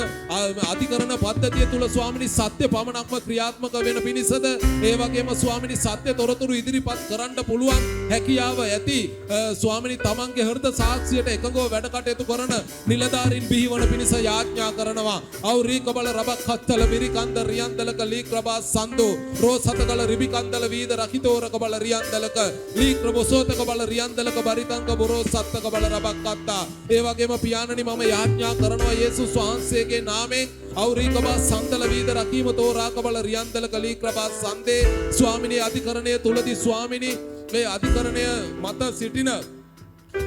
අධිකරණ පද්ධතිය තුල ස්වාමිනී සත්‍ය පමණක්ම ක්‍රියාත්මක වෙන පිණිසද ඒ වගේම ස්වාමිනී සත්‍ය තොරතුරු ඉදිරිපත් කරන්න පුළුවන් හැකියාව ඇති ස්වාමිනී තමන්ගේ හෘද සාක්ෂියට එකඟව වැඩ කටයුතු කරන නිලධාරීන් බිහිවන පිණිස යාඥා කරනවා අවරි කබල රබක් කත්තල විරි කන්ද රියන්දලක ලී ප්‍රභා සන්දෝ රෝසතකල රිබි කන්දල වීද රකිතෝරක බල රියන්දලක ලී ප්‍රභෝසෝතක බල රියන්දලක බරිතංග බොරෝ සත්තක බල රබක් කත්තා ඒ වගේම පියාණනි මම යාඥා කරනවා යේසුස් වහන්සේගේ නාමයෙන් අවරි කබා සන්දල වීද රකීමතෝ රාකබල රියන්දලක ලී ප්‍රභා සන්දේ ස්වාමිනී අධිකරණය තුලදී ස්වාමිනී මේ අධිකරණය මත සිටින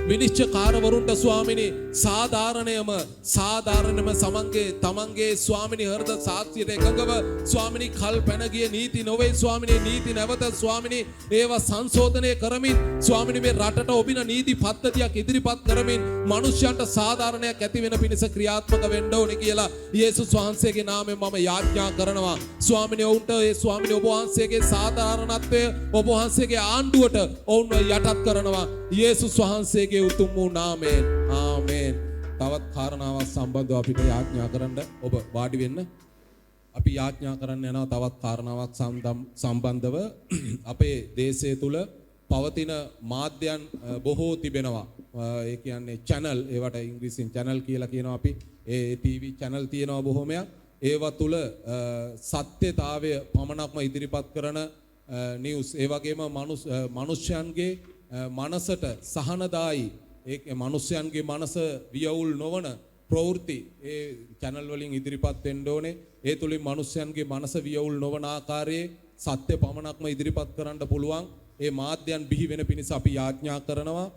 විනිශ්චයකාරවරුන්ට ස්වාමිනී සාධාරණයම තමන්ගේ ස්වාමිනී හෘද සාක්ෂියට එකඟව ස්වාමිනී කල් පැන ගිය නීති නොවේ ස්වාමිනී නීති නැවත ස්වාමිනී ඒවා සංශෝධනය කරමින් ස්වාමිනී මේ රටට ඔබින නීති පද්ධතියක් ඉදිරිපත් කරමින් මිනිසයන්ට සාධාරණයක් ඇති වෙන පිණිස ක්‍රියාත්මක වෙන්න ඕනේ කියලා යේසුස් වහන්සේගේ නාමයෙන් මම යාඥා කරනවා ස්වාමිනී ඔවුන්ට ඒ ස්වාමිනී ඔබ වහන්සේගේ සාධාරණත්වය ඔබ වහන්සේගේ ආණ්ඩුවට ඔවුන්ව යටත් කරනවා යේසුස් වහන්සේගේ උතුම් වූ නාමයෙන් ආමේන්. තවත් කාරණාවක් සම්බන්ධව අපිට යාඥා කරන්න ඔබ වාඩි වෙන්න. අපි යාඥා කරන්න යනවා තවත් කාරණාවක් සම්බන්ධව අපේ දේශය තුල පවතින මාධ්‍යයන් බොහෝ තිබෙනවා. ඒ කියන්නේ channel ඒවට ඉංග්‍රීසියෙන් channel කියලා කියනවා අපි. ඒ TV channel තියෙනවා බොහොමයක්. ඒවා තුල සත්‍යතාවය පමණක්ම ඉදිරිපත් කරන නිවුස් ඒ වගේම මනුෂ්‍යයන්ගේ මනසට සහනදායි ඒ මනුෂ්‍යයන්ගේ මනස වියවුල් නොවන ප්‍රවෘත්ති ඒ channel වලින් ඉදිරිපත් වෙන්න ඕනේ. ඒ තුලින් මනුෂ්‍යයන්ගේ මනස වියවුල් නොවන ආකාරයේ සත්‍ය පමණක්ම ඉදිරිපත් කරන්න පුළුවන්. ඒ මාධ්‍යයන් බිහි වෙන පිණිස අපි යාඥා කරනවා.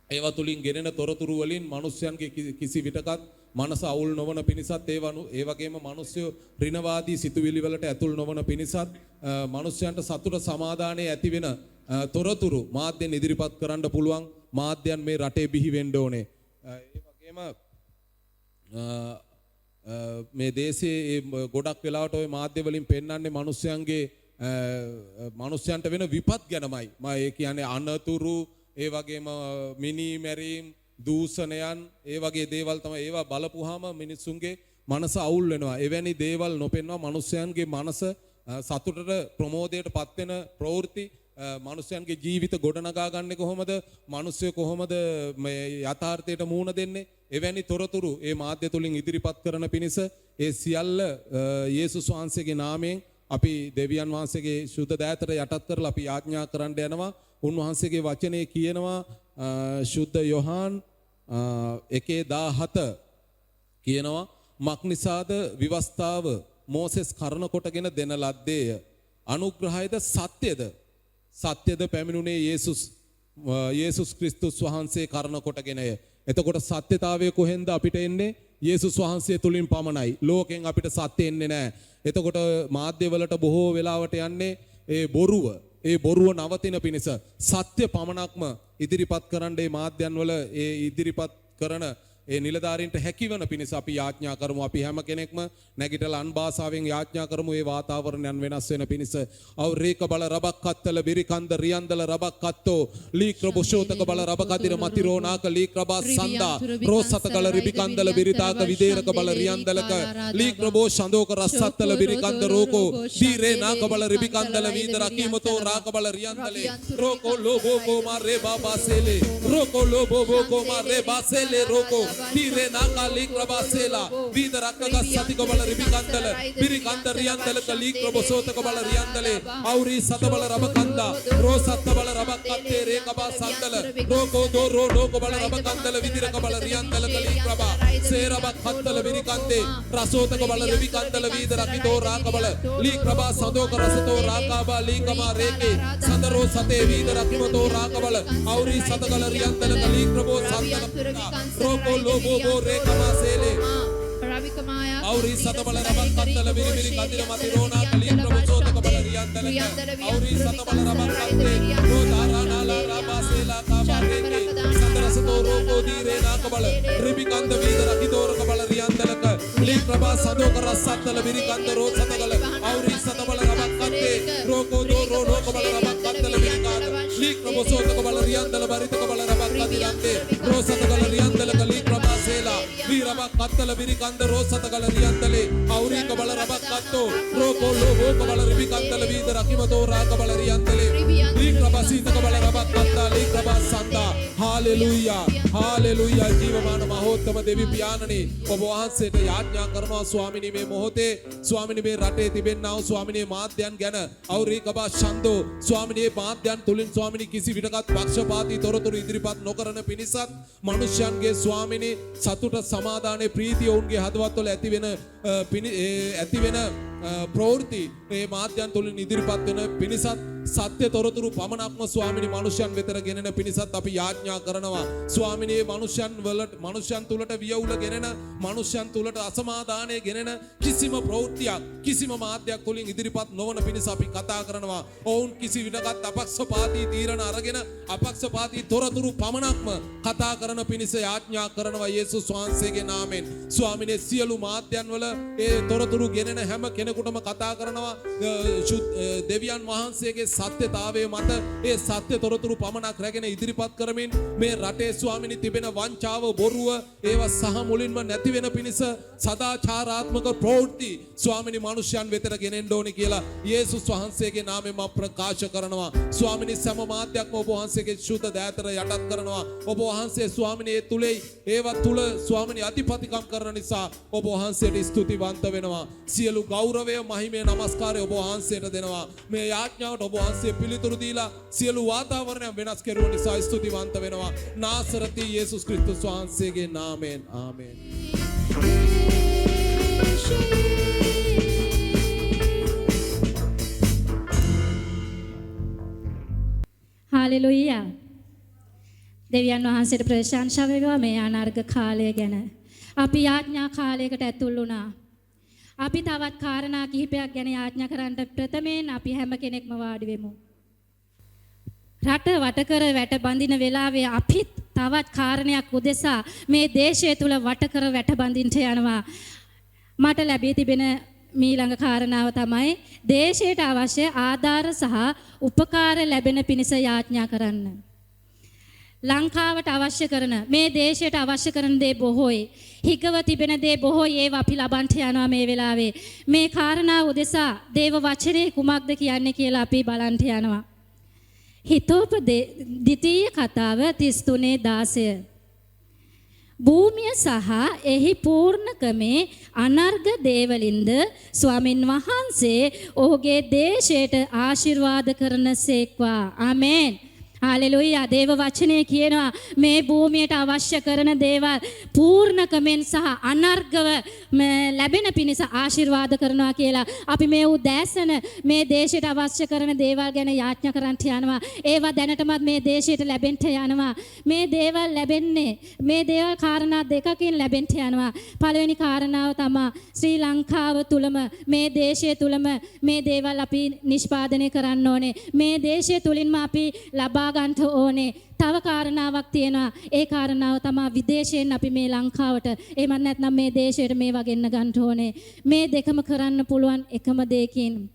ඒවා තුලින් ගෙනෙන තොරතුරු වලින් මිනිස්යන්ගේ කිසි විටකත් මනස අවුල් නොවන පිණිසත් ඒ වගේම මිනිස්සු ඍණවාදී සිතුවිලි වලට ඇතුල් නොවන පිණිසත් මිනිස්යන්ට සතුට සමාදානයේ ඇති වෙන තොරතුරු මාධ්‍යෙන් ඉදිරිපත් කරන්න පුළුවන් මාධ්‍යයන් මේ රටේ බිහි වෙන්න ඕනේ. ඒ වගේම මේ දේශයේ ගොඩක් වෙලාවට ওই මාධ්‍ය වලින් පෙන්වන්නේ මිනිස්යන්ට වෙන විපත් ගැනමයි. මම ඒ කියන්නේ අනතුරු ඒ වගේම මිනි මැරීම් දූෂණයන් ඒ වගේ දේවල් තමයි ඒවා බලපුවාම මිනිස්සුන්ගේ මනස අවුල් වෙනවා. එවැනි දේවල් නොපෙන්වා මිනිස්යන්ගේ මනස සතුටට ප්‍රමෝදයට පත් වෙන ප්‍රවෘත්ති මිනිස්යන්ගේ ජීවිත ගොඩනගා ගන්නේ කොහොමද? මිනිස්සු කොහොමද මේ යථාර්ථයට මුහුණ දෙන්නේ? එවැනි තොරතුරු ඒ මාධ්‍ය තුලින් ඉදිරිපත් කරන පිණිස ඒ සියල්ල යේසුස් වහන්සේගේ නාමයෙන් අපි දෙවියන් වහන්සේගේ සුද්ධ දෑතට යටත් කරලා අපි යාඥා කරන්න යනවා. උන්වහන්සේගේ වචනේ කියනවා සුද්ධ යොහාන් 1:17 කියනවා මක්නිසාද විවස්ථාව මෝසෙස් කරන කොටගෙන දෙන ලද්දේය. අනුග්‍රහයද සත්‍යද පැමිණුනේ යේසුස් ක්‍රිස්තුස් වහන්සේ කරන කොටගෙනය. එතකොට සත්‍යතාවය කොහෙන්ද අපිට එන්නේ? යේසුස් වහන්සේ තුලින් පමණයි. ලෝකෙන් අපිට සත්‍ය එන්නේ නැහැ. එතකොට මාධ්‍යවලට බොහෝ වෙලාවට යන්නේ ඒ බොරුව නවතින පිණිස සත්‍ය පමණක්ම ඉදිරිපත් කරන්න මේ මාධ්‍යයන් වල ඒ ඉදිරිපත් කරන ඒ නිලධාරීන්ට හැකිවන පිණිස අපි යාඥා කරමු. අපි හැම කෙනෙක්ම නැගිටලා අන් භාෂාවෙන් යාඥා කරමු ඒ වාතාවරණයන් වෙනස් වෙන පිණිස. අවරේක බල රබක්කත්තල බිරිකන්ද රියන්දල රබක්කත්තෝ ලීක්‍රබොෂෝතක බල රබකදිර මතිරෝනාක ලීක්‍රබා සන්දා රෝසතකල රිබිකන්දල බිරිතාක විදේරක බල රියන්දලක ලීක්‍රබෝ ෂන්දෝක රස්සත්තල බිරිකන්ද රෝකෝ දීරේ නාක බල රිබිකන්දල වීද රකීමතෝ රාක බල රියන්දලේ රෝකෝ ලෝබෝ කෝමා රේ බාබාසේලේ රෝකෝ ලෝබෝ කෝමා රේ බාසේලේ රෝකෝ Dire nakali krabasela vida rakkaga satika bala ribikandala birikanda riyandala kali krabosota bala riyandale auri satabala rabakanda ro satabala rabakatte rekaba sandala roko do ro roko bala rabakandala vidira bala riyandala kali kraba seraba khattala birikande rasota bala ribikandala vida rakito rakabala li kraba sadoka rasato rakaba li kama reke sadaro sate vida rakimoto rakabala auri satagala riyandala kali krabo sandala roko lobo rekama sele ravikamaya auri satabala rabakandala biribiri kadira matirona kali krabosota bala riyandala auri satabala rabakatte ro darana la rabasela kabareke sadarasato roko dire nakabala ribikanda vida rakito rakabala riyandala li kraba sadoka rasatala birikanda ro satagala auri satabala rabakatte roko do ro rakabala rabakandala birikanda li krabosota bala riyandala barita bala rabakadirante ro satagala riyandala kali kraba sela viraba kattala birikanda ro satagala riyandale auri kabala rabakatto roko lobo kabala ribikandala vida rakimato ra kabala riyandale li kraba sita kabala rabakatta li kraba sanda hallelujah hallelujah ජීවමාන මහෝත්තම දෙවි පියාණනි ඔබ වහන්සේට යාඥා කරනවා ස්වාමිනී මේ මොහොතේ ස්වාමිනී මේ රටේ තිබෙනා වූ ස්වාමිනී මාධ්‍යයන් ගැන අවරි කබා ඡන්தோ ස්වාමිනී මාධ්‍යයන් තුලින් ස්වාමිනී කිසි විටකත් පක්ෂපාතී තොරතුරු ඉදිරිපත් නොකරන පිණිසත් මිනිසයන්ගේ ස්වාමිනී සතුට සමාදානයේ ප්‍රීතිය ඔවුන්ගේ හදවත්වල ඇති වෙන ප්‍රවෘත්ති මේ මාධ්‍යයන් තුලින් ඉදිරිපත් වෙන පිණිසත් සත්‍ය තොරතුරු පමණක්ම ස්වාමිනී මනුෂ්‍යයන් වෙතට ගෙනෙන පිණිසත් අපි යාඥා කරනවා ස්වාමිනී මනුෂ්‍යයන් තුලට වියවුල ගෙනෙන මනුෂ්‍යයන් තුලට අසමාදානය ගෙනෙන කිසිම ප්‍රවෘත්තියක් කිසිම මාධ්‍යයක් තුලින් ඉදිරිපත් නොවන පිණිස අපි කතා කරනවා ඔවුන් කිසි විටකත් අපක්ෂපාතී තීරණ අරගෙන අපක්ෂපාතී තොරතුරු පමණක්ම කතා කරන පිණිස යාඥා කරනවා යේසුස් වහන්සේගේ නාමයෙන් ස්වාමිනේ සියලු මාධ්‍යයන් වල ඒ තොරතුරු ගෙනෙන හැම කෙනෙකුටම කතා කරනවා දෙවියන් වහන්සේගේ සත්‍යතාවය මත ඒ සත්‍ය තොරතුරු පමණක් රැගෙන ඉදිරිපත් කරමින් මේ රටේ ස්වාමිනී තිබෙන වංචාව බොරුව ඒවා සහ මුලින්ම නැති වෙන පිණිස සදාචාරාත්මක ප්‍රවෘත්ති ස්වාමිනී මනුෂ්‍යයන් වෙතට ගෙනෙන්න ඕනේ කියලා යේසුස් වහන්සේගේ නාමයෙන් මම ප්‍රකාශ කරනවා ස්වාමිනී සම මාධ්‍යක්ම ඔබ වහන්සේගේ සුද්ධ දෑතට යටත් කරනවා ඔබ වහන්සේ ස්වාමිනී ඒ තුලේ ඒවා තුල ස්වාමිනී අධිපතිකම් කරන නිසා ඔබ වහන්සේට ස්තුතිවන්ත වෙනවා සියලු ගෞරවය මහිමය නමස්කාරය ඔබ වහන්සේට දෙනවා මේ යාඥාවට ඔබ වහන්සේ පිළිතුරු දීලා සියලු වාතාවරණය වෙනස් කෙරුව නිසා ස්තුතිවන්ත වෙනවා නාසරති යේසුස් ක්‍රිස්තුස් වහන්සේගේ නාමයෙන් ආමේන් හාලෙලුයා දෙවියන් වහන්සේට ප්‍රශංසා වේවා මේ අනර්ග කාලය ගැන. අපි යාඥා කාලයකට ඇතුල් වුණා. අපි තවත් කාරණා කිහිපයක් ගැන යාඥා කරන්න ප්‍රථමයෙන් අපි හැම කෙනෙක්ම වාඩි වෙමු. රට වටකර වැට බඳින වෙලාවේ අපි තවත් කාරණයක් උදෙසා මේ දේශය තුල වටකර වැට බඳින්න යනවා. මට ලැබී තිබෙන මීළඟ කාරණාව තමයි දේශයට අවශ්‍ය ආධාර සහ උපකාර ලැබෙන පිණිස යාඥා කරන්න. ලංකාවට අවශ්‍ය කරන මේ දේශයට අවශ්‍ය කරන දේ බොහෝයි. හිගව තිබෙන දේ බොහෝයි ඒවා අපි ලබන්ට යනවා මේ වෙලාවේ. මේ කාරණාව උදෙසා දේව වචනේ කුමක්ද කියන්නේ කියලා අපි බලන්ට යනවා. හිතෝපදේශීය කතාව 33:16 භූමිය සහ එහි පූර්ණකමේ අනර්ග දේවලින්ද ස්වාමින් වහන්සේ ඔහුගේ දේශයට ආශිර්වාද කරනසේක්වා. ආමේන්. හාලෙලූයා. දේව වචනේ කියනවා මේ භූමියට අවශ්‍ය කරන දේවල් පූර්ණකමෙන් සහ අනර්ගව ලැබෙන පිණිස ආශිර්වාද කරනවා කියලා. අපි මේ උදෑසන මේ දේශයට අවශ්‍ය කරන දේවල් ගැන යාඥා කරන්ට යනවා. ඒවා දැනටමත් මේ දේශයට ලැබෙන්න යනවා. මේ දේවල් ලැබෙන්නේ මේ දේවල් කාරණා දෙකකින් ලැබෙන්න යනවා. පළවෙනි කාරණාව තමයි ශ්‍රී ලංකාව තුලම මේ දේශය තුලම මේ දේවල් අපි නිෂ්පාදනය කරන්න ඕනේ. මේ දේශය තුලින්ම අපි ලබා ගන්න ඕනේ. තව කාරණාවක් තියෙනවා. ඒ කාරණාව තමයි විදේශයෙන් අපි මේ ලංකාවට එහෙම නැත්නම් මේ දේශයට මේවා ගෙන්න ගන්න ඕනේ. මේ දෙකම කරන්න පුළුවන් එකම දෙයකින්.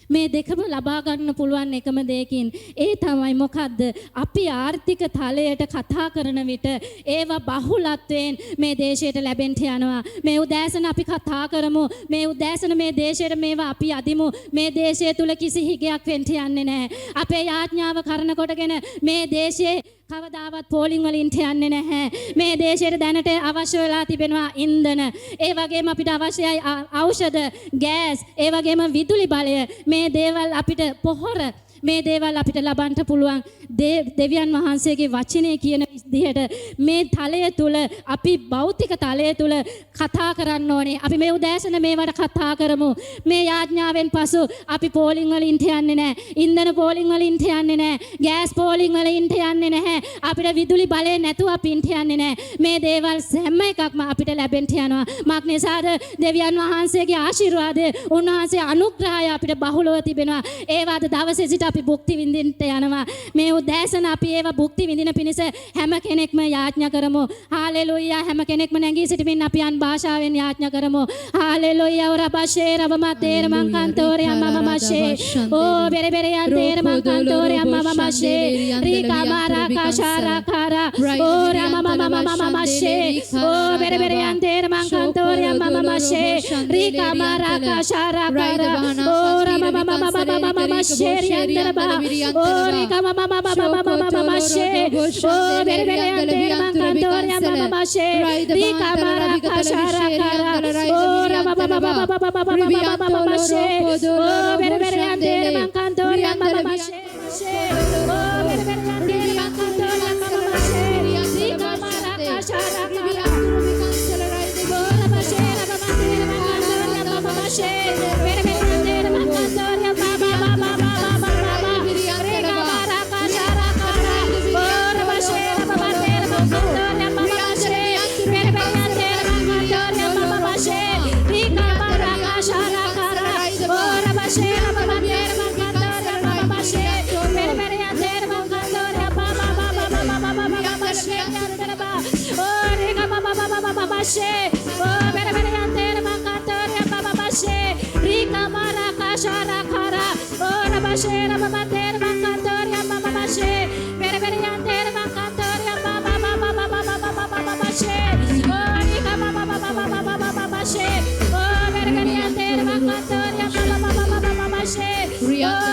මේ දෙකම ලබා ගන්න පුළුවන් එකම දෙයකින්. ඒ තමයි මොකද්ද? අපි ආර්ථික තලයට කතා කරන විට ඒවා බහුලත්වයෙන් මේ දේශයට ලැබෙන්න යනවා. මේ උදෑසන අපි කතා කරමු. මේ උදෑසන මේ දේශයට මේවා අපි අදිමු. මේ දේශය තුල කිසි හිගයක් වෙන්න යන්නේ නැහැ. අපේ යාඥාව කරන කොටගෙන මේ දේශයේ කවදාවත් පෝලිං වලින් යන්නේ නැහැ. මේ දේශයට දැනට අවශ්‍ය වෙලා තිබෙනවා ඉන්ධන. ඒ වගේම අපිට අවශ්‍යයි ඖෂධ, ගෑස්, ඒ වගේම විදුලි බලය. මේ දේවල් අපිට පොහොර මේ දේවල් අපිට ලබන්න පුළුවන්. දෙවියන් වහන්සේගේ වචනේ කියන විදිහට මේ තලය තුල අපි භෞතික තලය තුල කතා කරන්න ඕනේ. අපි මේ උදෑසන මේවට කතා කරමු. මේ යාඥාවෙන් පසු අපි පෝලිං වලින් යන්නේ නැහැ. ඉන්ධන පෝලිං වලින් යන්නේ නැහැ. ගෑස් පෝලිං වලින් යන්නේ නැහැ. අපිට විදුලි බලය නැතුව අපි යන්නේ නැහැ. මේ දේවල් හැම එකක්ම අපිට ලැබෙන්න යනවා. මාක් නිසාද දෙවියන් වහන්සේගේ ආශිර්වාදය, උන්වහන්සේ අනුග්‍රහය අපිට බහුලව තිබෙනවා. ඒවාද දවසේ සිට අපි භුක්ති විඳින්න යනවා. මේ උදෑසන අපි ඒවා භුක්ති විඳින පිණිස හැම කෙනෙක්ම යාඥා කරමු. හාලෙලූයා. හැම කෙනෙක්ම නැගී සිටමින් අපි අන් භාෂාවෙන් යාඥා කරමු. හාලෙලූයා. ඔරබෂේ රබමතේර මං කන්තෝරේ අම්මමමෂේ. ඕ බෙරේ බෙරේ යන්තේර මං කන්තෝරේ අම්මමමෂේ. රීකාමාරා කාශාරා කාරා. ඕ රමමමමමමෂේ. ඕ බෙරේ බෙරේ යන්තේර මං කන්තෝරේ අම්මමමෂේ. රීකාමාරා කාශාරා කාරා. ඕ රමමමමමමමෂේ රියන්තර බා. ඕ රීකාමමමමමමමෂේ. ඕ බෙරේ බෙරේ යන්තේර මං කන්තෝරේ අම්මමමෂේ. රීකාමාරා කාශාරා කාරා. ඕ රමමමමමමමමෂේ. ඕ බෙරේ බෙරේ යන්තේර මං කන්තෝරේ අම්මමමෂේ. ඕ බෙරේ බෙරේ යන්තේර මං කන්තෝරේ අම්මමමෂේ. රීකාමාරා කාශාරා කාරා. ඕ රබෂේ රබමතේර මං කන්තෝරේ අම්මමමෂේ. බෙරේ බෙරේ යන්තේර මං කන්තෝරේ Ria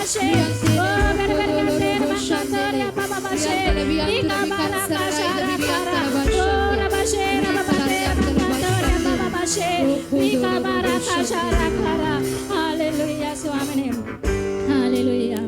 bashe. Oh, bere bere kantere mashandore baba bashe. Ika bara kashara kara. Oh, rabashe rababate rababate baba bashe. Ika bara kashara kara. Hallelujah, Swamine. Hallelujah.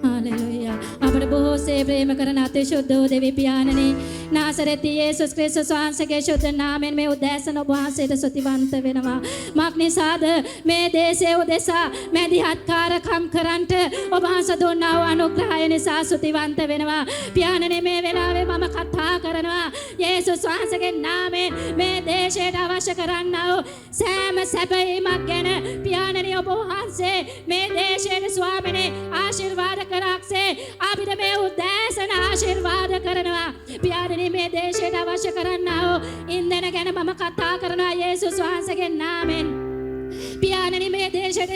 Hallelujah. අපට බොහෝසේ ප්‍රේම කරන අතිශුද්ධ දෙවි පියාණනි නාසරෙති යේසුස් ක්‍රිස්තුස් වහන්සේගේ ශුද්ධ නාමයෙන් මේ උදෑසන ඔබ වහන්සේට ස්තුතිවන්ත වෙනවා. මක් නිසාද මේ දේශයේ උදෙසා මැදිහත්කාරකම් කරන්ට ඔබ වහන්සේ දුන්නා වූ අනුග්‍රහය නිසා ස්තුතිවන්ත වෙනවා. පියාණනි මේ වෙලාවේ මම කතා කරනවා යේසුස් වහන්සේගේ නාමයෙන් මේ දේශයට අවශ්‍ය කරන්නා වූ සෑම සැපයීමක් ගැන පියාණනි ඔබ වහන්සේ මේ දේශයේ ස්වාමිනේ ආශිර්වාද කරක්සේ අපිට මේ උදෑසන ආශිර්වාද කරනවා. පියාණනි මේ දේශයට අවශ්‍ය කරන්නා වූ ඉන්ධන ගැන මම කතා කරනවා යේසුස් වහන්සේගේ නාමයෙන්. පියාණනි මේ දේශයට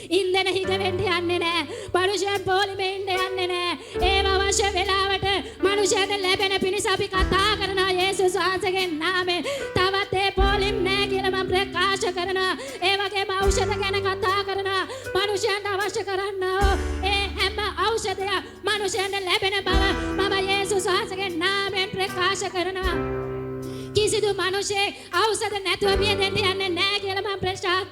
ඉන්ධන හිග වෙන්න යන්නේ නැහැ. මනුෂ්‍යයන් පොලිමේ ඉන්න යන්නේ නැහැ. ඒව අවශ්‍ය වෙලාවට මනුෂ්‍යයන්ට ලැබෙන පිණිස අපි කතා කරනවා යේසුස් වහන්සේගේ නාමයෙන්. තවත් ඒ පොලිම් නැහැ කියලා මම ප්‍රකාශ කරනවා. ඒ වගේම ඖෂධ ගැන කතා කරනවා. මනුෂ්‍යයන්ට අවශ්‍ය කරන්නා වූ ඒ හැම ඖෂධය මනුෂ්‍යයන්ට ලැබෙන බව මම යේසුස් වහන්සේගේ නාමයෙන් ප්‍රකාශ කරනවා. කිසිදු මිනිසෙක් ඖෂධ නැතුව මියෙන්න යන්නේ නැහැ කියලා මම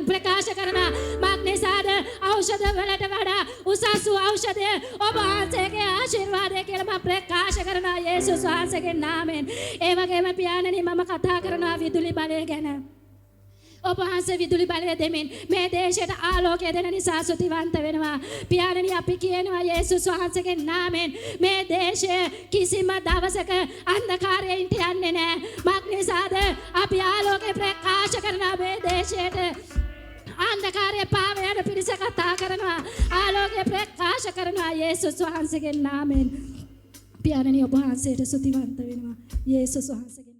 ප්‍රකාශ කරනවා. මක් නිසාද ඖෂධ වලට වඩා උසස් වූ ඖෂධය ඔබ වහන්සේගේ ආශිර්වාදය කියලා මම ප්‍රකාශ කරනවා යේසුස් වහන්සේගේ නාමයෙන්. ඒ වගේම පියාණනි මම කතා කරනවා විදුලි බලය ගැන. ඔබ වහන්සේ විදුලි බලය දෙමින් මේ දේශයට ආලෝකය දෙන නිසා ස්තුතිවන්ත වෙනවා. පියාණනි අපි කියනවා යේසුස් වහන්සේගේ නාමයෙන් මේ දේශය කිසිම දවසක අන්ධකාරයෙන් යන්නේ නැහැ. මක් නිසාද අපි ආලෝකය ප්‍රකාශ කරනවා මේ දේශයට. අන්ධකාරය පාවයට පිරිස කතා කරනවා. ආලෝකය ප්‍රකාශ කරනවා යේසුස් වහන්සේගේ නාමයෙන්. පියාණනි ඔබ වහන්සේට ස්තුතිවන්ත වෙනවා යේසුස් වහන්සේගේ